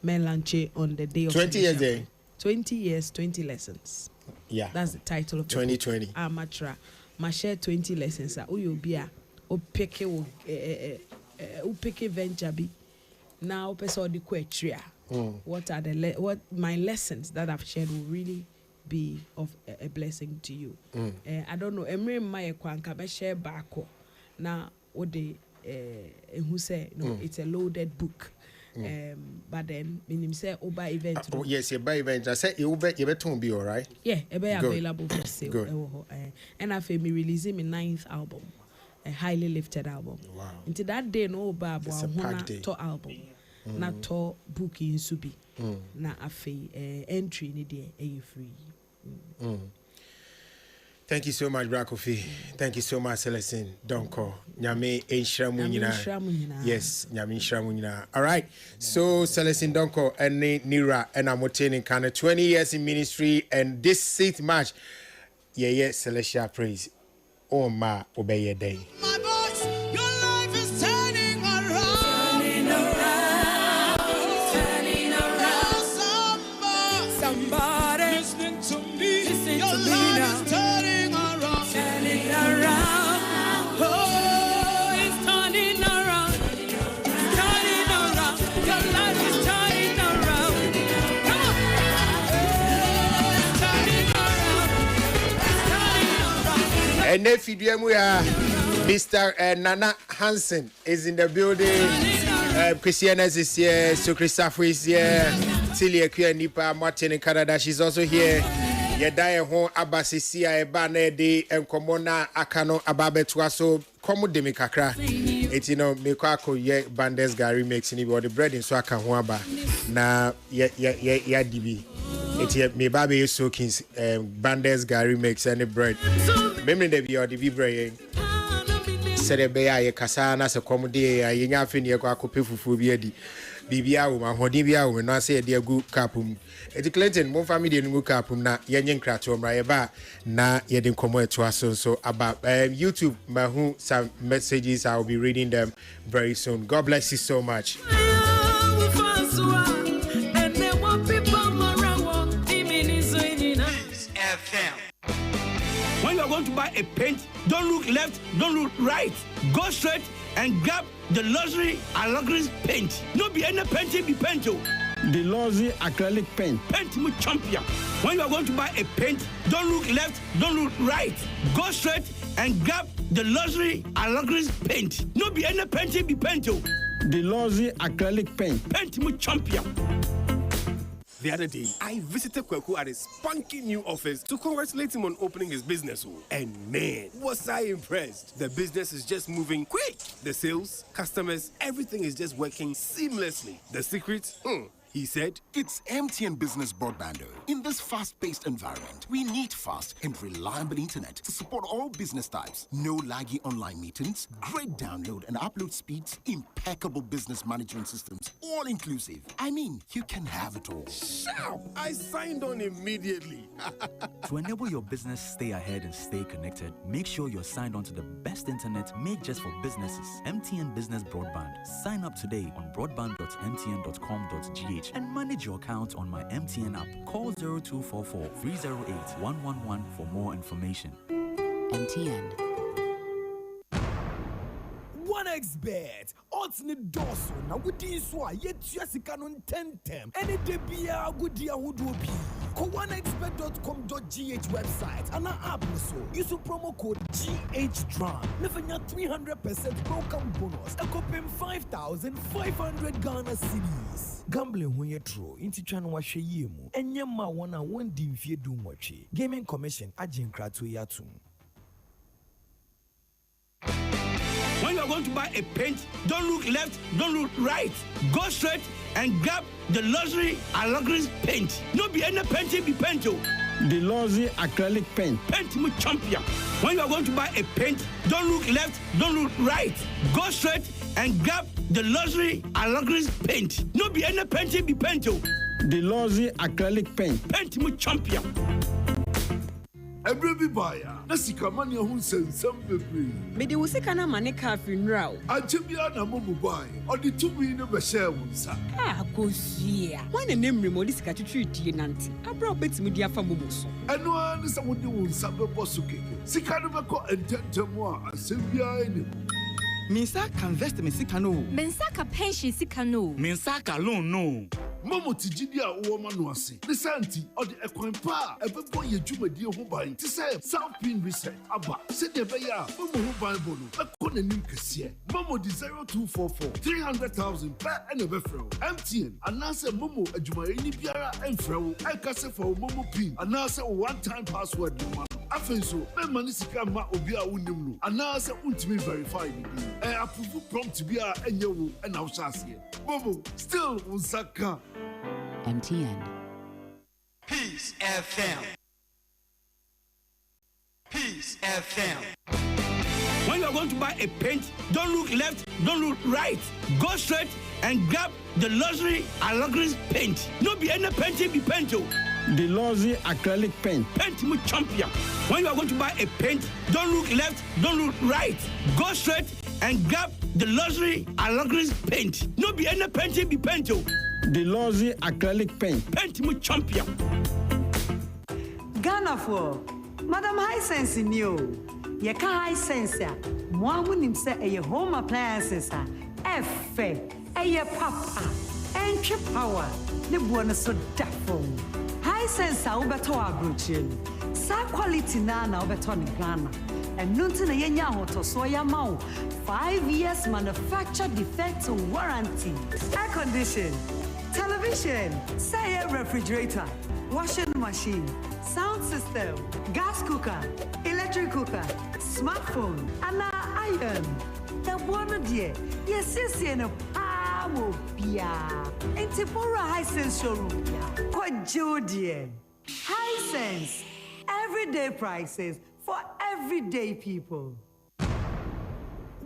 men launch on the day of 20 years day 20 years 20 lessons. Yeah, that's the title of 2020 amatra ma share 20 lessons uyobia o pick venture bi now person the kwetria. What are what my lessons that I've shared will really be of a blessing to you. I don't know emre my kwanka be share back now what they who say no it's a loaded book. But then meaning say oba event. Yes, you buy event. I said you beton be all right. Yeah, it be available for sale. And I feel me releasing my 9th album, a highly lifted album. Wow. Into that day no oba to album. Na to book in subi. Na afi entry ni there free. Thank you so much, Brakofi. Thank you so much, Celestine. Donko. Nyame Enshra Munyina. Yes, Nyame Enshra Munyina. All right. So, Celestine Donko and Nira and Amotene Kana 20 years in ministry and this 6th March. Yeah, Celestial praise. Oh, ma, obey your day. My voice, your life is turning around. Turning around. Somebody listening to me. Listen your to me now. Turning around. Turning around. Oh, it's turning around. Turning around. Your life is turning around. Come on. Turning around. Turning around. And if you do Mr. Nana Hansen is in the building. Christiana is here. So Christopher is here. Tilia Kuya Nipa Martin in Canada. She's also here. Yedaya hon abasisia ebane de enkomona akano ababetua so komo de mikakra. Eti no mekwako ye bandes gari mix ni body bread in so aka ho aba na ya dibi. Eti me babe soakings bandes gari mix any bread. Memre de bi odi bread. Serebe ya ye kasa na se komo de ya nya afi ne kwa kope fufu bi adi. Bibia wo ma hodin bia wo no ase de agu kapum. Eti Clinton mo family de ngu kapum na yenye nkrato mra ye ba na ye de nkomo eto aso so about YouTube mahu some messages. I will be reading them very soon. God bless you so much. When you are going to buy a paint, don't look left, don't look right. Go straight and grab the luxury acrylic paint. No be any paint, be paint. The luxury acrylic paint. Paint mu champion. When you are going to buy a paint, don't look left, don't look right. Go straight and grab the luxury acrylic paint. No be any paint, be paint. The luxury acrylic paint. Paint mu champion. The other day, I visited Kweku at his spunky new office to congratulate him on opening his business. And man, was I impressed. The business is just moving quick. The sales, customers, everything is just working seamlessly. The secret? He said, it's MTN Business Broadband. In this fast-paced environment, we need fast and reliable internet to support all business types. No laggy online meetings, great download and upload speeds, impeccable business management systems, all inclusive. I mean, you can have it all. Sharp! I signed on immediately. To enable your business stay ahead and stay connected, make sure you're signed on to the best internet made just for businesses. MTN Business Broadband. Sign up today on broadband.mtn.com.gh and manage your account on my MTN app. Call 0244 308 111 for more information. MTN. 1xbet odds ne doso na wodi so a yetua sika no tentem ene de bia gudi ahodo bi ko 1xbet.com.gh website and app so use promo code GHDRAM never 300% welcome bonus and copim 5,500 Ghana cedis. Gambling when you true inti twa no wahwe yemu enye ma wona won di mfie du nwotwe gaming commission agin krato yatum. When you are going to buy a paint, don't look left, don't look right. Go straight and grab the luxury Allegris paint. No be any paint, be paint. The luxury acrylic paint. Paint me champion. When you are going to buy a paint, don't look left, don't look right. Go straight and grab the luxury Allegris paint. No be any paint, be paint. The luxury acrylic paint. Paint me champion. Every buyer, Nasika money who sends some baby. Mede wo sika na mane car funeral. Ajibia na mo buy. Or the 2 million be share wonsa. Ah, kosia. When name remodi sika twitwi die nante. Abra obetimi dia fa momo so. Eno an se wodi wonsa be boso keke. Sika no be ko ententemo a asembia ene. Minsa can invest me sika no. Minsa ka pension sika no. Minsa ka loan no. Momo tijidi a wo ma no ase. Ne santi o de ekwan pa ebebo ye dwumadi ho ban. Ti say South Pin Research aba. Se de be ya momo ho ban bo no. E ko nanim kese. Momo di 0244 300,000 per ene be frɛ. MTN anase momo adwumaye ni biara emfrɛ wo. E ka se for momo pin anase one time password no. Afenso be mani sika ma obi a wonim no. Anase untimi verify ni. Approve prompt bi a enye wo e na wo hyase. Momo still unsaka. MTN. Peace FM. Peace FM. When you are going to buy a paint, don't look left, don't look right. Go straight and grab the luxury Allegris paint. No be any paint, be paint. The luxury acrylic paint. Paint me champion. When you are going to buy a paint, don't look left, don't look right. Go straight and grab the luxury Allegris paint. No be any paint, be paint. The luxury acrylic paint. Paint me champion. Ghana for Madam High Sense in you. Ye ka high sense ya. Mwamu nimse eye home appliances ha. Efe, eye papa, entry power. Ne buona so dafo. High sense ha ubeto abrochie. Sa quality na ubeto ni Ghana. And nunti na yenya hoto so ya mau 5 years manufacture defect warranty. Air condition, television, say refrigerator, washing machine, sound system, gas cooker, electric cooker, smartphone, and iron. The one dear, yes, no power, bia. And Tipura High Sense showroom, quite dear. High Sense, everyday prices for everyday people.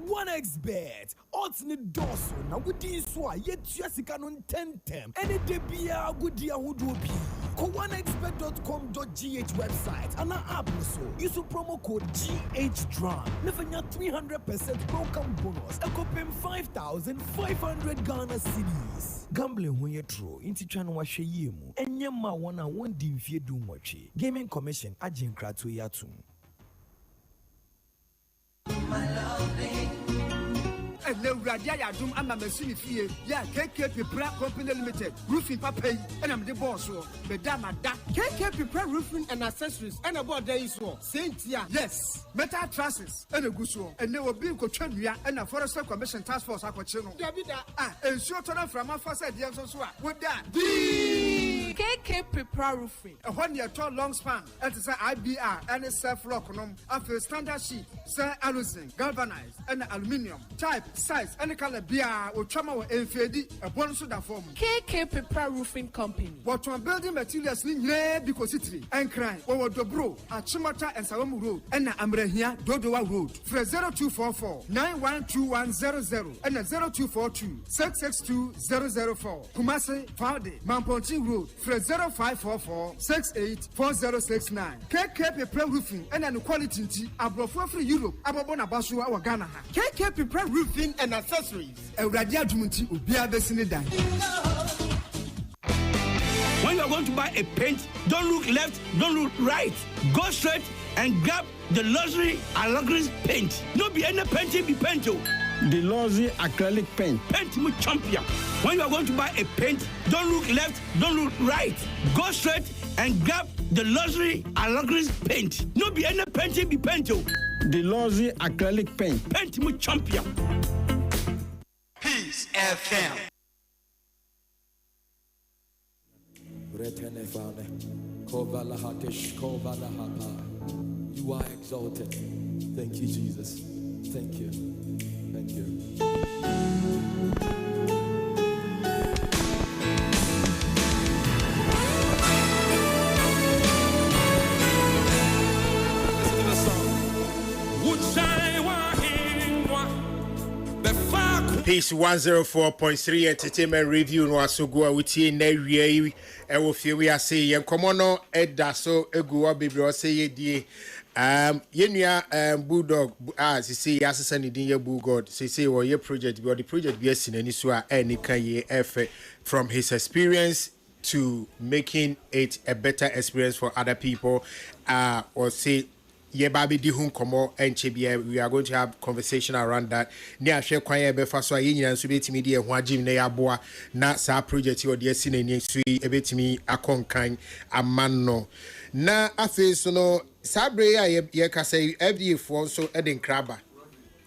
1xbet odds ne doso na wodi so a yetua sika no tentem ene de bia gudi ahodo bi ko 1xbet.com.gh website and app so use promo code GHDRAM never 300% welcome bonus and copim 5,500 Ghana cedis. Gambling when you true inti twa no wahwe yemu enye ma wona won di mfie du nwotwe gaming commission agin krato yatum. My loving. And now Radia Yadum and Mamma Fie, ya KK Pratt Company Limited, roofing papa, and I'm the boss. Madame KK Pratt Roofing and Accessories, and about days war. Saint yes, metal trusses, and a gusso, and there will be Cochania and a Forest Commission Task Force Aquachino. And short on from my first ideas as well. With that, KK KK Prepare Roofing. A 1 year tall long span. That is a IBR and a self lock after standard sheet, Sir Alusin, galvanized and aluminium. Type, size, and color BR or trauma or infedi, a bonus of that form. KK Prepare Roofing Company. What one building materials in here because it's and crying over the bro at Chimata and Salamu Road and Amrehia Dodowa Road. For 0244 912100 and 0242 662 004. Kumasi Faude, Mamponchi Road. For 0544 684069. KK Prepare Roofing and an quality Abrofo for Europe, Ababona Basua or Ghana. KK Prepare Roofing and Accessories. A Radia Jumunti Ubia Besinidan. When you are going to buy a paint, don't look left, don't look right. Go straight and grab the luxury Allegris paint. No be any paint, be paint. The luxury acrylic paint. Paint mu champion. When you are going to buy a paint, don't look left, don't look right. Go straight and grab the luxury Allegris paint. No be any paint, be paint. The luxury acrylic paint. Paint mu champion. Peace FM. You are exalted. Thank you, Jesus. Thank you. Thank you. Listen to the song. Peace 104.3 entertainment review no asogua wutie na wie e wo fie we ase ye nkomo no eda so eguwa bebre o se ye die yenua bulldog sisi ya asesa ne din ye bulldog sisi wo ye project bi the project bi asinani so a eni kan ye efe from his experience to making it a better experience for other people or say ye baby di hun komo enchebia. We are going to have conversation around that. Ni ahwe kwan ye be fa so aye nyina so betimi de ho agim na ya boa na sa project o de asinani so e betimi akonkan amano na afi so no sabre ya ye ka say FDA for so eden kraba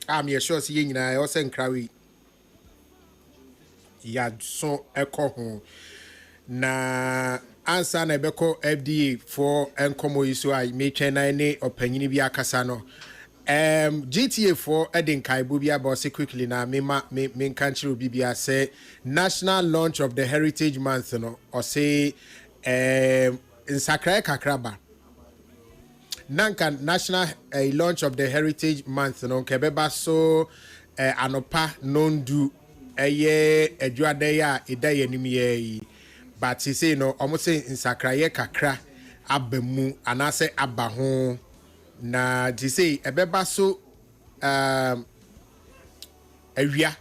am ye sure say ye nyina ye o se nkrawi ya so ekoho na ansa na beko FDA for enkomo iso ai me twena ne opanyini bi akasa no GTA for eden kaibu bi about quickly na me nkanchi obi bia say national launch of the heritage month no or say in Sakrai Kakraba nanka national launch of the heritage month no kebeba so anopa nondu eye adwade ya edaye nimye but he say no almost say in Sakraye kakra abamu anase abaho na he say ebeba so awia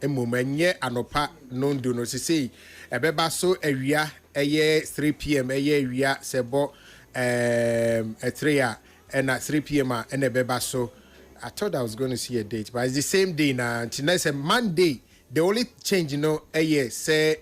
emomenye anopa nondu no say ebeba so awia eye 3 p.m. eye awia sebo 3 and at 3 p.m. and ebeba so I thought I was going to see a date but it's the same day now tonight a Monday. The only change, say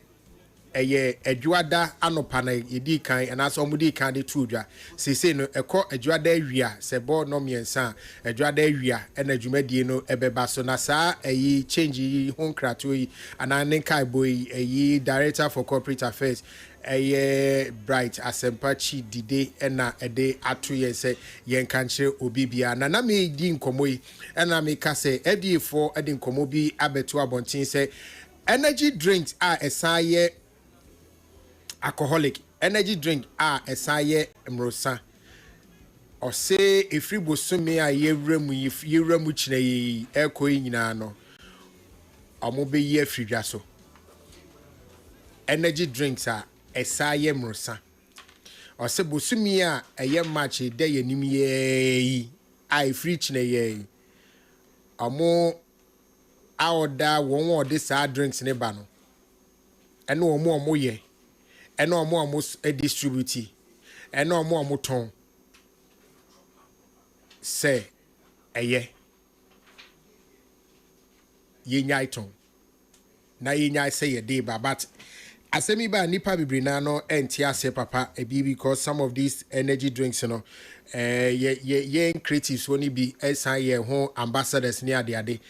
Edwada Anopana Yedi Kai and as Omudi Kandi Tudra. Say no a court Edwada Ria, say board no me and son, Edwada Ria, and a Jumedino Ebebaso Nasa, a ye change home cratui, and an Nenkai boy, a ye director for corporate affairs. A bright asempachi dide ena ede atuye se yen kanche obibia na na me di nkomoi ena me ka se edi for edi nkomo bi abeto abontin se energy drinks are esaye alcoholic energy drink are esaye mrosa o se efri bosome a yewramu chine yi ekoyi nyina no omobe yi afridwa so energy drinks are esaye mrosa o se bosumi a eye match de yanim ye ai free chine ye omo aoda won de sa drinks ne ba no ene omo ye ene omo distribute ene omo ton se eye ye nyai ton na ye nyai se ye de ba but asemi ba nipa bibrina no entiase papa ebi because some of these energy drinks you know ye creatives woni bi esan ye ho ambassadors ni ade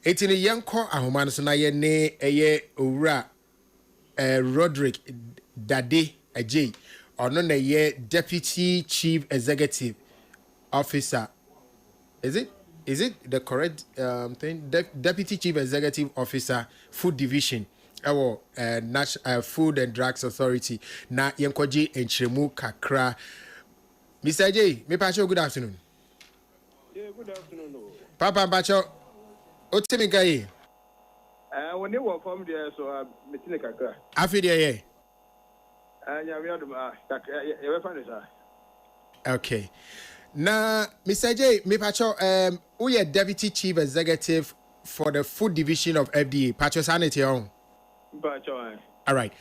etini yenko ahoma no so na ye ne eye owura Roderick Dade Ajay ono na ye Deputy Chief Executive Officer. Is it the correct thing? Deputy Chief Executive Officer, Food Division, our Food and Drugs Authority. Na yenkwaji enchiremu kakra. Mr. J, me pacho, good afternoon. Yeah, good afternoon. Papa pacho, otimi gaye. When you were from there, so meeting kakra. Afi there, yeah. Okay. Now, Mr. J, me pacho, we are Deputy Chief Executive for the Food Division of FDA. Pacho sanity on. Pacho. All right.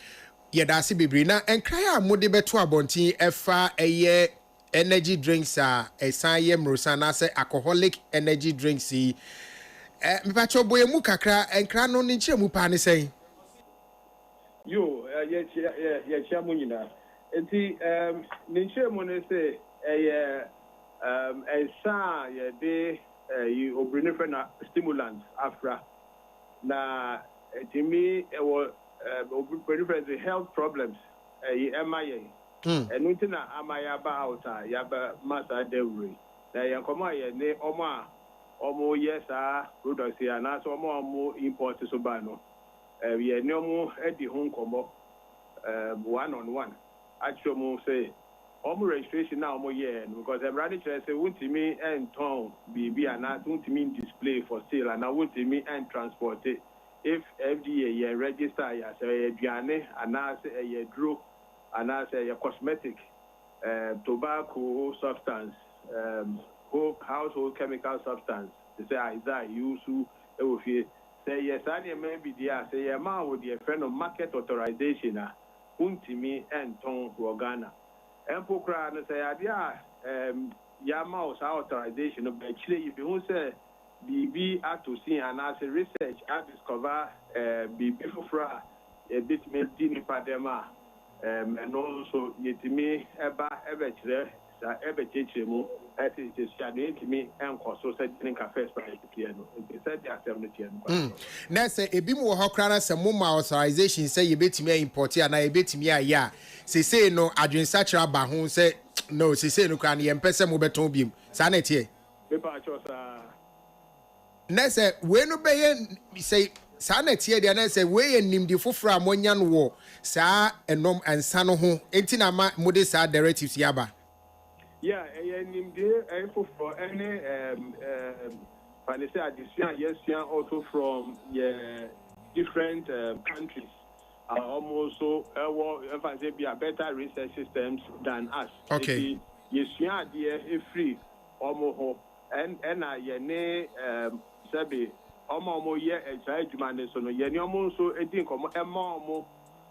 Yeah, that's it, baby. Now, and cry out, mode beto abonti efa a energy drinks a sanye mrosana se alcoholic energy drinks. Me pacho boy mu kakra and cry no niche mu pani say. Yo, yeah, chamunina. Enti, niche mone say sa ye de you obrinifena stimulants afra na timi obrinifena health problems MIA and untina amaya ba outa yaba masa dewry na yankoma ye ne omo yesa products ya na so omo import so ba no ye ne omo edi ho nkomo one on one actually mo say registration now more year because I'm ready to say won't me and town be and not won't mean display for sale and I won't me and transport it if FDA register ya say a Diane and I say a drew and I say a cosmetic tobacco substance household chemical substance to say I use who say yes I may be there say a man with the friend of market authorization won't me and town Ghana. Empokra no say adia yama os authorization no actually if you say BB to see and as research and discover BB for a bit me dini padema and also yetimi eba chechemu at is shade me and so said drink a first by piano said the assembly na say ebi mo ho kra se mo ma authorization say you betimi import and I betimi ya say no adwensachra ba ho say no say no kra na yempese mo beton biem sa na tie paper chosa na say we no be say sa na tie dia na say we nimdi foforo amonya no wo sa enom ansa no ho enti na ma mo de sa directives yaba. Yeah, for any addition, also from different countries are almost so be a better research systems than us. Okay. Yes, free almost and I sabi almost year a child demand so no yen almost so a thing come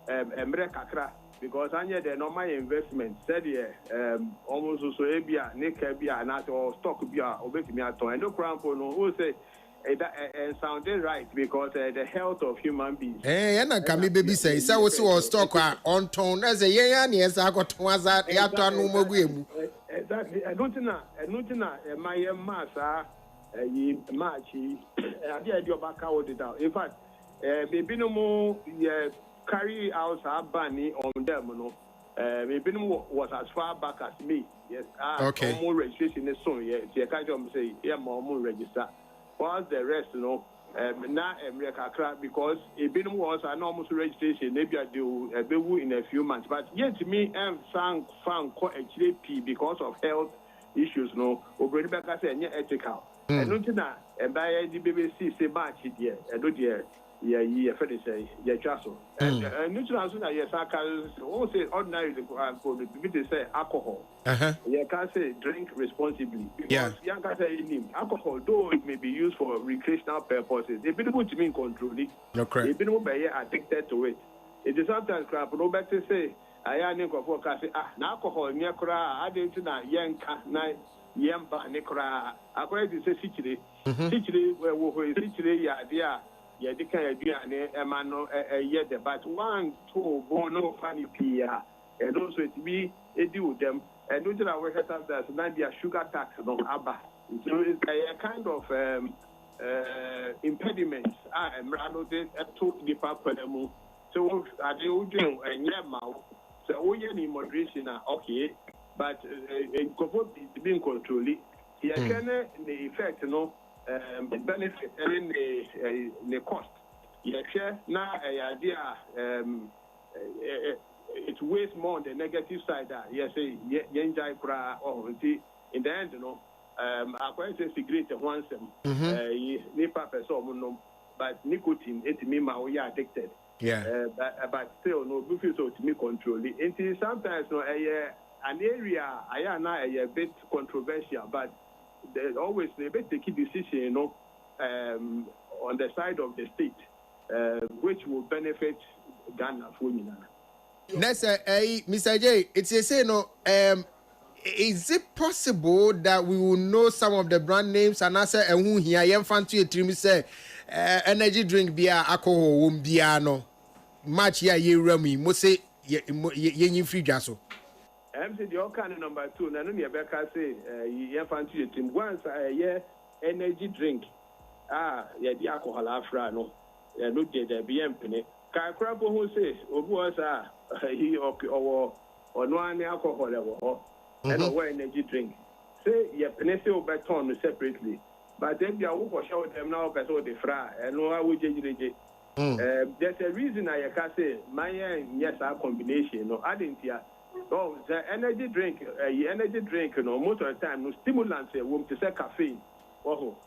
kakra. Because I had the normal investment said almost so ebia nekebia and or stock bia obetimi aton and no crown for no who say it sounded right because the health of human beings na kami baby say we see stock on ton as a year na esa akoton aza ya to anu magu emu exactly I don't know my massa March I did your back out it out in fact baby no more carry out our banning on them, no. Maybe was as far back as me. Yes, okay. More registration is soon. Yes, you can't say more register. While the rest, now America because a bit was an almost registration. Maybe I do a bit in a few months, but yet me and found quite a because of health issues. No, over back I say ethical. And not that and by the BBC say much here. I don't hear. Yeah, Freddy say, yeah, Chasso. And neutral soon, yes, I can say ordinary for the people say alcohol. You can say drink responsibly. Because young can say alcohol, though it may be used for recreational purposes, they don't want to mean control it. No correct. They don't be addicted to it. It is sometimes crap, no better say, I am for say, alcohol, near cry, I didn't know, young yamba, necra. According to say, Sicily, where we Sicily, yeah. Yeah, they can do an man yet, but 1, 2, no funny Pia, and also it be a deal with them. And do that work at that, not be a sugar tax on Abba. So it's a kind of impediment. I am rather to the Papa So I do and yeah, so we any moderation okay, but in being controlled, yeah, can the effect, the benefit and the cost. Yeah, now idea it weighs more on the negative side that yes, yenjai kra or in the end, I quite say cigarette once nipa person but nicotine it me ma we are addicted. Yeah. But still no feel so to me control it. Until sometimes an area I am now a bit controversial, but there's always a bit taking decision, on the side of the state, which will benefit Ghana for me. Next, Mr. J, it's a say no. Is it possible that we will know some of the brand names and answer and who here? I am fan to a trim say energy drink beer, alcohol, beer no match ya ye remy. Must say ye free jasso. I'm saying the kind of number 2. Nano ni Rebecca say ye fan to a trim once energy drink. Yeah, the alcohol afra no. Look at the BM penny. Kakrabo who says, Obuas he or no alcohol level. And or energy drink. Say your penny beton separately. But then you will show them now as all the fra and no I would change. There's a reason I can say my yes our combination no adding here. Oh the energy drink most of the time no stimulants won't to say caffeine. Oh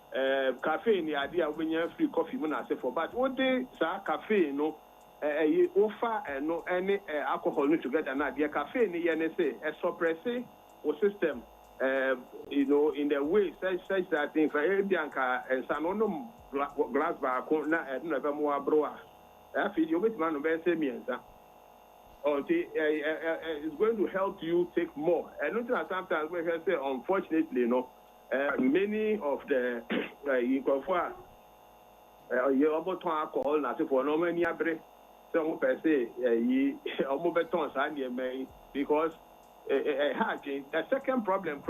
caffeine the idea when you free coffee when I say for but what they say caffeine no offer and no any alcohol together now the caffeine say a suppressing system, in the way such that in Bianca and Sanono glass bar, never more broa. I feel you with man of it's going to help you take more. And sometimes we can say, unfortunately, many of the you about alcohol, not for no many abre, some per se, almost because. A second problem,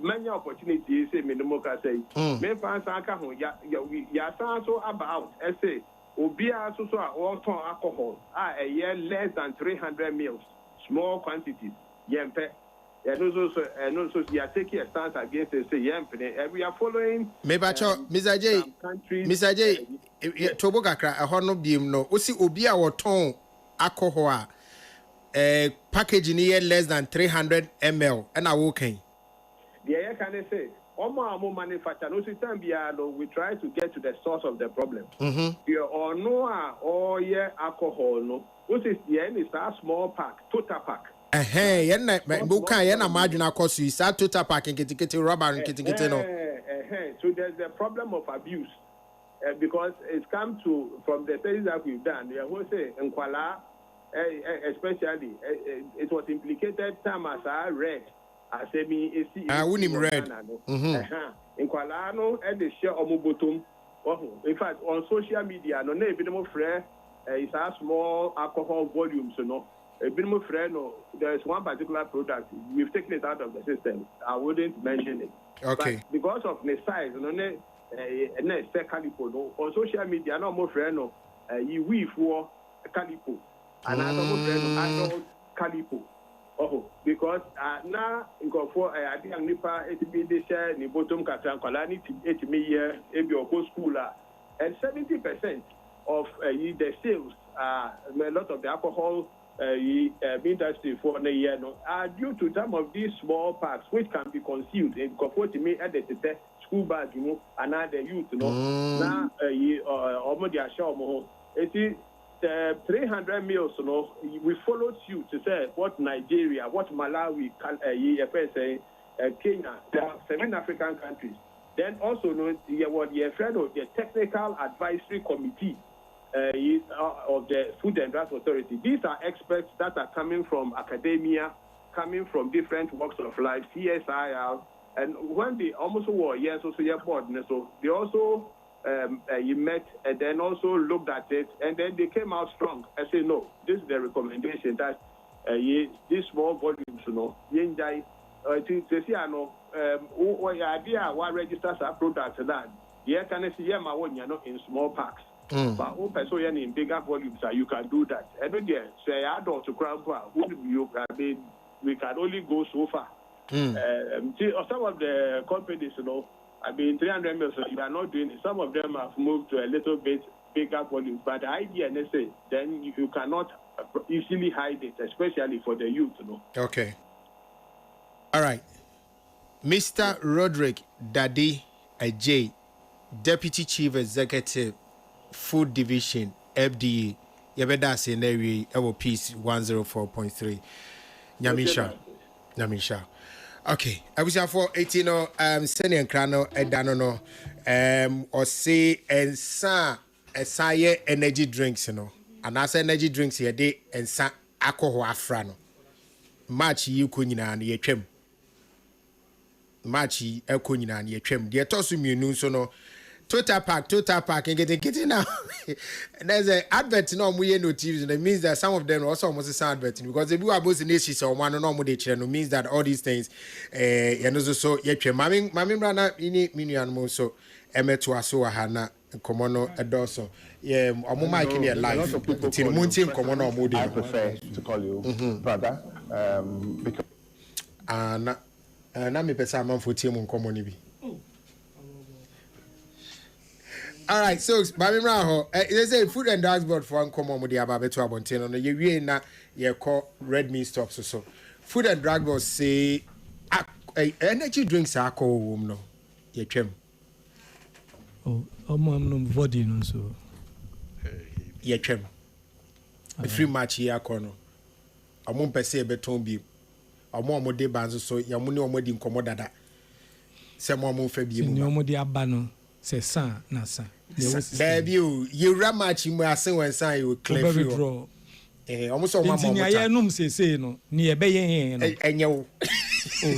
many opportunities, minimum can say. Men fans are so about, I say, Ubia so all alcohol, a year less than 300 mils, small quantities, yempe. And also, you are taking a stance against the yempe, and we are following. Maybe Mr. J, Tobogakra, a horn of beam no, Usi Ubia or ton alcohol. Package in here less than 300 ml and I okay. Yeah, can I say? Almost manufacture no system we try to get to the source of the problem. You or no or alcohol no. What is the end is a small pack, total pack. Hey, and marginal cost you start total pack and get rubber and get no. So there's the problem of abuse because it's come to from the studies that we've done. We will say in Kuala. Especially, it was implicated time as I read. I said, I wouldn't read. In Kualano, and the share of Mubutum. In fact, on social media, no, a bit more fair is a small alcohol volume. So, no, a bit more fair. No, there's one particular product we've taken it out of the system. I wouldn't mention it. Okay. But because of the size, no, on social media, no more fair. No, you weave for calipo. And I don't calipo. Because now in for I think Nipa it be the share ni bottom Katran Kalani 8 million school and 70% of the sales a lot of the alcohol industry for the year are due to some of these small packs which can be concealed in comfort me at the school bag and other youth now almost their show it is 300 mils, we followed you to say what Nigeria, what Malawi, Kenya, there are 7 African countries. Then also, the Technical Advisory Committee of the Food and Drugs Authority. These are experts that are coming from academia, coming from different walks of life, CSIR, and when they almost were board, so they also. You met and then also looked at it and then they came out strong and said no, this is the recommendation that this small volumes yenjai idea what registers our products that can see in small packs But open so in bigger volumes, you can do that. And then say adult to grandpa, we can only go so far. Some of the companies, 300 mils, you are not doing it. Some of them have moved to a little bit bigger volume. But the idea, let's say, then you cannot easily hide it, especially for the youth, Okay. All right. Mr. Roderick Daddy Ajay, Deputy Chief Executive, Food Division, FDA, Yabeda Seneri, our Peace 104.3. Nyamisha. Okay. I wish for 18 Senior Crano, Edanono, or say, and sa, energy drinks, and as energy drinks here, they and sa alcohol afrano. Match you kunina and ye trim. Match ye kunina and ye trim. Dear Tossum, you know, so no. Total Park, and getting now. And there's an advert no we no TVs, and it means that some of them also almost is adverting because if you are both in this or one no more channel means that all these things and also so mami brana ini minu so emeto aso hana komono edoso omuma ikini live till muntin komono omode. I prefer to call you brother because na me pesa man for team komo ni bi. All right, so Bami Raho, there's a food and drugs board for uncommon with the Ababe to Abontino. You na ye call red meat stops or so. Food and drug board say energy drinks are called no. Ye trim. Oh, I'm body no so. Ye trim. The free match here corner. I won't per se beton be. A more de bands so Yamuni or Modi Commodada. Some more fabi. Nomodi abano. Say san na san. Baby, you ram match him where I say when san you clear through. Almost all my mom. I num say no. Near Bay and you. Oh,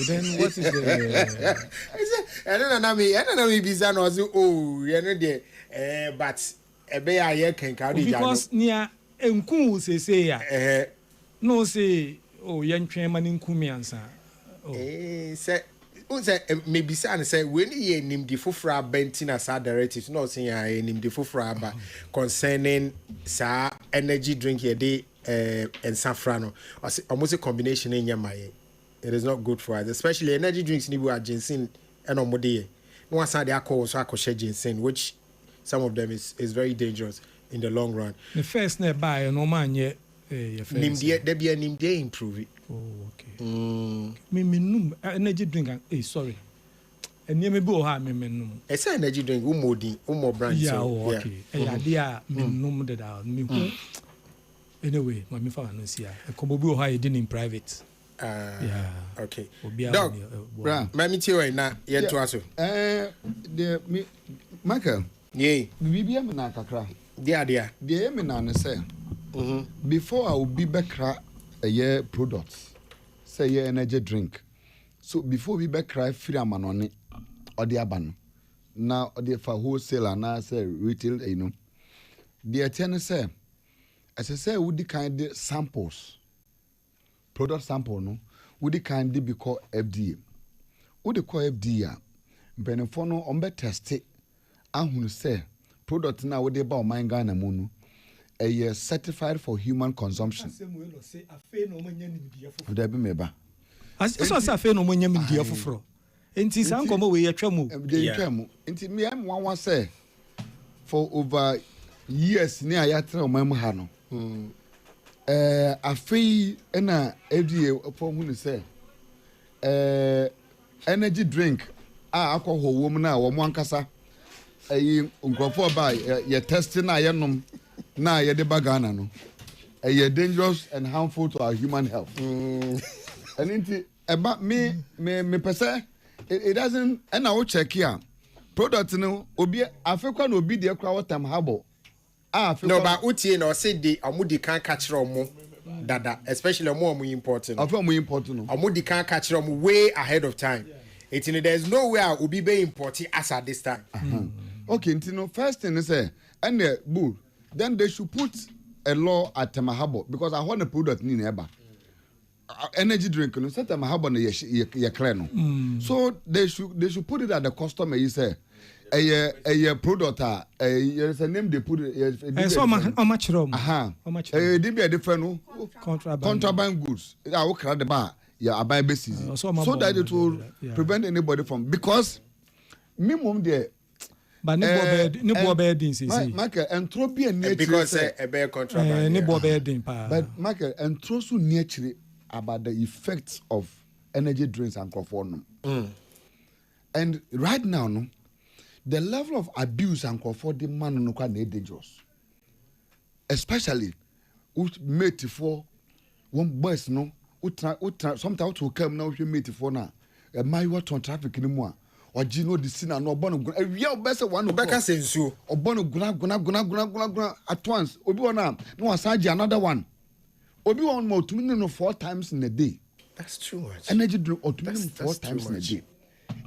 then what is the? I don't know me bizarre oh, you know there. But a bay I can carry because near Enku say ya. No say oh young chairman in Kumiansa. Oh, say. Maybe say when you name the fufra bentin as our directives, not saying I name the fufra but concerning sa energy drink here day and saffron or almost a combination in your mind. It is not good for us, especially energy drinks need are ginseng and omode. No side they are called so I ginseng, which some of them is very dangerous in the long run. The first nearby no man yet. There be an day improve it. Oh, okay. Me energy drink. Sorry. And you may be ha me num. It's an energy drink. More brand. Yeah, okay. Dia me num that out. Me anyway, my father no see. Come be ha did in private. Yeah. Okay. Dog. Let me tell you now. Yet to aso. The Michael. Yay. Bibi am na kakra. Dia. The me na say. Before I will be back a year products, say year energy drink. So before we back cry free amanoni or the aban. Now or the for wholesaler now say retail, you know. The attendant say, as I say, would the kind of samples, product sample no, would the kind be called FDA. Would they call FDA? Benefono ombe test it. And who say product now would they buy my Ghana mono. A year certified for human consumption. There be meba. As I say no money in dear for. Enti san come away a tremu. Enti me am one say for over years near yatra mem hano. A fee na FDA for who say energy drink alcohol woman na wo ankasa ayi nkrofo ba ye testing na ye nom na ye de bagana no ye dangerous and harmful to our human health. And it about me pese it doesn't and I will check here product no obi afekwa no obi de kra watam habo no but utie no say the amudi kan catch omo dada especially omo important omo important no amudi kan catch omo way ahead of time. It there's no way obi be important as at this time. Okay, you first thing is say and the bull then they should put a law at Mahabo because I want a product ni neba energy drink no set Mahabo na ye clear no. So they should put it at the customer you say a product there's a name they put it so much room it be a different contraband goods I will the bar I buy basis so that it will prevent anybody from because minimum there but no bed Michael and throw be a nature because a bear contraband no bed but Michael and throw so nature about the effects of energy drinks and conform and right now no the level of abuse and comfort the man no quite dangerous especially with mate for one boys no sometimes to come now mate for now my what on traffic anymore or Gino the sin and no born a real best one Rebecca says so or born guna at once obi one no aside another one obi one more 2 minutes 4 times in a day. That's too much energy drink or 2 minutes 4 times in a day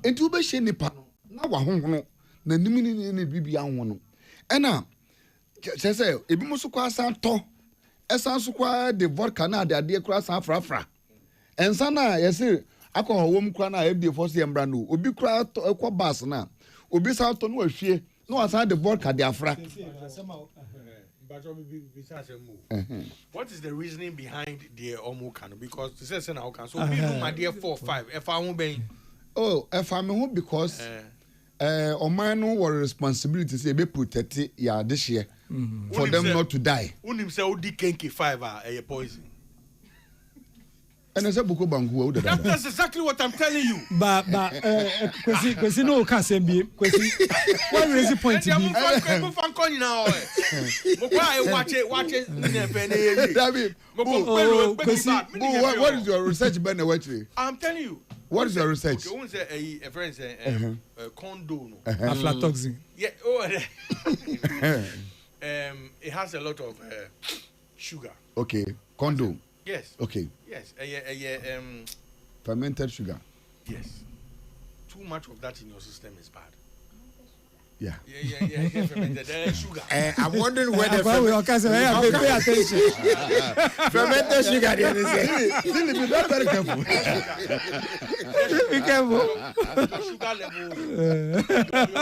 into be she nipa na wa honhono na nimini ni bibi anwo ena say ebi mo so kwa san to esan so kwa de vodka na de kura san frafra ensa na yesi akọ wom kura na ebie force embra no obi kura ekọ bus na obi san to no ahwie no asan de vodka de afra. What is the reasoning behind the Omukano? Because this is now can so people my dear 4 5 if I won't be if I'm home because Omano were responsibility say be protect ya this year for them not to die. Unim say odi kenki 5 a poison. And I said Boko Bangu. That's exactly what I'm telling you. But kwesi no can say be kwesi. What is the point to be? What is your research Ben Wetri? I'm telling you. What is your research? Okay, say a friend say condo no. Aflatoxin. Yeah, it has a lot of sugar. Okay, condo. Yes. Okay. Yes. Fermented sugar. Yes. Too much of that in your system is bad. Yeah. Yeah. Fermented sugar. I'm wondering whether pay attention. Fermented sugar. Still be very careful. Be careful. Your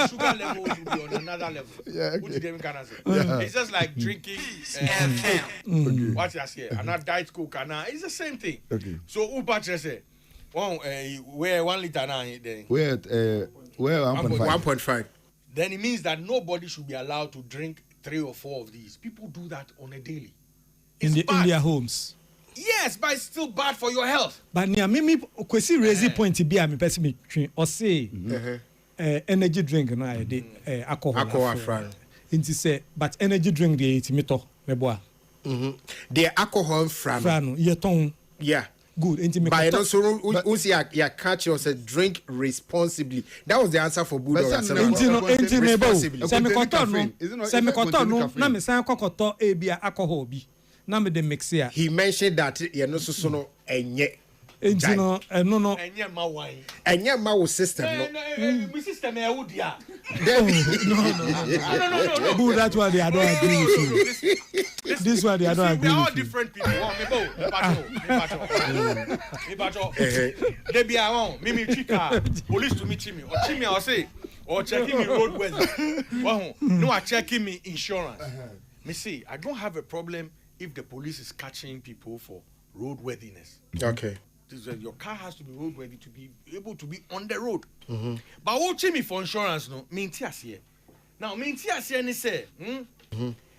sugar level will be on another level. Yeah. Okay. It's just like drinking what you say, and not diet coke, and it's the same thing. Okay. So Upa say, where 1 liter now then? Where 1.5. Then it means that nobody should be allowed to drink 3 or 4 of these. People do that on a daily. In their homes. Yes, but it's still bad for your health. But near me, kwesi raise point to be a me person me or say energy drink na alcohol. Inti say but energy drink dey it me to me boa. The alcohol frano ye ton. Yeah. Good. But also, you catch yourself, drink responsibly. That was the answer for Buddha. Responsibly. No, me say kokoto e bia alcohol bi. Na me de mix here. He mentioned that you know so no enye. No. Enye ma wine. Enye ma wo system no. My system e wo dia. No. Buddha, that's why they don't agree with you. This why they don't agree. We are all different people. Me bato. They be around. Me chika. Police to meet me. Or chimi or say or checking me road weather. No, are checking me insurance. Me say I don't have a problem if the police is catching people for roadworthiness. Okay. Your car has to be roadworthy to be able to be on the road. But watching me for insurance, no, mean here. Now, mean here, ni say,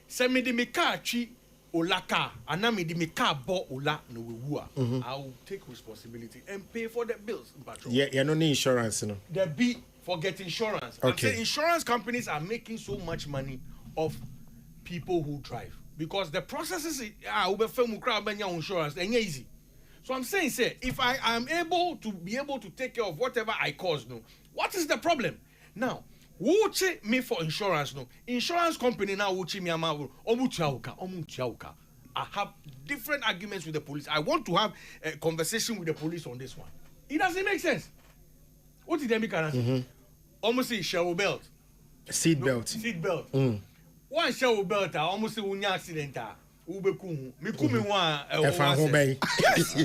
send me the car chi olaka, and now me the car bo ola no wua. I will take responsibility and pay for the bills. Yeah, you don't need insurance, no. The B for get insurance. Okay. I'm saying insurance companies are making so much money off people who drive because the processes insurance and easy. So I'm saying, if I am able to take care of whatever I cause, no, what is the problem? Now, watch me for insurance, no. Insurance company now watch me omuchauka. I have different arguments with the police. I want to have a conversation with the police on this one. It doesn't make sense. What did they make an almost say shower belt. Seat belt. Seat belt. One shower belt, almost say unya accident.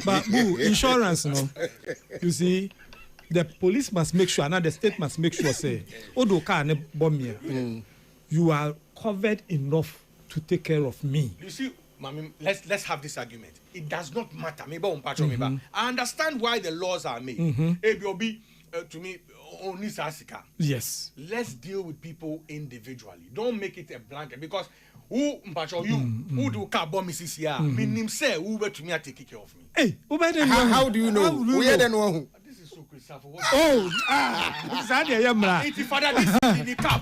But insurance, no. You see, the police must make sure, and the state must make sure, say, Odo car ne bomb me. You are covered enough to take care of me. You see, Mami, let's have this argument. It does not matter. Maybe on patron, maybe. I understand why the laws are made. ABOB, to me, only Sasika. Yes. Let's deal with people individually. Don't make it a blanket because who who do car bomb Mrs. Ya? Meaning say who to me take care of me. Hey, how do you know? We are the one. This is so Christopher. It's Father, this in the car.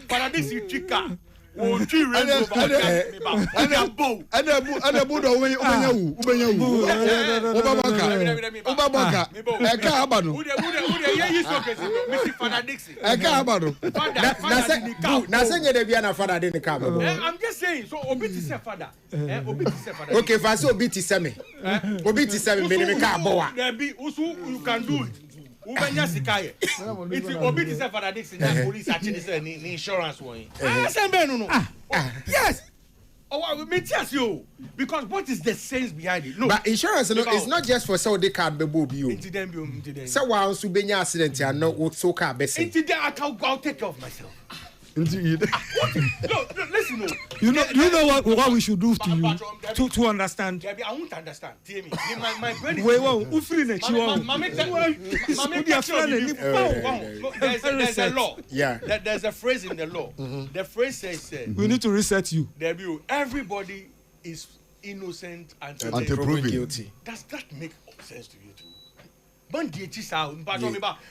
Father, this is chica. Oh, two rainbow. I'm just saying, so Obiti say father. Okay, if I say Obiti say me. Obiti say me, you can do it. Ubenya sikaye. It's Obiti say father Dixon, police actually say insurance one. Yes. Oh, me tell you because what is the sense behind it? No, but insurance is not just for so they can be you. So once you be accident, you know so car be say. I'll take care of myself. No, listen. You know what we should do to you to understand. I won't understand. Tell me. My brain is. There's a law. Yeah. There's a phrase in the law. The phrase says, "We need to reset you." Everybody is innocent until proven guilty. Does that make sense to you too? Banditi sa,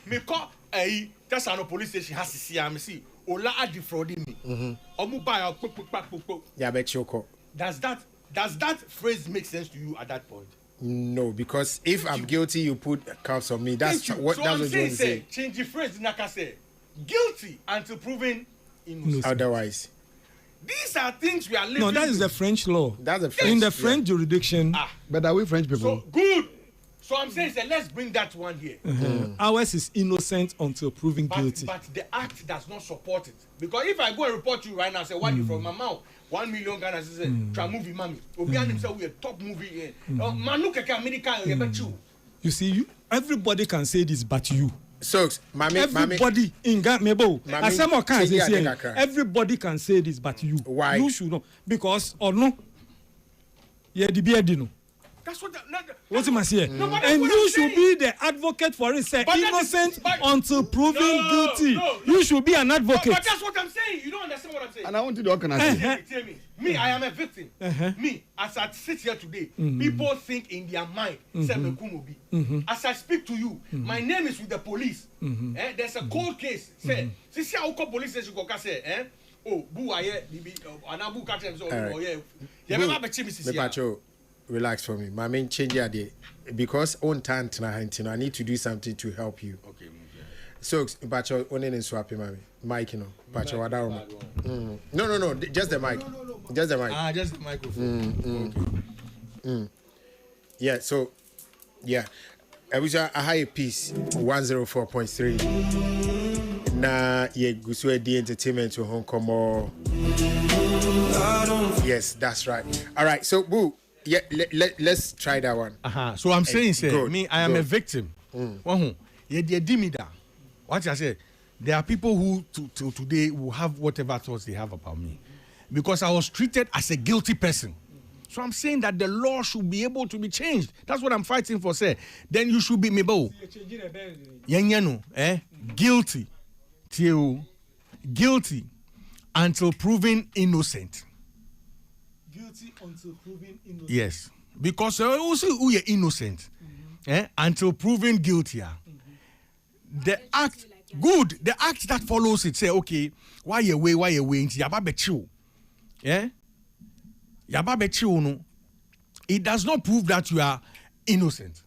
me call that's an police station has to see. I'm see. Ola are defrauding me. Yeah, bet you. Does that phrase make sense to you at that point? No, because if I'm guilty, you put cuffs on me. That's what so that's what you say. Change the phrase. Naka say guilty until proven innocent. Otherwise, these are things we are living. No, that is the French law. That's the French. In the French jurisdiction. But are we French people? So good. So I'm saying, let's bring that one here. Ours is innocent until proven guilty. But the act does not support it. Because if I go and report you right now, say, what you from my mouth? 1 million Ghana say, try movie, mommy. Obian himself, we a top movie here. You see, everybody can say this, but you. So, everybody in Ghana, everybody can say this, but you. Why? You should know. Because, or no, yeah, the beard, no. That's what. What's it must say? And you should be the advocate for it. Say innocent until proven guilty. You should be an advocate. But that's what I'm saying. You don't understand what I'm saying. And I want to do what can I say? Tell me. Me, I am a victim. Me, as I sit here today, people think in their mind, as I speak to you, my name is with the police. There's a cold case. Say, see how police station go say, oh, boo, I anabu catch them. Relax for me. My main change here because on time tonight, I need to do something to help you. Okay. So, but you're only in swapping, mic, you know. But you're No, just the mic. Just the mic. Just the microphone. Yeah. So, yeah. I wish I high piece 104.3. Na ye guswe di entertainment to Hong Kong. Yes, that's right. All right. So, boo. Yeah, let's try that one. So I'm saying, I am a victim. What I say, there are people who till today will have whatever thoughts they have about me, because I was treated as a guilty person. So I'm saying that the law should be able to be changed. That's what I'm fighting for. Say, then you should be guilty until proven innocent. Guilty until proven innocent. Yes, because also who are innocent, until proven guilty. The act good. The act that follows it say, okay, why you wait? Yaba bechu, yaba bechu no. It does not prove that you are innocent.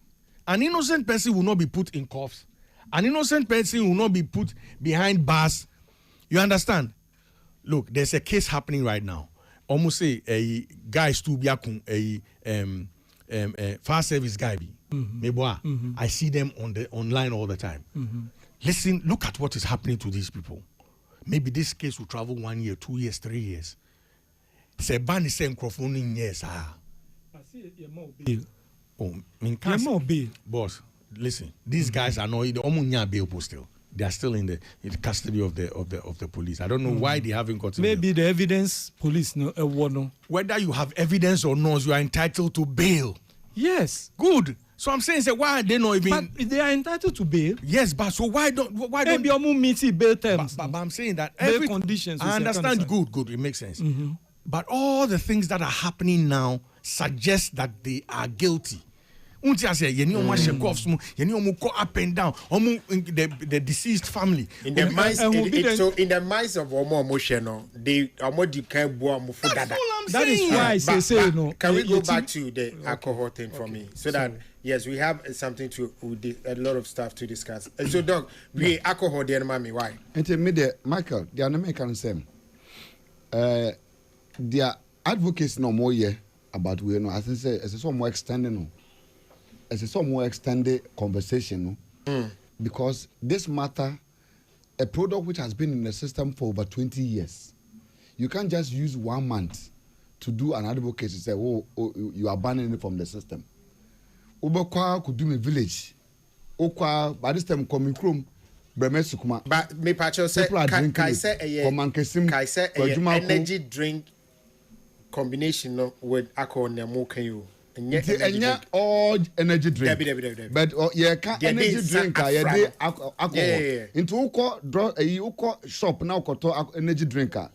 An innocent person will not be put in cuffs. An innocent person will not be put behind bars. You understand? Look, there's a case happening right now. Almost say a guy to be a fire service guy. I see them online all the time. Listen, look at what is happening to these people. Maybe this case will travel 1 year, 2 years, 3 years. Say ban is saying microphone in years. Oh, boss. listen, these guys are not the bail still. They are still in the custody of the police. I don't know why they haven't gotten. Maybe the evidence police no. Whether you have evidence or not, you are entitled to bail. Yes. Good. So I'm saying, why are they not even? But they are entitled to bail. Yes, but so why don't? Maybe meet bail terms. But I'm saying that bail conditions. I understand. Good. It makes sense. Mm-hmm. But all the things that are happening now suggest that they are guilty. Go up and down. The deceased family. In the minds, in the minds of Omo emotional, they can't That is why I say no. Can we go back to the alcohol thing for me, so that yes, we have something to a lot of stuff to discuss. So, Doc, we alcohol there, mommy. Why? Michael, the American same. Their advocates no more about we know. As I say, it's so more extending. It's a somewhat extended conversation because this matter, a product which has been in the system for over 20 years, you can't just use 1 month to do an advocacy to say, oh, you are banning it from the system. Ubekwa could do me village. Okwa, by this time, coming chrome, Bremesukuma. But me pacho say, Kai say, energy drink combination with alcohol and can you? All energy drink. But energy drink alcohol. Into uko shop now koto energy drinker.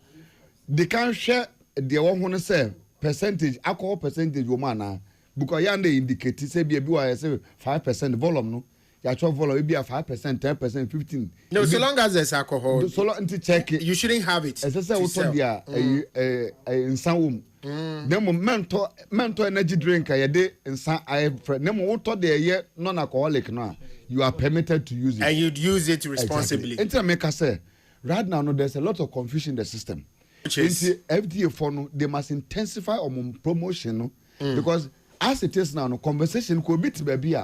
They can share the one who say percentage alcohol percentage woman because yande indicate say be 5% volume no. Your volume be 5%, 10%, 15%. No, so long as there's alcohol. So long until check it. You shouldn't have it. As I say, also there in some Nemo mentor energy drink in some Nemo the non-alcoholic no. You are permitted to use it. And you'd use it responsibly. Exactly. Make us say right now no, there's a lot of confusion in the system. Which is FDA for no, they must intensify on promotion because as it is now, no conversation could be to baby.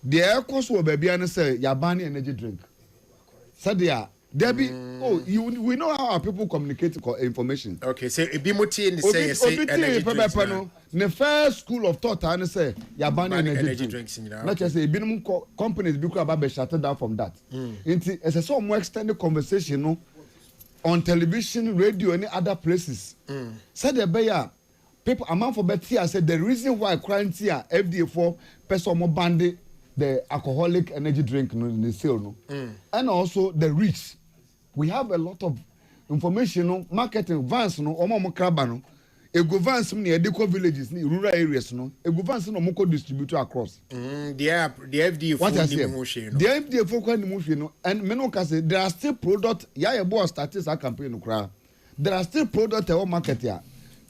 The air course will be and say Yabani energy drink. Sadia, Debbie, we know how our people communicate information. Okay, so Ibimoti in the say energy drinks. The first school of thought and say Yabani energy drinks. Not just say Ibinum companies because about shut down from that. It's a so more extended conversation no, on television, radio, and other places. Said the Bayer. People amount for better I said the reason why crime here FDA for person more banded the alcoholic energy drink in the sale no and also the rich. We have a lot of information no marketing vans no omo kraba no ego vans near deco villages ni rural areas no ego vans no moko distribute across the FDA for the FDA for kwani no and me no can say there are still product ya boy started that campaign no kra there are still product e market here.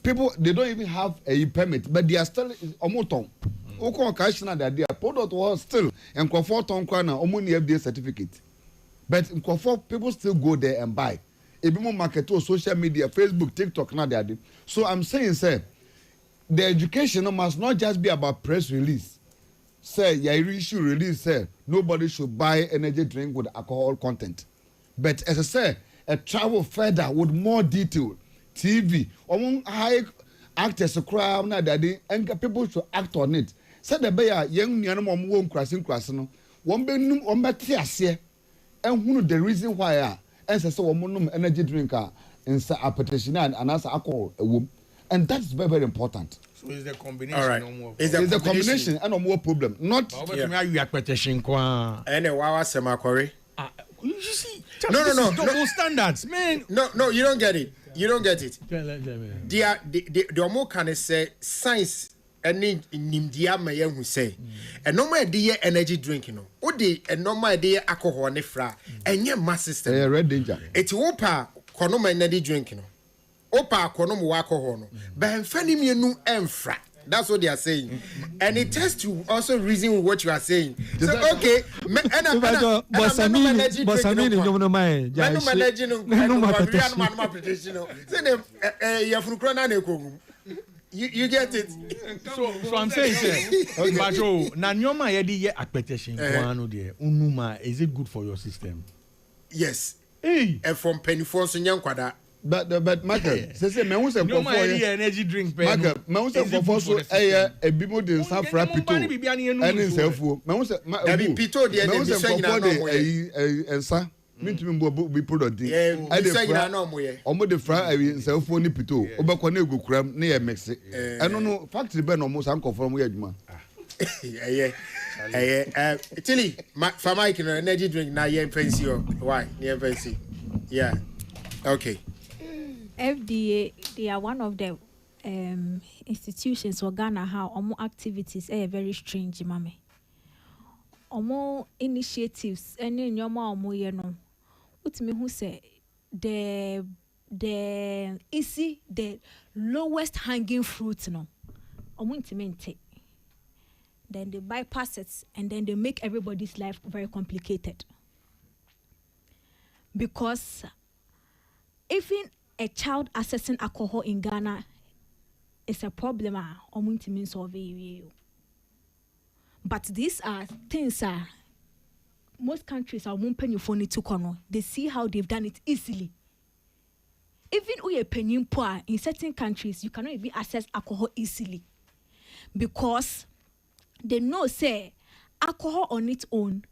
People they don't even have a permit but they are still omoton oko occasional that their product was still and comfort on kwana omoni FDA certificate but people still go there and buy ebimo market or social media Facebook TikTok na there. So I'm saying say the education must not just be about press release say you should release say nobody should buy energy drink with alcohol content but as I say a travel further with more detail TV among high actors crowd na daddy and people should act on it. Said the bear young nuanom won crossing no one be num on ase and who the reason why and so one energy drinker in appetition and as alcohol a womb and that's very very important. So is the combination all right. No more it's the combination and no more problem not you appetition kwa and wawa semakore you see no double standards man no you don't get it. You don't get it. The more can say science any nimdia maye who say and no more the energy drink you know or the normal the alcohol ne fra and your mass system red danger it's opa kono energy drink you know opa kono alcohol no but fani me nu enfra. That's what they are saying, and it has to also reason with what you are saying. So okay, you get it. So I'm saying, but na nyoma yedi expectation kwano there. Unuma, is it good for your system? Yes. And from penny for so nyankwada. But Michael, say me who say no energy drink. Michael, me who say for so a bimo de safra pito. Any selfo. Me who say pito de me who say for de ensa. Mintumi mbo be product di. E say na no mo ye. Omo de fra selfo ni pito. Obekọ na egu kram na ye mix. Eno no factory be no mo san confirm ye adwuma. Tilly, for Mike, energy drink now you're fancy. Why? You're fancy. Yeah. Okay. FDA, they are one of the institutions for Ghana how omo activities very strange, mame. Omo initiatives any nyoma omo ye no. Utimi who say the easy the lowest hanging fruit no. Omo intimente. Then they bypass it and then they make everybody's life very complicated. Because even a child accessing alcohol in Ghana is a problem. But these are things most countries are they see how they've done it easily. Even in certain countries, you cannot even access alcohol easily. Because they know say alcohol on its own.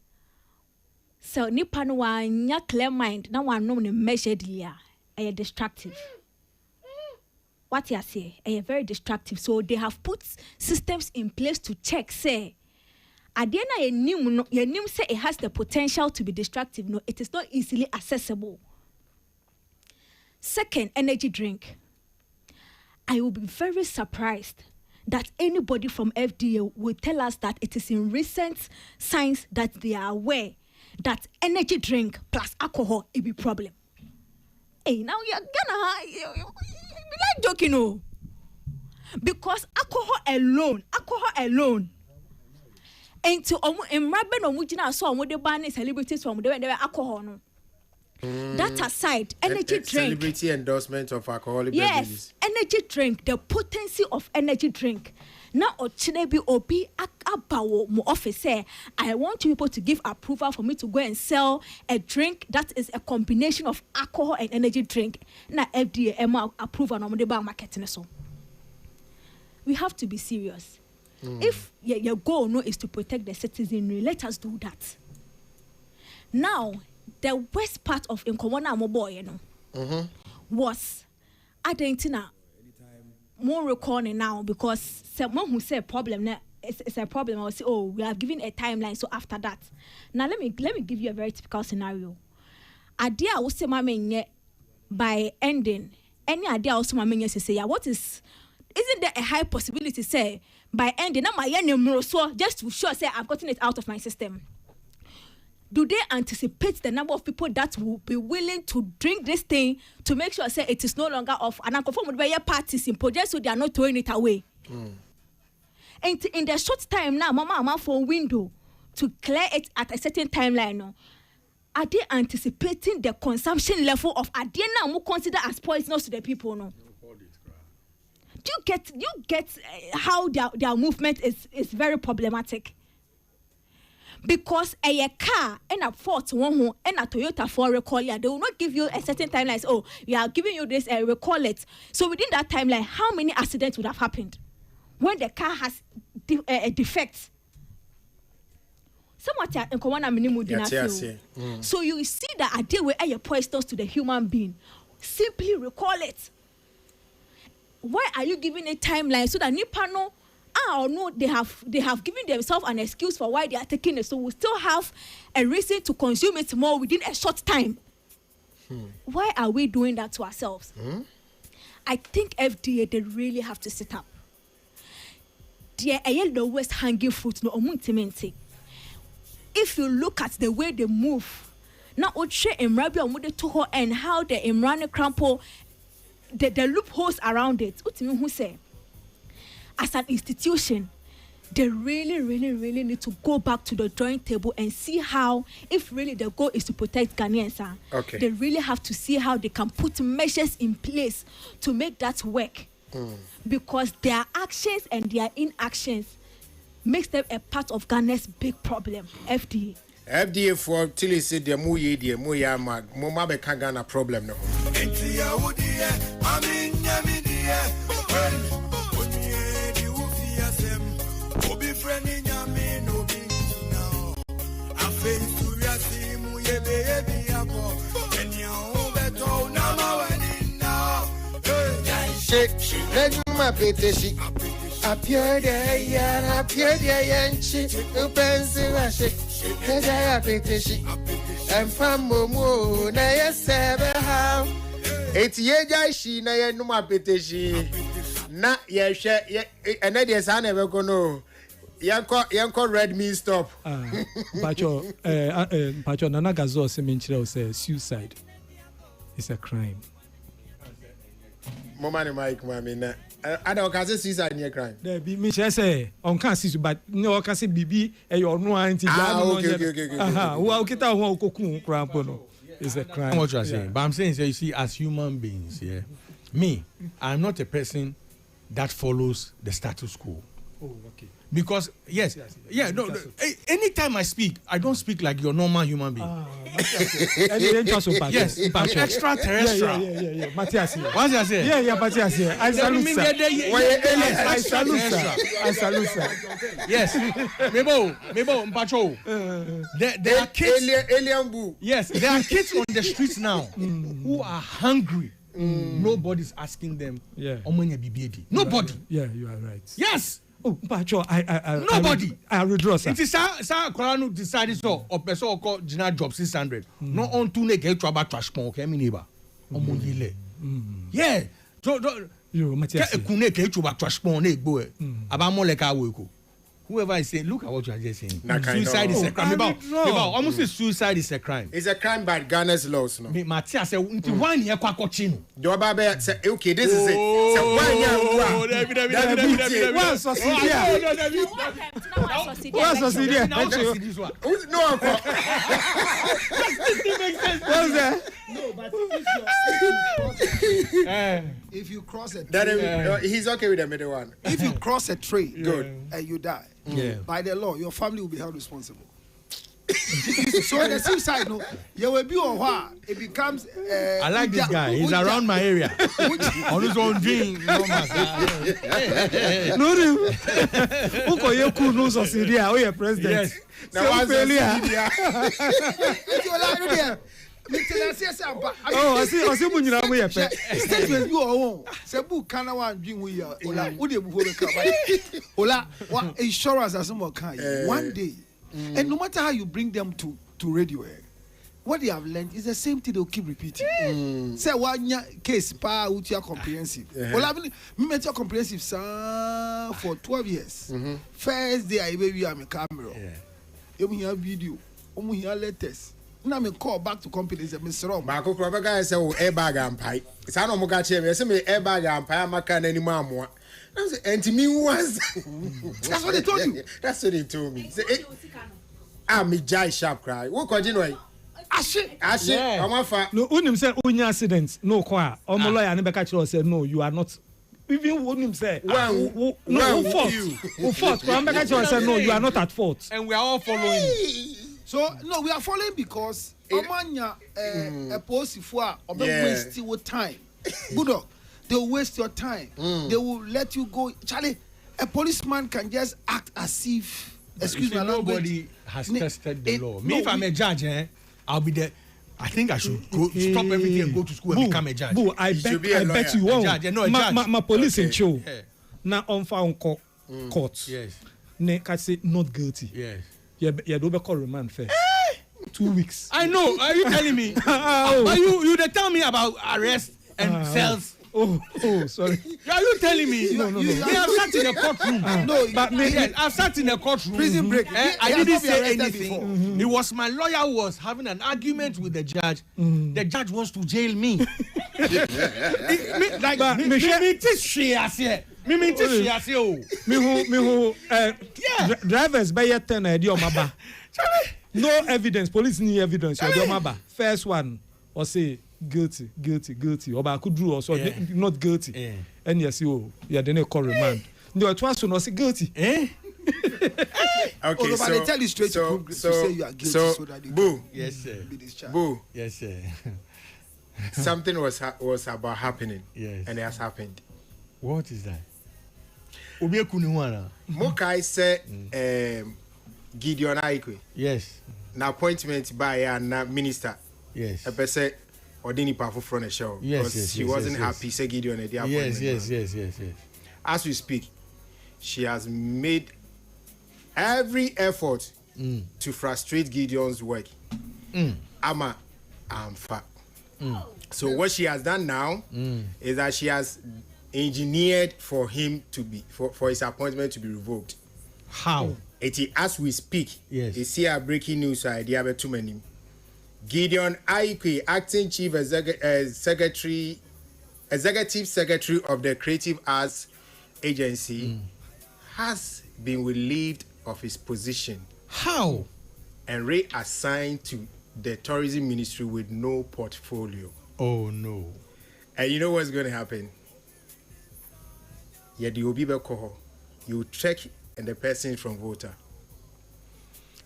So nipa no wa nya clear mind na wa no measured here. Destructive. What you say? Very destructive. So they have put systems in place to check say Adiana ye nim say it has the potential to be destructive. No, it is not easily accessible. Second, energy drink. I will be very surprised that anybody from FDA will tell us that it is in recent science that they are aware that energy drink plus alcohol is a problem. Hey, now you're gonna be like joking, no? Because alcohol alone, and to in Rabben or Mujina saw what the ban celebrities from the alcohol. No. That aside, energy drink. Celebrity endorsement of alcoholic beverages. Energy drink, the potency of energy drink. Now, Ochinebi Obi Akabawo mo office say, I want people to give approval for me to go and sell a drink that is a combination of alcohol and energy drink. Now, FDA approval on the bar market. We have to be serious. If your goal no is to protect the citizenry, let us do that. Now, the worst part of Inkomona Moboy, was Adentina more recording now because someone who said problem it's a problem. I will say, oh, we are giving a timeline. So after that, now let me give you a very typical scenario. Idea I will say my by ending any idea also my say isn't there a high possibility say by ending my so just to sure say I've gotten it out of my system. Do they anticipate the number of people that will be willing to drink this thing to make sure say it is no longer off and I conform with their parties in project so they are not throwing it away? And in the short time now, mama for window to clear it at a certain timeline. No, are they anticipating the consumption level of Adiana who consider as poisonous to the people? No. Do you get how their movement is very problematic? Because a car and a Ford one and a Toyota for recall, they will not give you a certain timeline. Oh, we are giving you this, recall it. So within that timeline, how many accidents would have happened when the car has a defect? Somewhat in Kawana minimum. So you see that a deal with a poisonous to the human being. Simply recall it. Why are you giving a timeline so that Nipano? Or no, they have given themselves an excuse for why they are taking it. So we still have a reason to consume it more within a short time. Why are we doing that to ourselves? I think FDA, they really have to sit up. They are the lowest hanging fruit. No, if you look at the way they move, now Oche Imrabi and how the Imran crumple the loopholes around it. Who say? As an institution, they really need to go back to the drawing table and see how, if really the goal is to protect Ghanaians, they really have to see how they can put measures in place to make that work. Because their actions and their inactions makes them a part of Ghana's big problem. FDA for till he said the muye the muya mag mama be Ghana problem no. Intia Woodie, Amin Yamidia, Onye, the Ufiasem, Obi Friendly Yamin, Obi now. I face to Yasimu, Yebe, Yako, and your better Nama wedding now. Shake, let my petition. Appear there, appear there, and she opens the shake. Let I petition. And from Momo, na yes, how 80 years she na no my petition. Na ye share, and that is I never go no. Yanko red me stop. Pacho, Nana Gazo Seminchira says suicide is a crime. Mama Mike, mammy, I don't say suicide near crime. There be me say on can't see, but no, I can say BB and your no auntie. Okay. Well, get out one cocoon crampono. It's a crime. What you're saying, but I'm saying, so you see, as human beings, yeah, me, I'm not a person that follows the status quo. Oh, okay. Because yes, no. Anytime I speak, I don't speak like your normal human being. Yes, extraterrestrial. Yeah. Matthias. What's that say? Yeah, Matthias. I salute. Yes, Mebo, Mpacho. There are kids. Alien boo. Yes, there are kids on the streets now who are hungry. Nobody's asking them. Yeah. Nobody. Yeah, you are right. Yes. Oh, Pacho, nobody. I withdraw, sir. It is Sa Koranu decided so, or person or call Gina job 600. No on to make a trouble trash pon, okay, neighbor. Yeah. So, you, Matthias. Kuneke trouble trash pon, boy. About more like our work. Whoever is saying, look at what you are just saying. Suicide is a crime. Almost say suicide is a crime. It's a crime by Ghana's laws. No. Matthias said, "One year kwakochino." Jobabe said, "Okay, this is it." So 1 year. No. No, but if you cross a tree, he's okay with the middle one. If you cross a tree, good, and you die, by the law, your family will be held responsible. So the suicide, no, you will be on what it becomes. I like this guy. He's around my area. On his own dream. No, Uko knows of Syria. Oh, yeah, president. Yes. Now, failure. Oh, I see when you're away. Statement you own. Sebu kana one dream we are. Ola, Ola, what insurance as some kind. One day, and no matter how you bring them to radio, what they have learned is the same thing they'll keep repeating. Say one case pa utia comprehensive. Ola, me met your comprehensive for 12 years. First day I baby am a camera. You hear video. You hear letters. Now me call back to companies and Mr. Rom. Marco Propaga say airbag and pie. It's an omogache. I say me airbag and pie. Makan any more. And to me was. That's what they told you. That's what they told me. Me jai sharp cry. What could you know? Ashe. I'm afa. No, unim say unya accidents. No kwa. Omo lawyer ne beka chiro say no, you are not. Even unim say who fought. Kwa beka chiro say no, you are not at fault. And we are all following. So no, we are following because Omanya a post for waste your time. Budo, they will waste your time. They will let you go. Charlie, a policeman can just act as if. Excuse me, nobody has tested the law. Me, if I'm a judge, I'll be there. I think I should go stop everything and go to school and become a judge. I bet you won't. My police in show. Now on found court. Yes. Ne can say not guilty. Yes. You do call remand first. 2 weeks. I know. Are you telling me? But you they tell me about arrest and cells. Oh, sorry. Are you telling me? No. We have sat in a courtroom. No, but I've sat in a courtroom. Prison break. I didn't say anything. It was my lawyer who was having an argument with the judge. The judge wants to jail me. Drivers buy 10 idea maba. No evidence. Police need evidence. First one or say guilty. Or could do also not guilty. And yes, they call remand. No, twice no say guilty. Okay, so they tell you straight to say you are guilty so that you boo. Yes, sir. Be discharged. Boo. Yes, sir. something was about happening. Yes. And it has happened. What is that? Obi Kuniwana. Mokai said Gideon Aikwe. Yes. Na appointment by a minister. Yes. A person or didn't perform from the show. Yes, because she wasn't happy. Say Gideon at the appointment. Yes. As we speak, she has made every effort to frustrate Gideon's work. I'm fat. So what she has done now is that she has engineered for him to be for his appointment to be revoked. How? As we speak, yes. It's here breaking news idea about too many. Gideon Aikwe, acting chief executive secretary of the Creative Arts Agency, has been relieved of his position. How? And reassigned to the tourism ministry with no portfolio. Oh no. And you know what's going to happen? Yeah, the Obibe Koho, you check and the person from voter.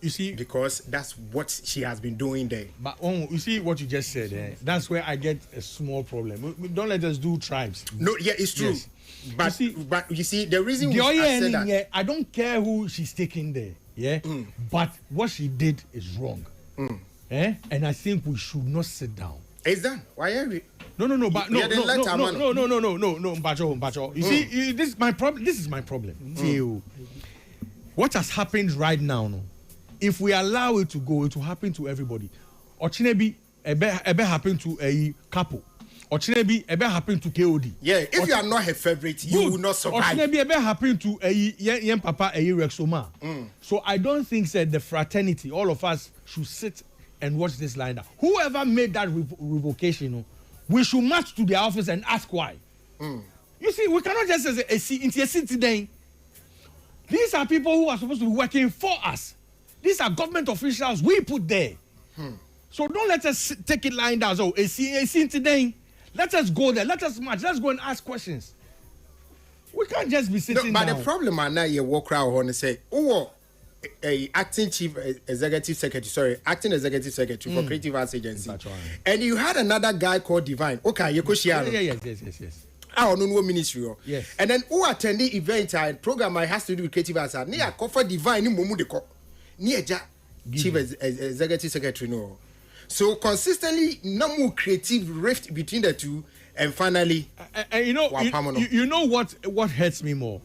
You see, because that's what she has been doing there. But you see what you just said. That's where I get a small problem. Don't let us do tribes. No, yeah, it's true. Yes. But you see, the reason we said that, yeah, I don't care who she's taking there. Yeah, but what she did is wrong. And I think we should not sit down. Is that why are we? No, but no, Mbacho. You see, this is my problem. This is my problem. What has happened right now? No, if we allow it to go, it will happen to everybody. Or Chinebi, ebe happen to a couple. Or Chinebi, ebe happen to KOD. Yeah, if you are not her favorite, you will not survive. Or Chinebi, ebe happen to a yen papa a Rexoma. So I don't think that the fraternity, all of us should sit and watch this line down. Whoever made that revocation, we should march to their office and ask why. You see, we cannot just say a seat today. These are people who are supposed to be working for us. These are government officials we put there. So don't let us take it lying down. So a scene today. Let us go there. Let us march. Let's go and ask questions. We can't just be sitting down. But down. the problem is now you walk around and say, acting executive secretary for Creative Arts Agency. And you had another guy called Divine. Okay, you could share. Yes. I don't know ministry. Yes. And then who attending event and program has to do with Creative Arts. Near cover Divine in Mumudeko. Near chief executive secretary. No. So consistently, no more creative rift between the two, and finally, you know what hurts me more?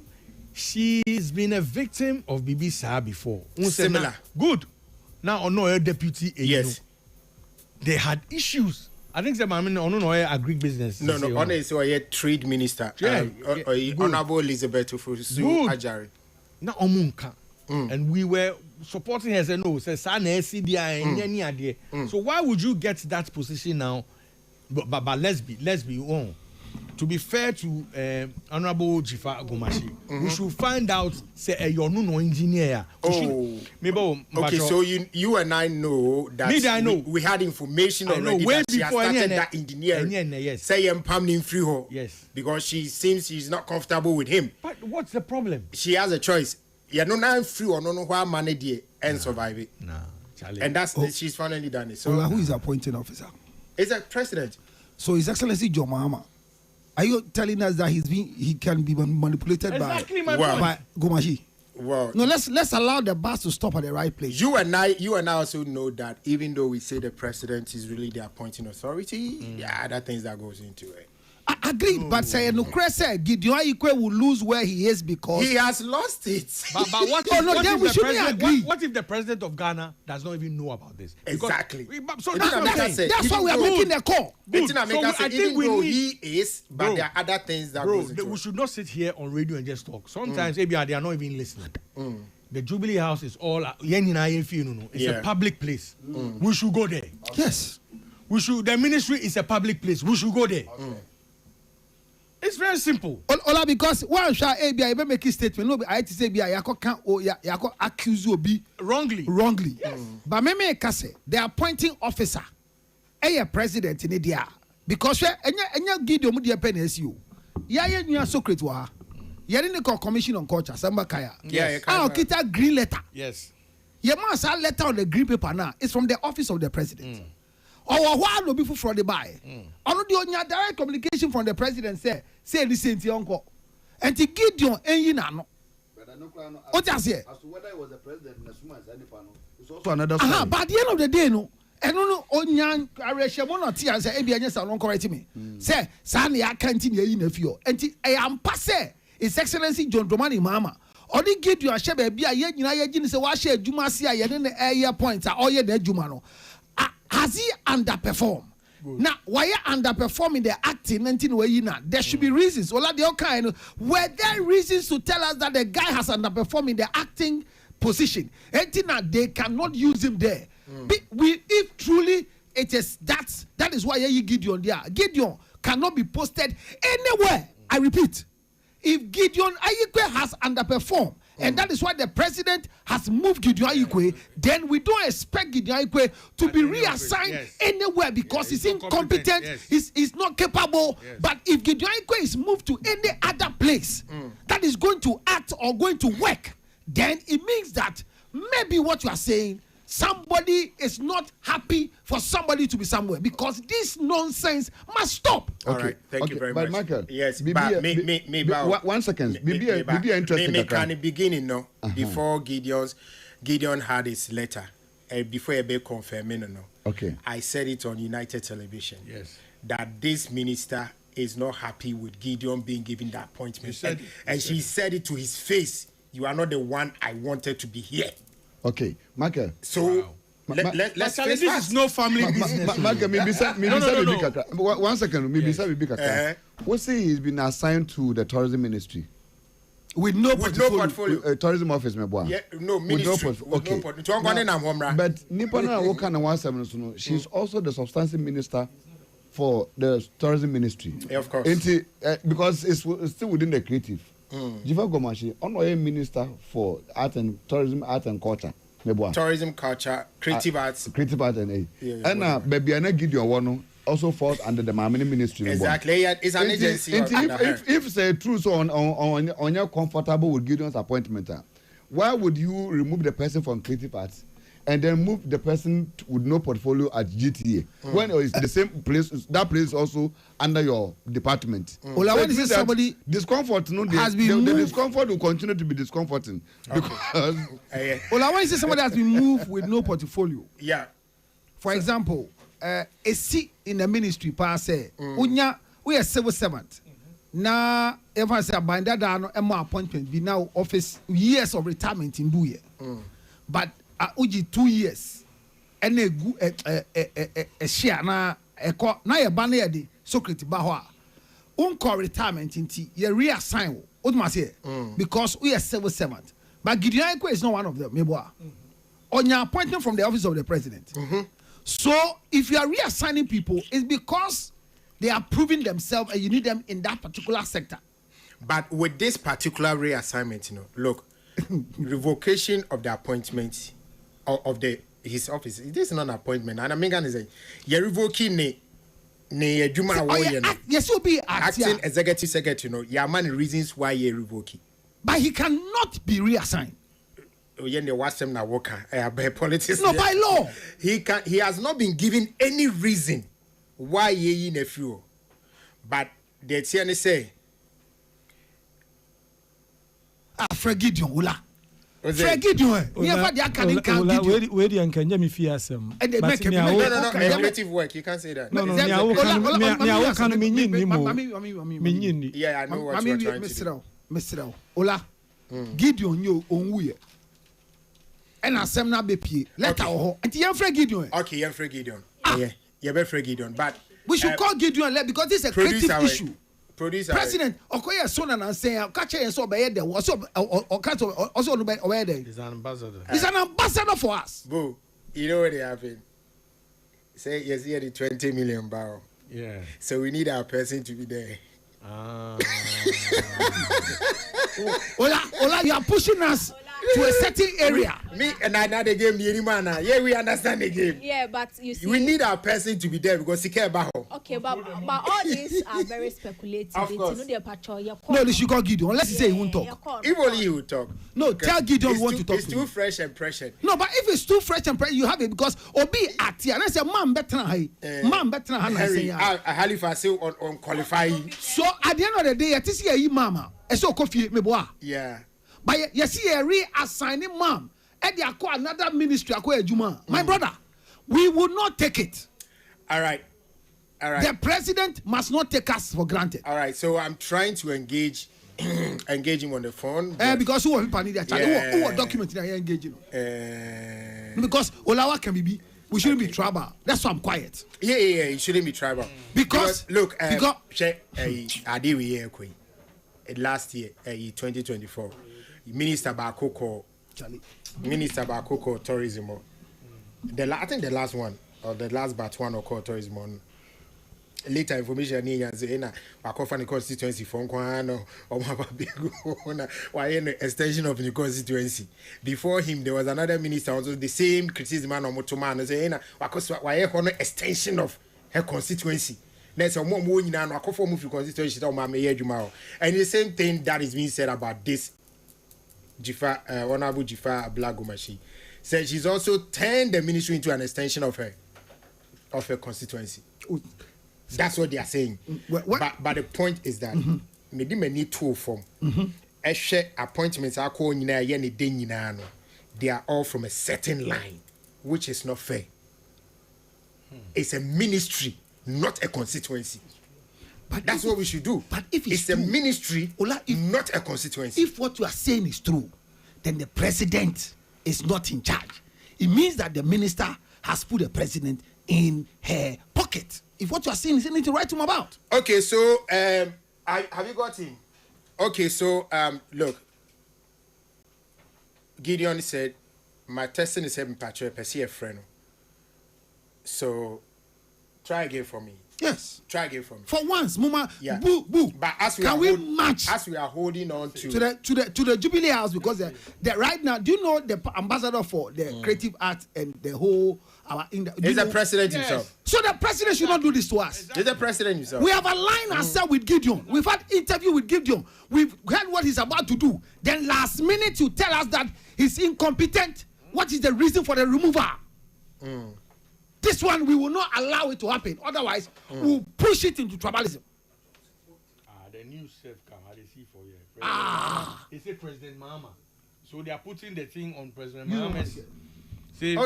She's been a victim of BBC before. Similar. Good. Now, no, a deputy. Yes. They had issues. I think some agri business. No, honestly, a trade minister. Honorable Elizabeth Ofosu Ajari. Now, Omunka. And we were supporting her. Say no, say so why would you get that position now? But let's be on. To be fair to Honorable Jifa Gomashi, we should find out say you're no engineer. Okay, so you and I know that we had information already way that she has started that engineering. Yes. Say empowering free her. Yes. Because she seems she's not comfortable with him. But what's the problem? She has a choice. Yeah, no free or no why manage it and survive it. No, Charlie. And that's she's finally done it. So who is appointing officer? It's a president. So His Excellency John Mahama. Are you telling us that he can be manipulated by Gomashi? Well, no, let's allow the bus to stop at the right place. You and I also know that even though we say the president is really the appointing authority, there are other things that goes into it. I agree, but say no, Gideon Aikwe will lose where he is because he has lost it. But what if the president of Ghana does not even know about this? Exactly. So that's why we are making the call. I think he is, but there are other things that goes into we should not sit here on radio and just talk. Sometimes maybe they are not even listening. The Jubilee House is all it's a public place. We should go there. Yes. The ministry is a public place. We should go there. It's very simple. Ola, because one shall ABI make a statement. No, I say I accuse you be wrongly. Yes. But me say the appointing officer, a president in India, because enya Gideon Mudia PNSU. Ya secret wa. Ya didn't call commission on culture. Samba Kaya. Yes. Kita green letter. Yes. You must have letter on the green paper now. It's from the office of the president. or what no before for the buy. On the direct communication from the president say this ain't your uncle. And to Gideon and you know. What I say? As to whether it was the president in the Suma and it's also another story. But at the end of the day, no. And no, Onyan, I reach one or two and say, Abianas are not correcting me. Say, Sani, I can't in a few. And I am passe. His Excellency John Domani Mama. Or they get you a shebe be a yen, you say, wash a Jumasia, yen the air points are all ye de Jumano. Has he underperformed? Now, why you underperforming the acting? There should be reasons. Well, the kind. Were there reasons to tell us that the guy has underperformed in the acting position? They cannot use him there. If truly it is that is why you Gideon there. Gideon cannot be posted anywhere. I repeat, if Gideon Ayikwe has underperformed, and that is why the president has moved Gideon Ayikwe, then we don't expect Gideon Ayikwe to be reassigned anywhere because he's incompetent, he's not capable. But if Gideon Ayikwe is moved to any other place that is going to act or going to work, then it means that maybe what you are saying, somebody is not happy for somebody to be somewhere, because this nonsense must stop. All right, thank you very much. Michael, yes, but me, 1 second. Maybe interesting. Can the beginning, no, before Gideon had his letter, before he confirmed, no. Okay. I said it on United Television. Yes. That this minister is not happy with Gideon being given that appointment, and she said it to his face. You are not the one I wanted to be here. Okay, Michael. So let's face this is no family business. Michael, maybe 1 second. Maybe what say he's been assigned to the tourism ministry with no portfolio. Tourism office, my boy. Yeah, no ministry. Okay. But Nipana she's also the substantive minister for the tourism ministry. Yeah, of course. Because it's still within the creative. Jiva Gomashi, honorary minister for art and tourism, art and culture. Tourism, culture, creative arts. Creative art and and baby Anna Gideon one also falls under the Mamini ministry. Exactly, it's an agency. If say true, so on you're comfortable with Gideon's appointment, why would you remove the person from creative arts and then move the person with no portfolio at GTA when it's the same place? That place is also under your department. Well, when is somebody discomfort? No, the discomfort will continue to be discomforting because. Well, when is somebody has been moved with no portfolio? Yeah. For example, a seat in the ministry pass unya we are civil servant. Now, if I say bind that down, a more appointment be now office years of retirement in do year. But uji 2 years and a share na a banner de secret bahwa unco retirement inti ye reassign what must say because we are civil servant. But Gideon Ayikwe is not one of them, meboa. On your appointment from the office of the president. So if you are reassigning people, it's because they are proving themselves and you need them in that particular sector. But with this particular reassignment, look, revocation of the appointment of his office. This is not an appointment. And I'm going to say, you're revoking yes, will be acting executive secretary. Your man reasons why you're revoking. But he cannot be reassigned. Politics. No, by law. He has not been given any reason why he in a few. But the TNA say Fred Gideon Ula. Fred Gideon. Where the Ankanya me fear some. No, creative work. You can't say that. No. Yeah, I know what you're trying to do. Mr. Ola. Gideon you onwuye. And asem na be pie. Let our ho. Anti yan Fred Gideon. Okay, yan Fred Gideon. Yeah, be Fred Gideon. But we should call Gideon because this is a creative issue. Producer. President, Okoye son and say, catch and so by there was also aware there. He's an ambassador. He's an ambassador for us. Boo, you know what they happen? Say yes, here the 20 million barrel. Yeah. So we need our person to be there. Ola, you are pushing us to a certain area. Me and I know the game, yeah, we understand the game. Yeah, but you see, we need our person to be there because he care about her. Okay, but all these are very speculative. Of course. No, they should call Gideon unless he say he won't talk. If only he would talk. No, tell Gideon we want to talk. It's too fresh and prescient. No, but if it's too fresh and prescient, you have it because Obi at here and I say man better than Harry, Halifax on qualifying. So at the end of the day, I see a mama. I saw coffee me boy. Yeah. But you see a reassigning mom. And they acquire another ministry acquire Juma. My brother, we will not take it. All right. The president must not take us for granted. All right. So I'm trying to engage him on the phone. Because who need that? Who document that engaging? Because Olawa can be. We shouldn't be tribal. That's why I'm quiet. Yeah. It shouldn't be tribal. Because look, I did we here Queen. Last year, 2024, Minister Bakoko tourism. I think the last one or the last batch one or called tourism on. Later information in Bakofani constituency for Kwano or why extension of the constituency. Before him, there was another minister also the same criticism on Motoman saying why extension of her constituency. There's a more in an Akofo of constituency or Mamma Jumao. And the same thing that is being said about this Jifa Honorable Jifa Blagomashi. Said she's also turned the ministry into an extension of her constituency. That's what they are saying. But the point is that maybe many two form. Appointments are calling they are all from a certain line, which is not fair. It's a ministry, not a constituency. But that's what we should do. But if it's a ministry, not a constituency. If what you are saying is true, then the president is not in charge. It means that the minister has put the president in her pocket. If what you are saying is anything to write him about. Okay, so have you got him? Okay, so look, Gideon said my testing is having patch per se a friend. So try again for me. Yes. Try again for me. For once, Mama. Yeah. Boo. But as we match? As we are holding on to the Jubilee House, because the right now, do you know the ambassador for the creative arts and the whole he's the president himself. So the president should not do this to us. He's the president himself. We have aligned ourselves with Gideon. We've had interview with Gideon. We've heard what he's about to do. Then last minute you tell us that he's incompetent. What is the reason for the removal? This one, we will not allow it to happen. Otherwise, we'll push it into tribalism. The new self come, how they see for you. They say President Mahama. So they are putting the thing on President Mahama's. Good.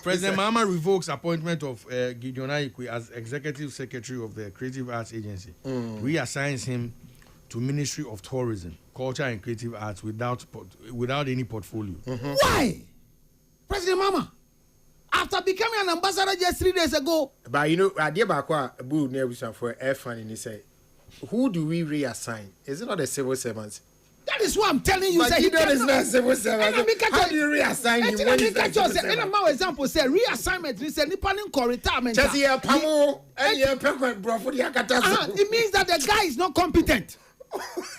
President Mahama revokes appointment of Gideon Aikwe as Executive Secretary of the Creative Arts Agency. Reassigns him to Ministry of Tourism, Culture and Creative Arts without any portfolio. Why? President Mahama? After becoming an ambassador just 3 days ago. But you know, idea back Boo never for air fund and he said, who do we reassign? Is it not the civil servants? That is what I'm telling you. But he is not civil servant. How do you reassign him? When he's not civil servant? And my example say reassignment. He said nipanin retirement. Just here, Pamo, and here, bro, for the it means that the guy is not competent.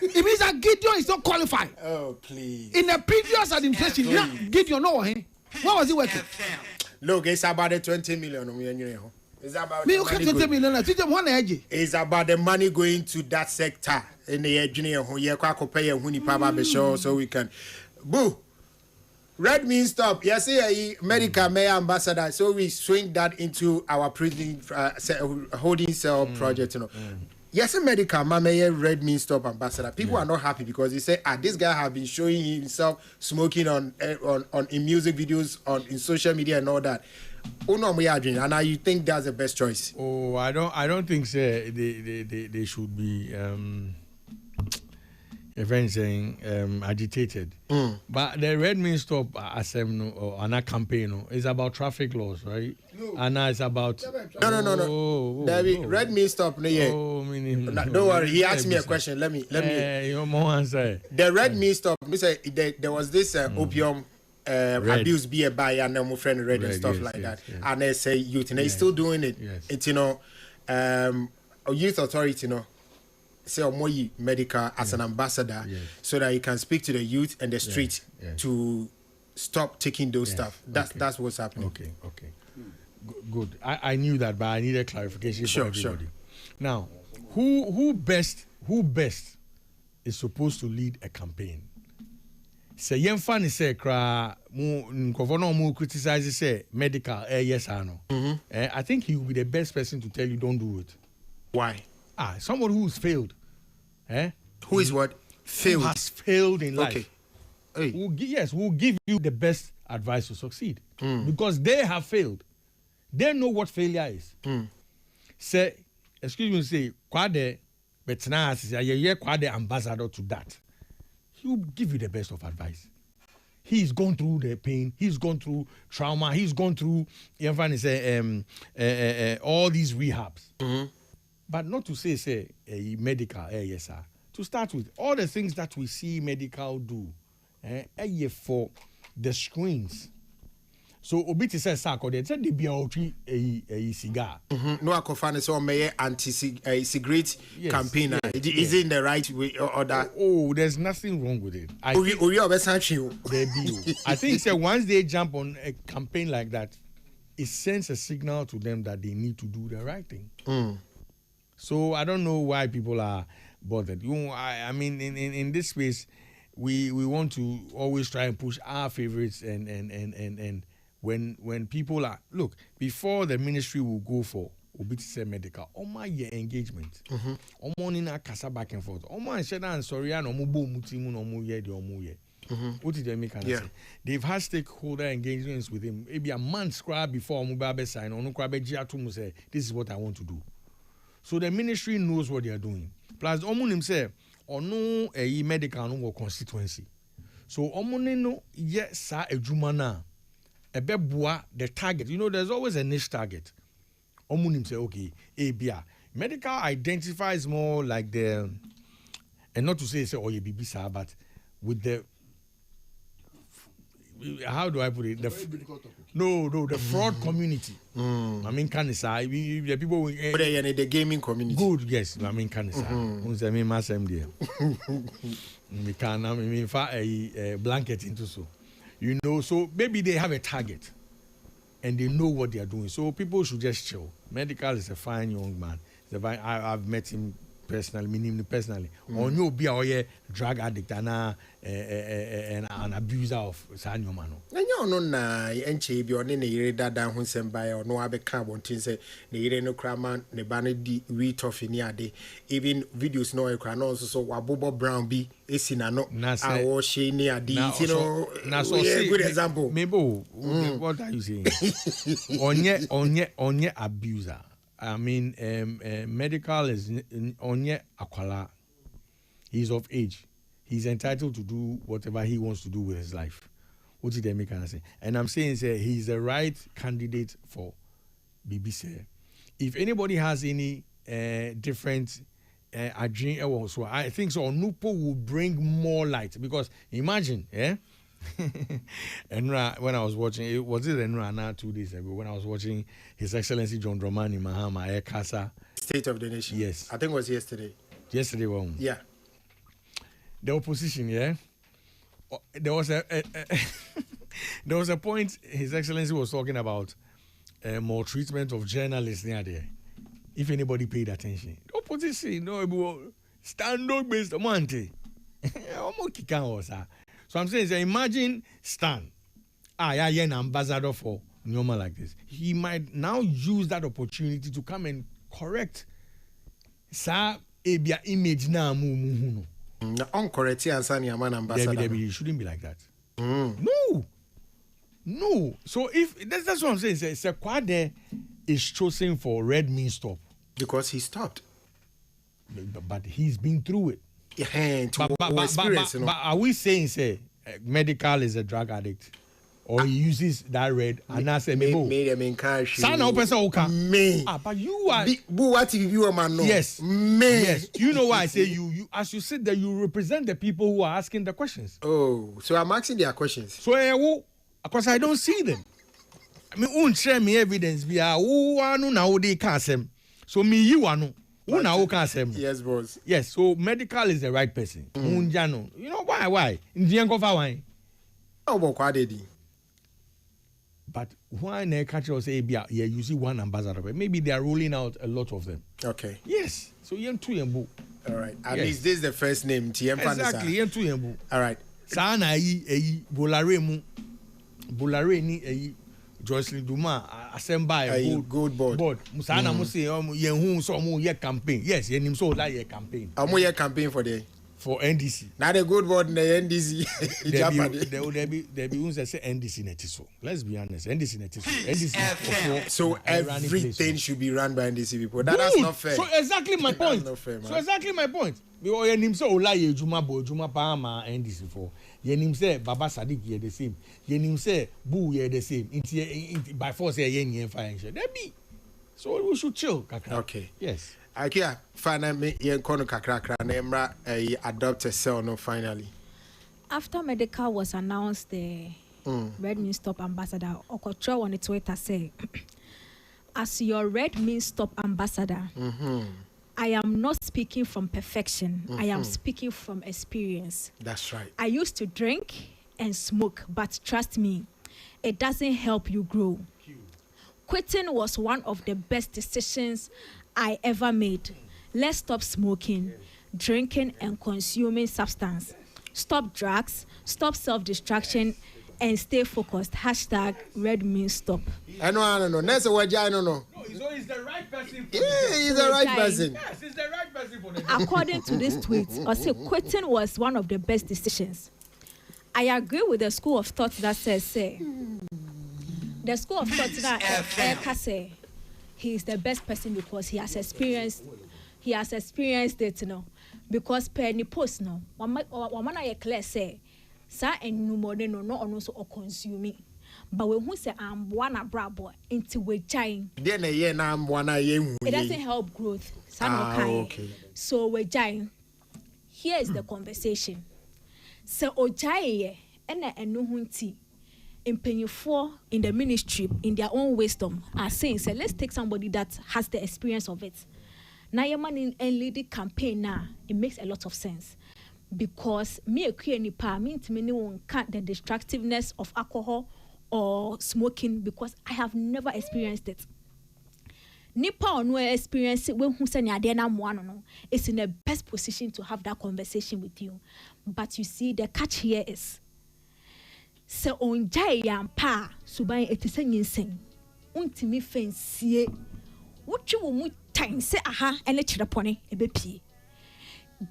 It means that Gideon is not qualified. Oh, please. In the previous administration, Gideon, no, what was he working? Look, it's about the 20 million. It's about me. 20 million. It's about the money going to that sector in the engineer who you can pay a honey papa show so we can. Boo. Red means stop. Yes, America Mayor Ambassador. So we swing that into our prison holding cell project. You know. Yes, America, my mayor red means stop ambassador. People are not happy because they say, this guy have been showing himself smoking on in music videos, in social media and all that. Oh no, and now you think that's the best choice? Oh, I don't think so. They should be saying agitated. But the red means stop assembly or an campaign is about traffic laws, right? No. And now it's about no. David, red means stop. Don't worry. He asked me a question. Let me. Your more answer. The red means stop. There was this opium abuse be a buyer and my friend red and stuff like that. Yes. And they say youth and they still doing it. Yes. It's youth authority, say Omoyi Medical as an ambassador, so that you can speak to the youth and the street to stop taking those stuff. That's what's happening. Okay. Good. I knew that, but I needed clarification for everybody. Sure. Now, who best is supposed to lead a campaign? Say yemfa ni say kra mu nkofo no mu criticize say medical yes or no. I think he will be the best person to tell you don't do it. Why? Someone who's failed. Who is what? Failed. Who has failed in life. Okay. Will give you the best advice to succeed. Because they have failed. They know what failure is. Say, excuse me, say, Kwade, but now you're Kwade ambassador to that. He will give you the best of advice. He's gone through the pain. He's gone through trauma. He's gone through, all these rehabs. But not to say medical, yes, sir. To start with, all the things that we see medical do, for the screens. So Obiti says, "Sako, they said they be a cigar." No, I confirm so may anti-cigarette campaign. Is it in the right way or that? Oh, there's nothing wrong with it. I think so once they jump on a campaign like that, it sends a signal to them that they need to do the right thing. So I don't know why people are bothered. I mean, in this space, we want to always try and push our favorites and when people are before the ministry will go for obiti medical my engagement na kasa back and forth and sorry and what did they make say they've had stakeholder engagements with him maybe a month before sign say this is what I want to do. So the ministry knows what they are doing. Plus himself no a medical no constituency. So no yes ejuma the target. There's always a niche target. Omunim say, okay, ABR. Medical identifies more like the, and not to say, you BBC, but with the, how do I put it? The fraud community. I mean, Kanisa, the people in the gaming community. Good, yes. I mean, Kanisa. I mean, mass MD. We can, a blanket into so. So maybe they have a target and they know what they are doing. So people should just chill. Medical is a fine young man. I've met him personally. Or no be a drug addict and an abuser of Sanyo Mano. No, and she be on any dada who sent by or no other carbon things. The no craman, the banner wheat of in yade. Even videos no a crown also so Wabobo Brown be is in a no. Or she near the good example. Maybe what are you saying? Onye abuser. I mean, medical is onye akwala. He's of age. He's entitled to do whatever he wants to do with his life. What did they make say? And I'm saying he's the right candidate for BBC. If anybody has any different so I think so Nupo will bring more light because imagine, Enra, when I was watching, was it Enra now 2 days ago when I was watching His Excellency John Dramani Mahama Casa State of the Nation. Yes, I think it was yesterday. Yesterday one. Yeah. The opposition, there was there was a point His Excellency was talking about more treatment of journalists near there. If anybody paid attention, the opposition, stand up based Monte. So I'm saying, imagine Stan, an ambassador for Nyoma like this. He might now use that opportunity to come and correct sa ebia image na mu. Uncorrect answer ni man ambassador. It shouldn't be like that. No. So if that's what I'm saying. It's a Kwade is chosen for Red Mean Stop because he stopped. But he's been through it. But are we saying medical is a drug addict or he uses that red and I say but you are what if you are man? Yes. You know why I say you as you sit there you represent the people who are asking the questions. Oh, so I'm asking their questions. So because I don't see them. I mean, won't share me evidence via who are no now they can't. So me you are no. Yes, boss. Yes, so medical is the right person. You know why? But why they catch us say yeah, you see one ambassador, but maybe they are rolling out a lot of them. Okay. Yes. So yen two yembu. All right. At least this is the first name. Exactly. Yen two yembu. All right. Sana bolare ni Jocelyn Duma assemble good board. Musana mu say yen hu so mu ye campaign. Yes, yen him so like ye campaign. Amu ye campaign for NDC. Now the good board in the NDC. There be ones that say NDC netiso. Let's be honest. NDC netiso. NDC. So everything should be run by NDC people. That's not fair. So exactly my point. That's not fair, man. So exactly my point. Because yen him say Olaye Juma pa ma NDC for. Yen him say Baba Sadiq ye the same. Yen him say Boo ye the same. By force yen fire. There be. So we should chill, Kaka. Okay. Yes. Akia, finally, yen kono kakra na emra adopt a cell no finally. After medical was announced, the Red Means Stop ambassador, Okocho on Twitter say, as your Red Means Stop ambassador, I am not speaking from perfection. I am speaking from experience. That's right. I used to drink and smoke, but trust me, it doesn't help you grow. Quitting was one of the best decisions I ever made. Let's stop smoking, drinking, and consuming substance. Stop drugs, stop self-destruction, and stay focused. # Red Means Stop. I know. Next word, I don't know. So he's the right person. He's the right person. Yes, he's the right person for the According to this tweet, I say quitting was one of the best decisions. I agree with the school of thought that says, the school of thought that Eka say he is the best person because he has experienced it, you know. Because penny post no, one I clear say, sa and no more no also or consuming. But when who say I'm one a brabo into we giant. Then a year now one it doesn't help growth. Okay. So we giant. Here is the conversation. So Ojaye and no hunti in penny for in the ministry in their own wisdom are saying, so let's take somebody that has the experience of it. Now your man in lady campaign now, it makes a lot of sense. Because me a queer pa means me no one can't the destructiveness of alcohol or smoking because I have never experienced it. Nipa or no experience it when who say no is in the best position to have that conversation with you. But you see the catch here is so on jay yam pa suban it is insane. Untimi fancy what you will time say aha and let you pony a baby.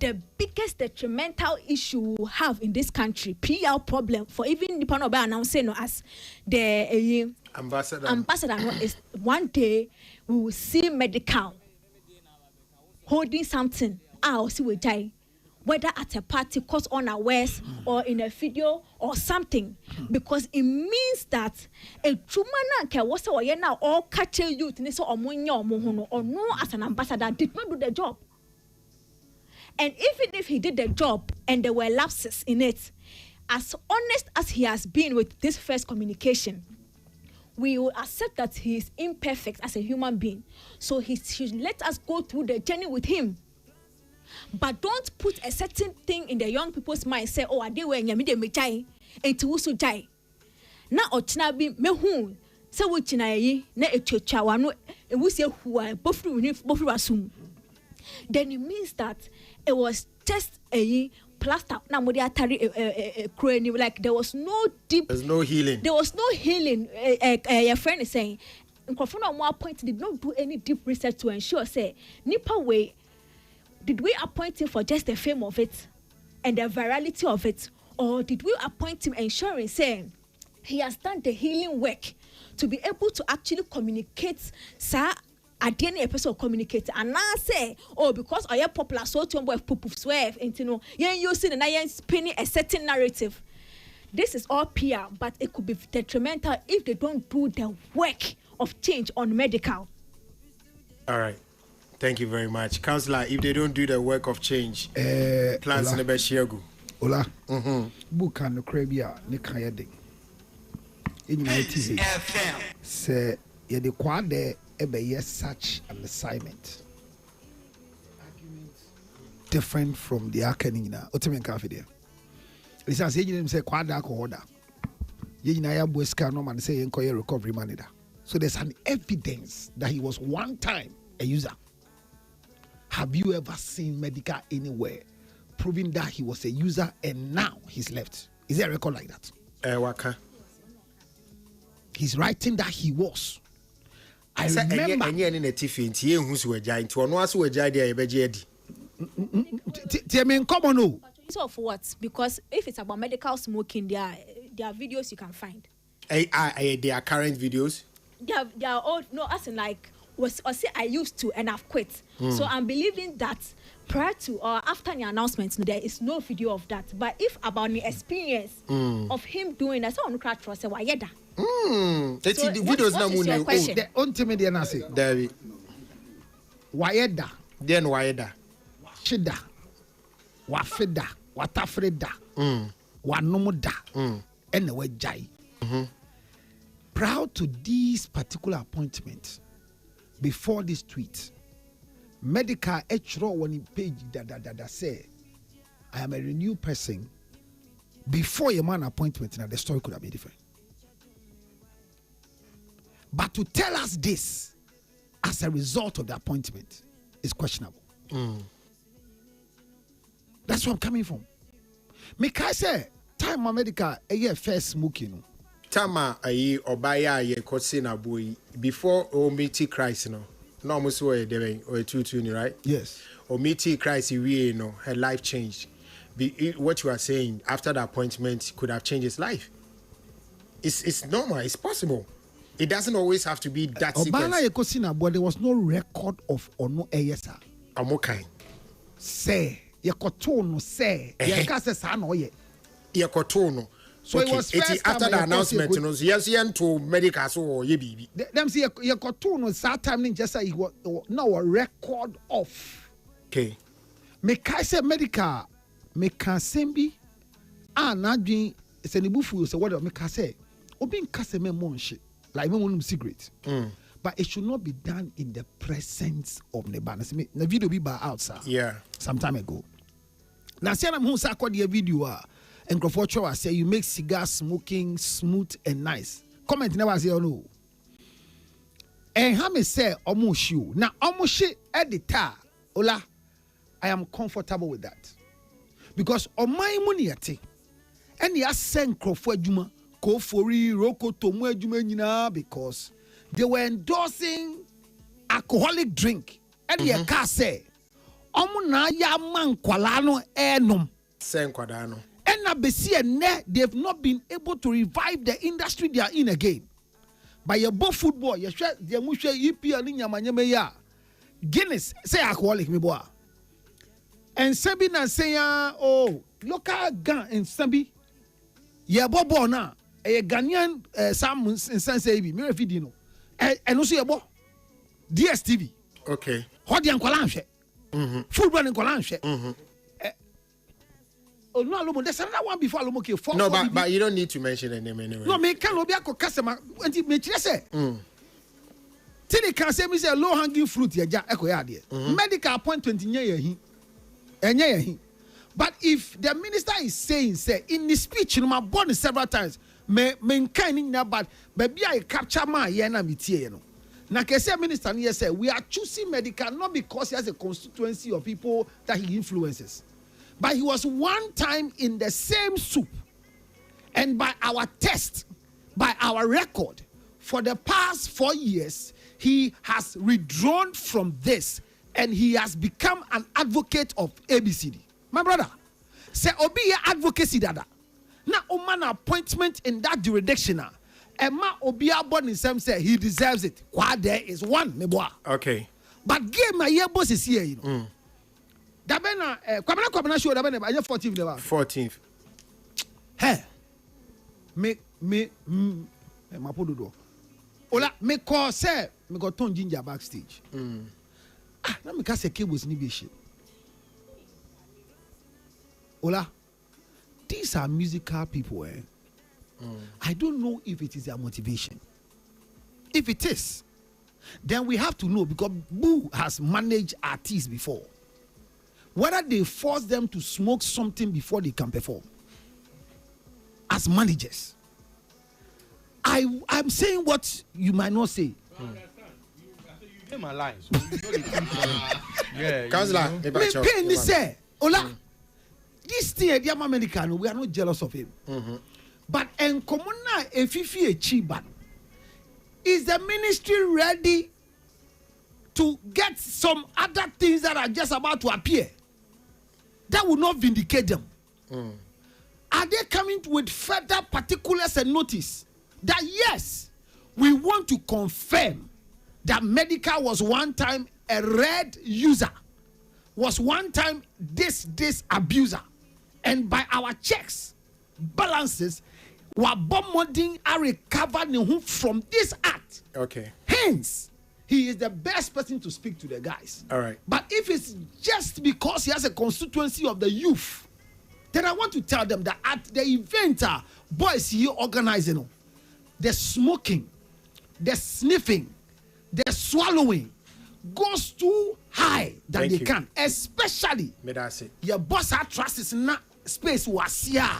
The biggest detrimental issue we have in this country, PR problem for even the panel by announcing as the ambassador is one day we will see medical holding something. I'll see we die. Whether at a party, cause unawares, or in a video or something, because it means that a true man can was now all catch youth or no as an ambassador did not do the job. And even if he did the job and there were lapses in it, as honest as he has been with this first communication, we will accept that he is imperfect as a human being. So he should let us go through the journey with him. But don't put a certain thing in the young people's mind. Say, oh, I did when you made me jai, and to also jai. Now, Ochinabi, me who, so which I na a chawano, and we say who I both assume. Then it means that it was just a plaster. Now, like there was no deep. There's no healing. There was no healing. Your friend is saying, on one point, did not do any deep research to ensure, say, Nipa way. Did we appoint him for just the fame of it and the virality of it? Or did we appoint him ensuring, saying, he has done the healing work to be able to actually communicate, sir, at the end episode communicate. And now say, oh, because I am popular, so to boy swerve, and you know, you're using and I am spinning a certain narrative. This is all PR, but it could be detrimental if they don't do the work of change on medical. All right. Thank you very much. Councillor, if they don't do the work of change, plans in the Beshiagu. Ola. Book and the Crabia, Nikayade. In United say, ye the quad there, ebe yes, such an assignment. different from the Akanina. Otimen Cafe. It says, you say, Quadak order. You know, Buska no man say, inquire recovery manager. So there's an evidence that he was one time a user. Have you ever seen medical anywhere proving that he was a user and now he's left? Is there a record like that? Waka. He's writing that he was. I remember. Come on, no. So for what? Because if it's about medical smoking, there are videos you can find. They are current videos. They are old. No, as in like say I used to and I've quit. So I'm believing that prior to or after the announcement, there is no video of that. But if about the experience of him doing that, so on crack trust, why yeda? Let's see the videos now. The ultimate answer. David. Wayeda. Then wayeda. Shida. Wafida. Watafreda. Wanomuda. And the wejai. Proud to this particular appointment, before this tweet, medical HR one page that say, I am a renewed person. Before your man appointment, now the story could have been different. But to tell us this as a result of the appointment is questionable. That's where I'm coming from. Make I say, time my medical a year first smoking. Tama ayi obaya ye kotse na boy before o meet Christ no almost were there or 220, right? Yes. Or meet Christ we no her life changed. What you are saying after the appointment could have changed his life. It's normal, it's possible. It doesn't always have to be that sequence. Obana ye kotse na boy, there was no record of ono eyesa. Amokai. Say ye kotono say ye ka se sa no ye. Ye kotono. So okay. It was first after the announcement, you know, yes, you to medical so ye baby. Them see ye kotono that time just say he was now a record of. Okay. Me kai say medical me can sembi na dwen se ne bufu se what me ka say obi nka se me monhye like me wonum secret. But it should not be done in the presence of the banners. The video be by outside. Yeah. Some time ago. Now see I'm who say the video and Crawford say you make cigar smoking smooth and nice. Comment never say no. And how me say almost shoe. Now almost editor. Ola, I am comfortable with that. Because on my money and you send Crawford Juma, Kofori, Roko Tomu Juma because they were endorsing alcoholic drink. And you can say, Omuna ya man kwalano enum. Sen kwadano. They've not been able to revive the industry they are in again. By your both football, you share the mushe EP and Yamanyameya. Guinness say alcoholic me boy. And Sabi na say oh local gun in Sabi. Ya bobo na a Ghanaian Sam in Sansebi, me refidino. And also your boy DSTV. Okay. Hodi and Kolanche. Football in Kolanche. Oh no, there's another one before Alomoke. No, but you don't need to mention the name anyway. No, me can't be a customer. And you may say, Tini can say me say low hanging fruit. Ya echo ya there. Medical appointment in ye. But if the minister is saying, say in the speech, my born several times, me kind na but baby I capture my yena mitie no. Na kese minister here say we are choosing medical not because he has a constituency of people that he influences. But he was one time in the same soup. And by our test, by our record, for the past 4 years, he has withdrawn from this and he has become an advocate of ABCD. My brother, say Obi advocacy dada. Now, Oman appointment in that jurisdiction. Emma Obi born in some say he deserves it. Why there is one, me boy. Okay. But game my year boss is here, you know. Dabena kwabena show dabena aye 14th level 14th hey me mapododo ola me call say me go turn ginger backstage na me ka say cables ni be shit ola these are musical people I don't know if it is their motivation. If it is, then we have to know because Boo has managed artists before. whether they force them to smoke something before they can perform. As managers, I'm saying what you might not say. You my lines. Yeah, Councillor, me say, Ola, this thing, dear American, we are not jealous of him. But in common a fifi a chiban, is the ministry ready to get some other things that are just about to appear that will not vindicate them? Are they coming with further particulars and notice that yes, we want to confirm that Medical was one time a red user, was one time this abuser, and by our checks, balances, were bombarding are recovered from this act. Okay. Hence, he is the best person to speak to the guys. All right. But if it's just because he has a constituency of the youth, then I want to tell them that at the event, boys here organizing, the smoking, the sniffing, the swallowing goes too high than they can, especially your boss had trust is not space was here.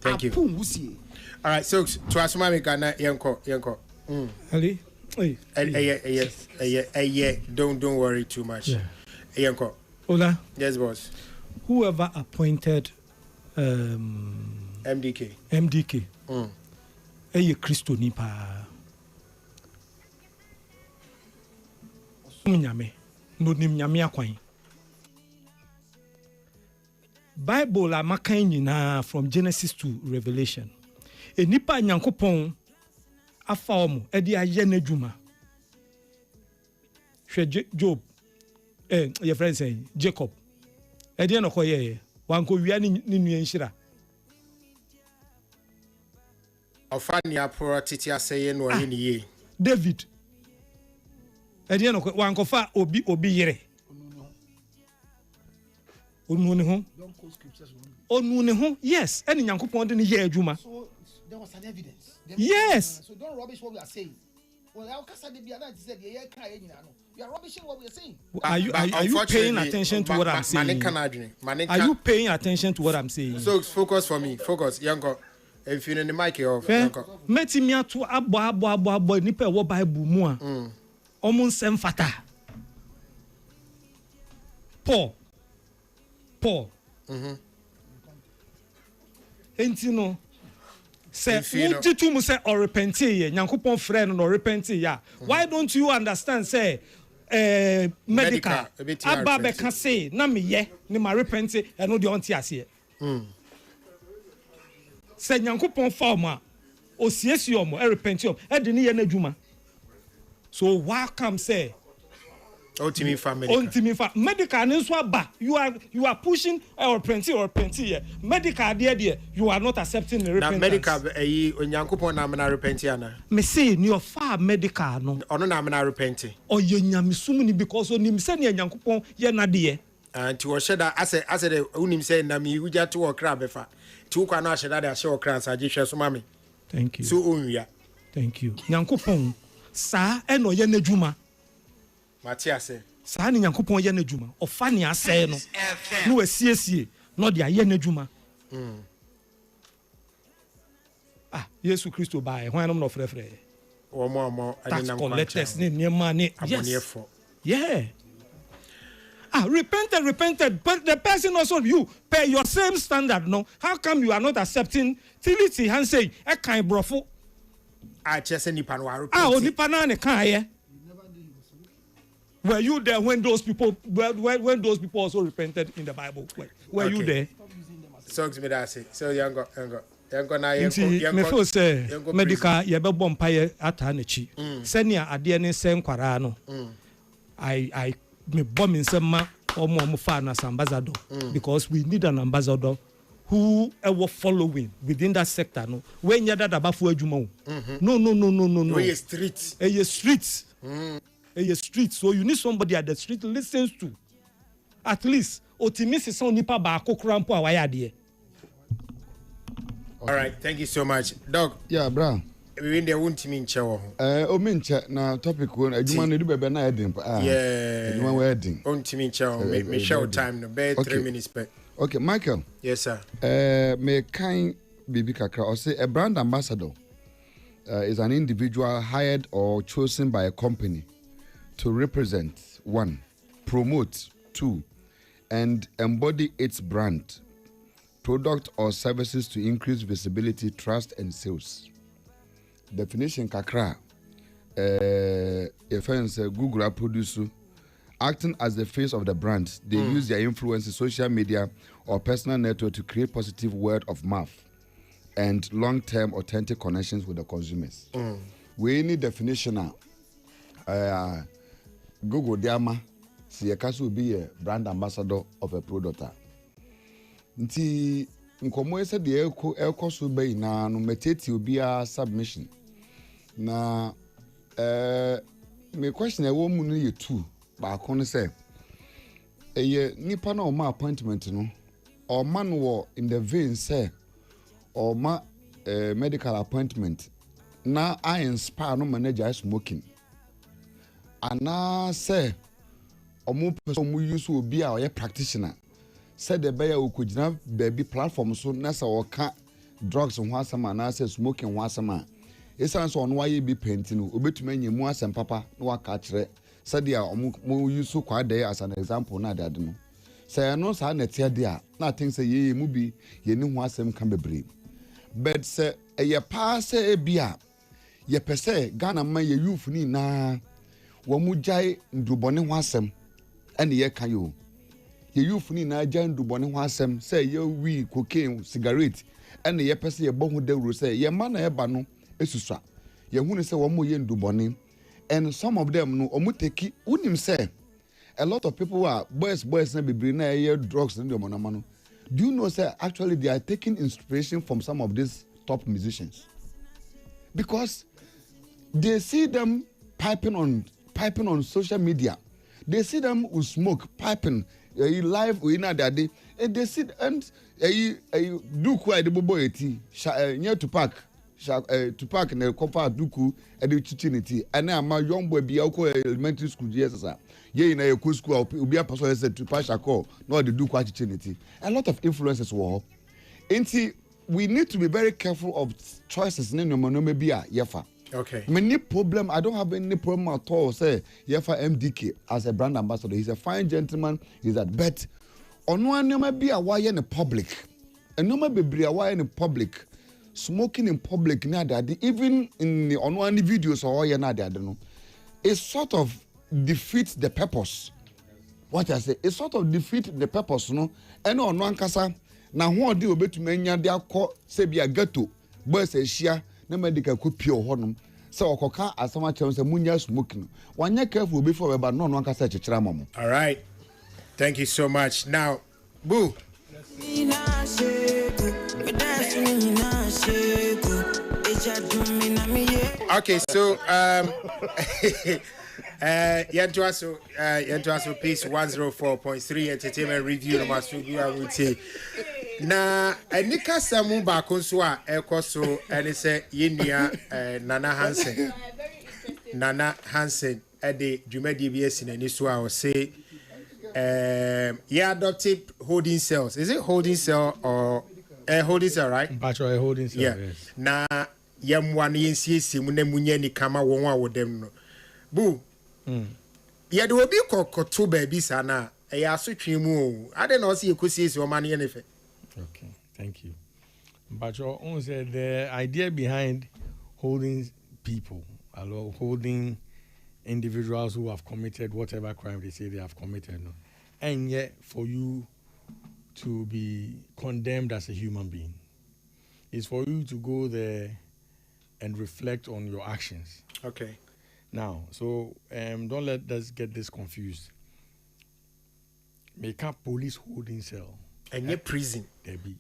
Thank you. All right, so to ask my Ghana, Yanko. Ali, don't worry too much. Yanko. Ola. Yes, boss. Whoever appointed MDK. Christo nipa. Nyame no nim nyame akwan. Bible la makan nyina from Genesis to Revelation. Enipa nyankopon afa omo e de aye n'adwuma. Hwe Job your friend say Jacob. E de no koye wan ko wia ni nua nhira. Ofani aporo titi aseye no ye ni ye. David Edia no wan kofa obi yere. Onu ne ho. Yes, any Nyankopon de ne ye adwuma. So there was an evidence. Yes. So don't rubbish what we are saying. Well, our casa de biana said the year cry no. You are rubbishing what we are saying. Are you paying attention to what I'm saying? Are you paying attention to what I'm saying? So focus for me. Focus, Yanko. If you're in the mic off, Yanko. Meti mi atu abo nipa wo Bible mu a. Omun sem fata. Paul. Enti no. Se ujitu mu se or repent ye, Nyankopon frɛ no repent ya. Why don't you understand say medical aba be ka say na me ye ni ma repent e no de onti ase. Se Nyankopon fa omo a osiesi omo repent omo e de ne ye na adwuma. So why come say Ultimate medical you are pushing or repent here. Medical there you are not accepting the repentance. Medical onyankopon na me na repent ana. Me say ni ofa medical no. Ono na me na repent. O ye nyamesum ni because onim say ni onyankopon ye na de. Anti wo sheda ase de unim say na me uja to okra befa. Ti ukwa na sheda de ashe okra saje hwe so mame. Thank you. So onwia. Thank you. Nyankopon sa eno ye na dwuma. Matiase. Sa ni Nyankopon ye na dwuma. Ofa ni ase no. No asiesie no de aye na dwuma. Yesu Kristo bae. Hwan no frefre. Omo adinam collectors ni niema ni. Yes. Yeah. Repented, but the person also you pay your same standard. No, how come you are not accepting? Tility and say, "I can't brofo." Just any panwa. Nipa na ne kan ye. Were you there when those people when those people also repented in the Bible? Were you there? So me that say. So yango na me feel say medical ye be bom paye ata na chi. Senia ade ne sen kwara no. I me bomb in some or fan as ambassador because we need an ambassador who will following within that sector. No, when you're that about for no. A street. So you need somebody at the street listens to. At least Otimis is on nipa ba kokrampo awaya de. All right, thank you so much, Dog. Yeah, bro. we in the wontimi nche wo ho o me nche na topic wo adwuma no du bebe na edin yeah adwuma wo edin wontimi nche wo me show time no be 3 minutes per okay Michael yes sir me kind bibi kakra or say a brand ambassador is an individual hired or chosen by a company to represent 1 promote 2 and embody its brand product or services to increase visibility, trust, and sales. Definition kakra. If I say Google producer, acting as the face of the brand, they use their influence in social media or personal network to create positive word of mouth and long-term authentic connections with the consumers. We need definition now. Google Diama, see a will be a brand ambassador of a product. Nti nkomo ese de eko so bai na no meteti obi a submission na me question e wo mu no ye two ba ko no say eye nipa na o ma appointment no o man wo in the vein say o ma medical appointment na I inspire no manager smoking ana say o mu person mu use obi a o ye practitioner said the buyer who could have baby platform so nasa or drugs on wasama na say smoking wasama essence on why be painting obetumanya mu asem papa no aka kire said ya mo use kwa dey as an example na dade no say no sa na tie dey na think say ye mu bi ye ni ho asem kan bebre but say ye pa say e bia ye pese Ghana man ye youth ni na wo mu jai ndubone ho asem ene ye kan yo ye youth ni na jandu bone ho asem say ye we cocaine cigarette and ye pese ye bo ho dawro say ye ma na eba no esusua ye hu ni say wo mo ye ndu bone and some of them no omo take unim say a lot of people are boys na bibiri na ye drugs in the monamano. Do you know say actually they are taking inspiration from some of these top musicians because they see them piping on social media, they see them who smoke piping live we na daddy and they sit and duku I the bobo eti near to park na kofa duku e the chichinity and na ma young boy bia ko elementary school yes sir ye na e school obi apaso say to pass call no the duku chichinity a lot of influences were enti we need to be very careful of choices in no be a yefa. Okay. Many problem. I don't have any problem at all. Say, Yefa MDK as a brand ambassador, he's a fine gentleman. He's that. But on one, no be a wire in the public, and no be a wire in the public, smoking in public. Even in the on one videos or wire I don't know. It sort of defeats the purpose. What I say, it sort of defeats the purpose, no. And on one kasa, now what do you bet to many they are called say be a ghetto, boys a share. Na medical ko pure honum so okoka asama chem se munya smoking wanya careful before we ba no no akasa chechira mamo. All right, thank you so much. Now boo okay, so Yantuaso piece 104.3 entertainment review no masu I would say na anika samu ba konso a ekoso ene se yenua Nana Hansen at the Jumedi BS in Aniswa or say adopted holding cells. Is it holding cell or a holding cell, right? Bachelor holding cell, yeah. Yes. Na one yensi simune munyeni kama wonwa with them. Boo. Yeah, there will be two babies sana. I assume mu. I don't know see you could see your money anything. Okay, thank you. But you said the idea behind holding people, holding individuals who have committed whatever crime they say they have committed, no? And yet for you to be condemned as a human being is for you to go there and reflect on your actions. Okay. Now, so don't let us get this confused. Make a police holding cell. And your prison. There be.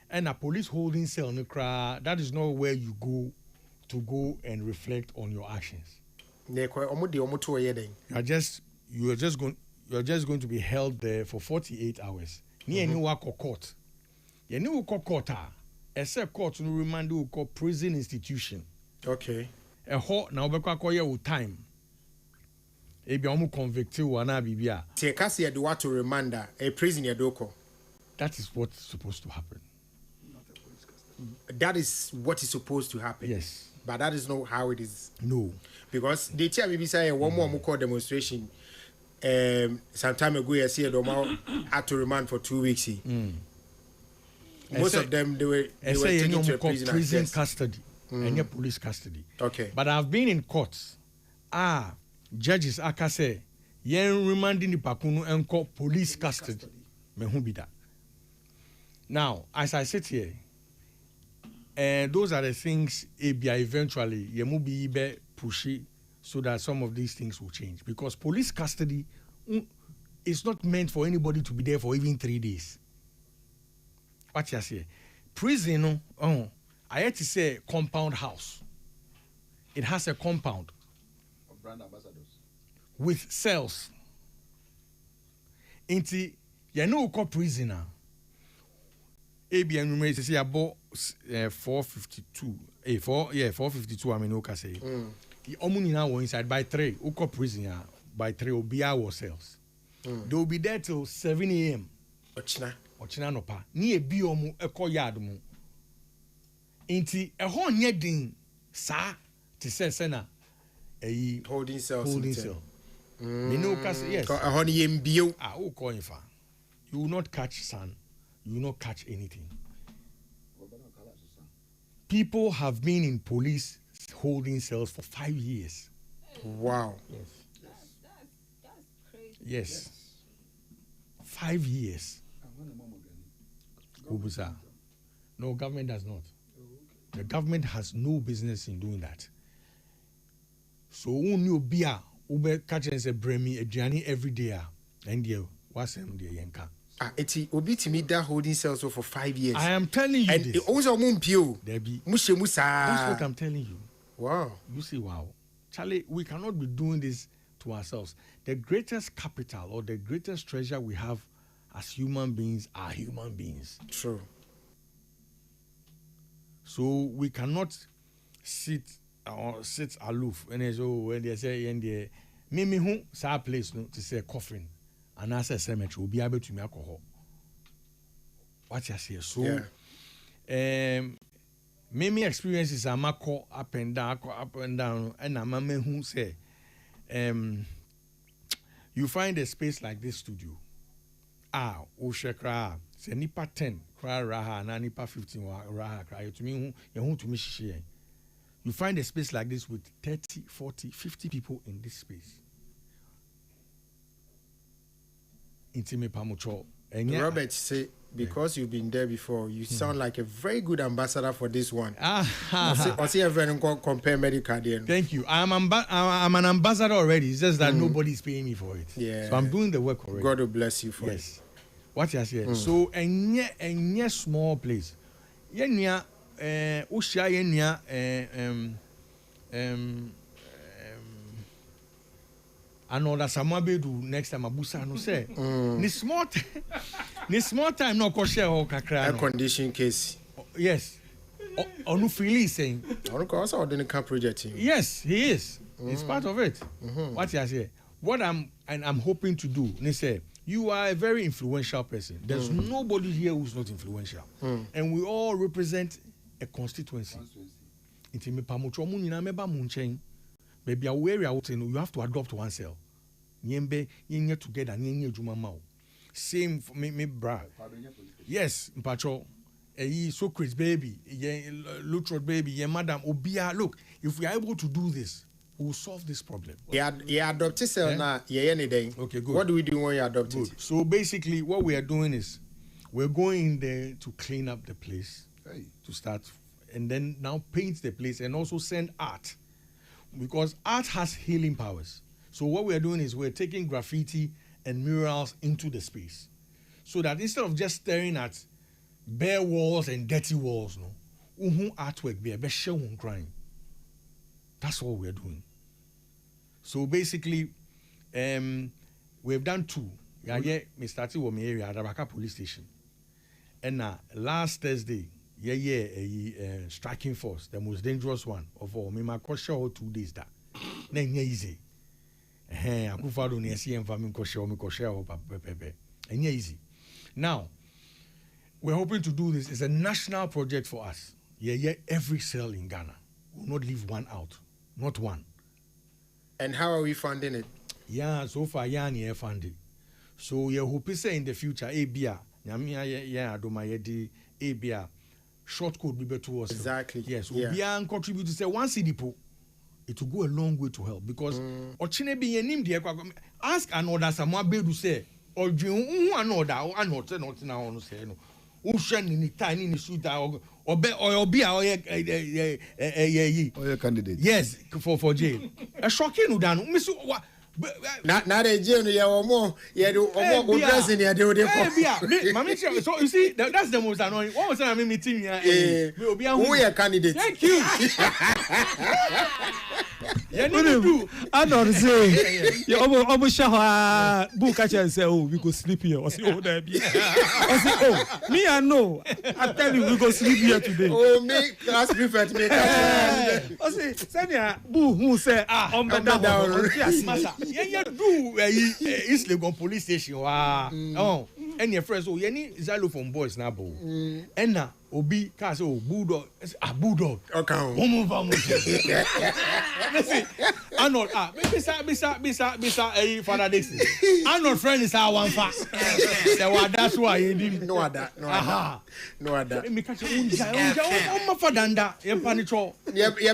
And a police holding cell, that is not where you go to go and reflect on your actions. You are just going to be held there for 48 hours. Ni any work or court. You know court except court no remand you call prison institution. Okay. A hot now bekwa with time. Ebi omu convict you ana bibia. Te kasi do what to remand a prison yadoko. That is what's supposed to happen. That is what is supposed to happen. Yes. But that is not how it is. No. Because they tell me say one more demonstration. Some time ago, I see a had to remand for 2 weeks. Most of them they were taken to a prison custody and police custody. Okay. But I've been in courts. Judges aka say yen remanding the pakunu enko police custody. Me who be that. Now, as I sit here, those are the things eventually yemu be pushy so that some of these things will change. Because police custody is not meant for anybody to be there for even 3 days. What you say? Prison, I had to say compound house. It has a compound of brand ambassadors with cells. Inti, you know, called prisoner. ABN number is about 452. 452. I mean, okay, say. Omuni now inside by 3. Uko prisoner by 3 will be our cells. They will be there till 7 a.m. Ochina no pa. Ni ebi omu eko yard mu. Inti eho nye din sa ti se na holding cells. Holding cell. Me no ka say yes. Eho ni yembio. Who call him fa? You will not catch sun. You will not catch anything. People have been in police holding cells for 5 years. Wow. Yes. That's crazy. Yes. 5 years. No, government does not. The government has no business in doing that. So when you be ube catch and say bremi adriani every day and you what's him there yanka. Eti obi timi da holding cells for 5 years. I am telling you and this. And also mumpio. Debbie. Mushe musa. That's what I'm telling you. Wow. You see, wow. Charlie, we cannot be doing this to ourselves. The greatest capital or the greatest treasure we have as human beings are human beings. True. So we cannot sit aloof when they say in the mimi who sa place no to say coffin and as a cemetery will be able to make alcohol. What you say? So many experiences are mako up and down, and I'm a man who say, you find a space like this studio. Oshekra, say nipa 10, cry raha, na nipa 15 raha, cry to me, you to me share. You find a space like this with 30, 40, 50 people in this space. Intime pamucho. Robert say, because you've been there before, you sound like a very good ambassador for this one. I see everyone compare medical there. Thank you. I'm an ambassador already. It's just that nobody's paying me for it. Yeah. So I'm doing the work already. God will bless you for it. What you say? So a small place. Yenya Usha yenya another Samabedu next time Abusa no say. Ni small time no ko share ho kakra. Air condition case. Yes. Onu freely saying. Onu ko also the camp project. Yes, he is. It's part of it. What you say? What I'm hoping to do, they say, you are a very influential person. There's nobody here who's not influential. And we all represent a constituency. Baby, you have to adopt one cell. Yenye together, yenye jumamao. Same for me, bra. Yes, Mpacho. Socrates, baby, Lutrod, baby, madam, Obia. Look, if we are able to do this, we will solve this problem. Yeah, adopt cell now. Anything. Okay, good. What do we do when you adopt it? So basically, what we are doing is we're going in there to clean up the place, to start, and then now paint the place and also send art, because art has healing powers. So what we are doing is we're taking graffiti and murals into the space, so that instead of just staring at bare walls and dirty walls, artwork be a best show on crime. That's what we're doing. So basically, we've done 2. We started with my area at Rabaka Police Station. And last Thursday, striking force, the most dangerous one of all. Me my question 2 days that. Na easy. Akufado ne see emfa me question pepe. Easy. Now, we're hoping to do this. It's a national project for us. Every cell in Ghana will not leave one out, not one. And how are we funding it? Yeah, so far yeah funded. So you hope say in the future abia abia short code be better us. Exactly. Yes, we are contribute to say 1 cedi, it will go a long way to help because ochine be yenim de ask another someone be do say or another not now no say no. Ni tiny ni suit or candidate. Yes, for jail. A shocking down. Miss what? Not a jail, you are more. You do dressing here. So you see, that's the most annoying. What was I meeting here? Who are candidate? Thank you. I don't say. You almost book and say, oh, we go sleep here. Or say, oh, there be. Or say, oh, me I know. I tell you, we go sleep here today. Oh, me class prefect me. Or say, Sanya, boo, who say, on the down. Yeah, do East Legon police station. Oh, and your friends, oh, any xylophone boys now, bo. And now, Obi, cause oh, bulldog, bulldog. Okay. Listen, Arnold, Bisa, Father Dixon. Arnold friend is our one fast. That's why he didn't know that. No, that. Me catch my father, you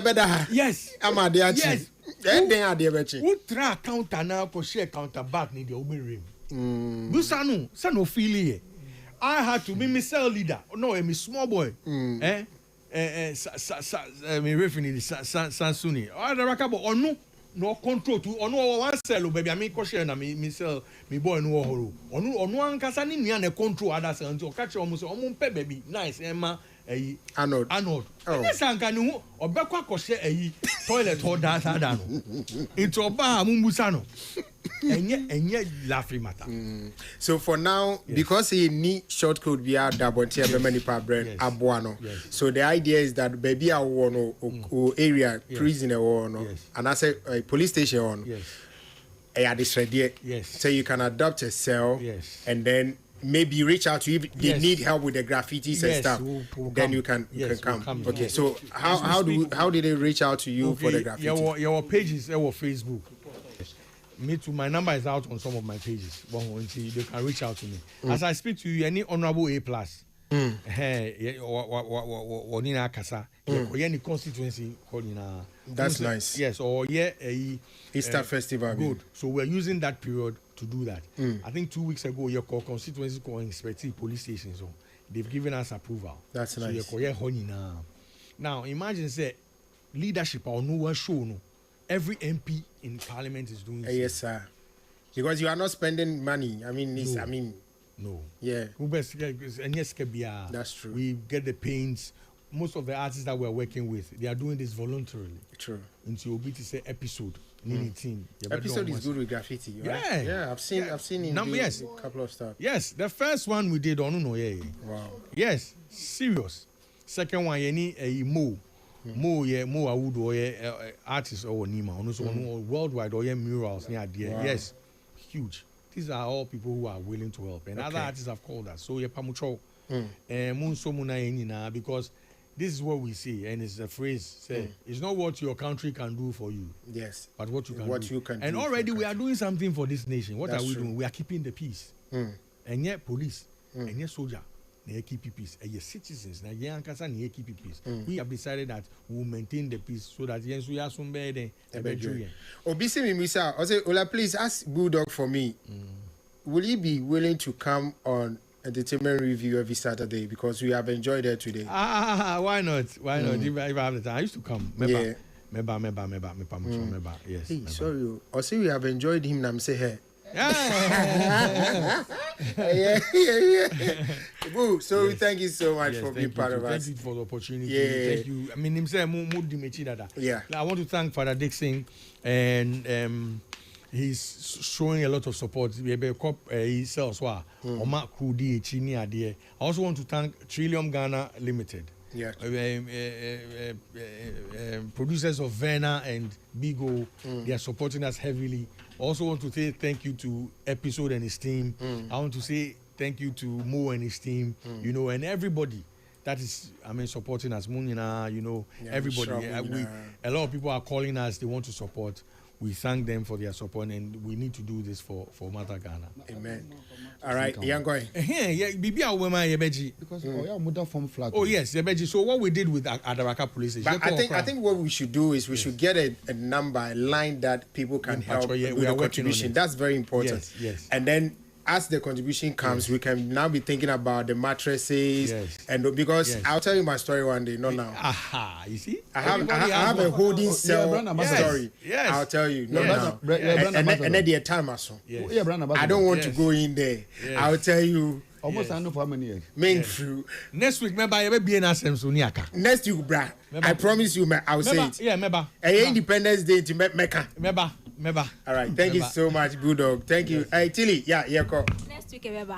better. Yes, I'm a dear. Yes. Then are there, who try counter now for share counter back need the open rim. Busano, son of Philly. I had to be my cell leader. No, I'm a small boy. Me referee Sansuni. I the rakabo or no control to or no one cell baby. I mean question na me cell me boy no horo. Or no one kasa ni na control others until catch almost pe baby. Nice Emma. Arnold. Yes, anka ni ho obekwa kose toilet ho da no. Into oba mumbusa no. Enye laughing matter. So for now, because he need short code be out double tier many per brand abuano. So the idea is that baby a wono area prison or and I say police station on. Yes. So you can adopt a cell and then maybe reach out to you if they need help with the graffitis and stuff. Then you can come. Okay. So how did they reach out to you for the graffiti? Your pages, your Facebook. Me too. My number is out on some of my pages. They can reach out to me. As I speak to you, any honorable A+. Any constituency. That's nice. Yes. Or Easter Festival. Good. So we're using that period to do that. I think 2 weeks ago, your constituency inspected police stations. So they've given us approval. That's nice. So now imagine say leadership or no one show no. Every MP in Parliament is doing. Yes, sir. Because you are not spending money. No. Yeah. That's true. We get the paints. Most of the artists that we're working with, they are doing this voluntarily. True. Into Obi to say episode. Episode is good with graffiti, right? Yeah, I've seen him do a couple of stuff. Yes, the first one we did on Wow. Yes, serious. Second one, Mo Awudu artist or Nima. Also worldwide or murals near there. Yes, huge. These are all people who are willing to help. And other artists have called us. So pamucho because this is what we see, and it's a phrase say it's not what your country can do for you. Yes. But what you can do. And do already we are doing something for this nation. What are we doing? We are keeping the peace. And yet police, and yet soldier, they keep peace. And yet citizens, they keep peace. We have decided that we will maintain the peace so that yes, we are some better. Obisi Mimisa, I say, Ola, please ask Bulldog for me. Will you be willing to come on Entertainment Review every Saturday because we have enjoyed it today? Why not? If I have the time, I used to come. Meba. Yes. Hey, sorry. I say we have enjoyed him. I'm say hey. Yeah. Boo, so we thank you so much for being part of us. Thank you for the opportunity. Thank you. I mean, himself, I want to thank Father Dixon and he's showing a lot of support. He sells I also want to thank Trillium Ghana Limited. Yeah. Producers of Verna and Bigo, they are supporting us heavily. I also want to say thank you to Episode and his team. I want to say thank you to Mo and his team, you know, and everybody that is, supporting us. Munina, you know, everybody. A lot of people are calling us, they want to support. We thank them for their support, and we need to do this for Mother Ghana. Amen. All right, young guy. Because mother form flat. Oh yes, Yebeji. So what we did with Adaraka Police Station. But I think what we should do is we should get a number, a line that people can help with the contribution. That's very important. Yes. And then as the contribution comes, we can now be thinking about the mattresses, and because I'll tell you my story one day, not now. Aha, you see, I have a holding cell story. Yes. I'll tell you, not now. And at the time, I don't want to go in there. I'll tell you. Almost I know for how many years. Main through. Next week, maybe I will be in Assembliaka. Next week, brah. I promise you, I will say it. Yeah, maybe. Independence Day to Mecca. Maybe. All right, thank you so much, Bulldog. Thank you. Hey, Tilly, go. Next week, maybe.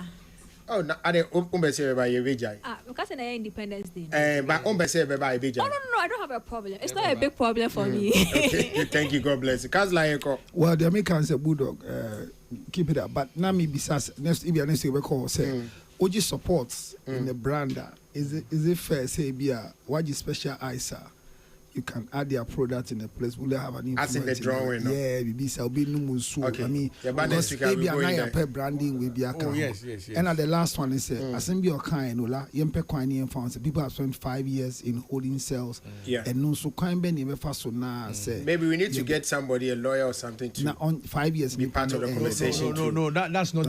Oh, no, I don't about your vijay. Because it's Independence Day. But about vijay. No, I don't have a problem. It's not a big problem for me. Okay, thank you. God bless you. Well, the Americans say Bulldog, keep it up. But now me besides next week we call say Oji supports in the brand. Is it fair say be what is special ISA? You can add their product in a place. Will have an influence? As in the drawing, no? Yeah, maybe so be no more. Okay. I mean, because maybe a pay branding will be a oh, yes. And at the last one is assembly or kind ola yempe kwani and found people have spent 5 years in holding cells. And no so kind ben even fast so now say. Maybe we need to get somebody, a lawyer or something, to now on 5 years be part of the conversation. No. That's not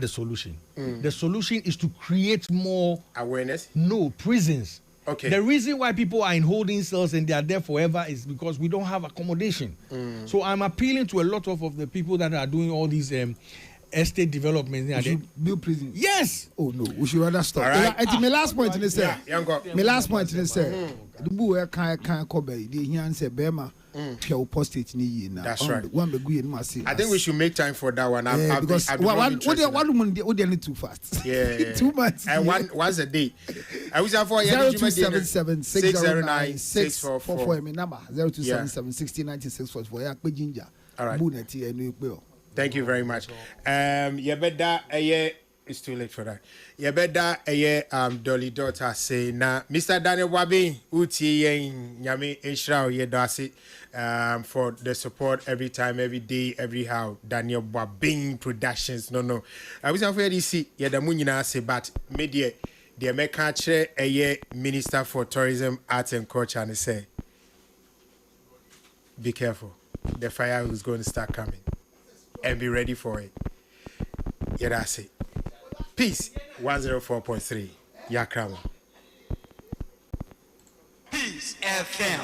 the solution. The solution is to create more awareness. No, prisons. Okay. The reason why people are in holding cells and they are there forever is because we don't have accommodation. So I'm appealing to a lot of the people that are doing all these estate developments. We should build prisons. Yes. Oh no, we should rather stop. Right. My last point in this, my last point in this, the boy can't cover the here and say Bema. That's right. I think we should make time for that one. Because what they need too fast. Yeah. 2 months. And once a day. I wish I for 0277 609 644. My number 0277 6090 644. Ginger. All right. Thank you very much. You better it's too late for that. You better Dolly daughter say na Mr. Daniel Wabi uti yen nyame enshra ye dasi for the support every time, every day, every how. Daniel Wabi Productions. No. I was afraid to see ye da munyina say but media the American chair Minister for Tourism, Arts and Culture and say be careful. The fire is going to start coming. And be ready for it. Yeah, that's it. Peace. 104.3. Yakrama. Peace FM.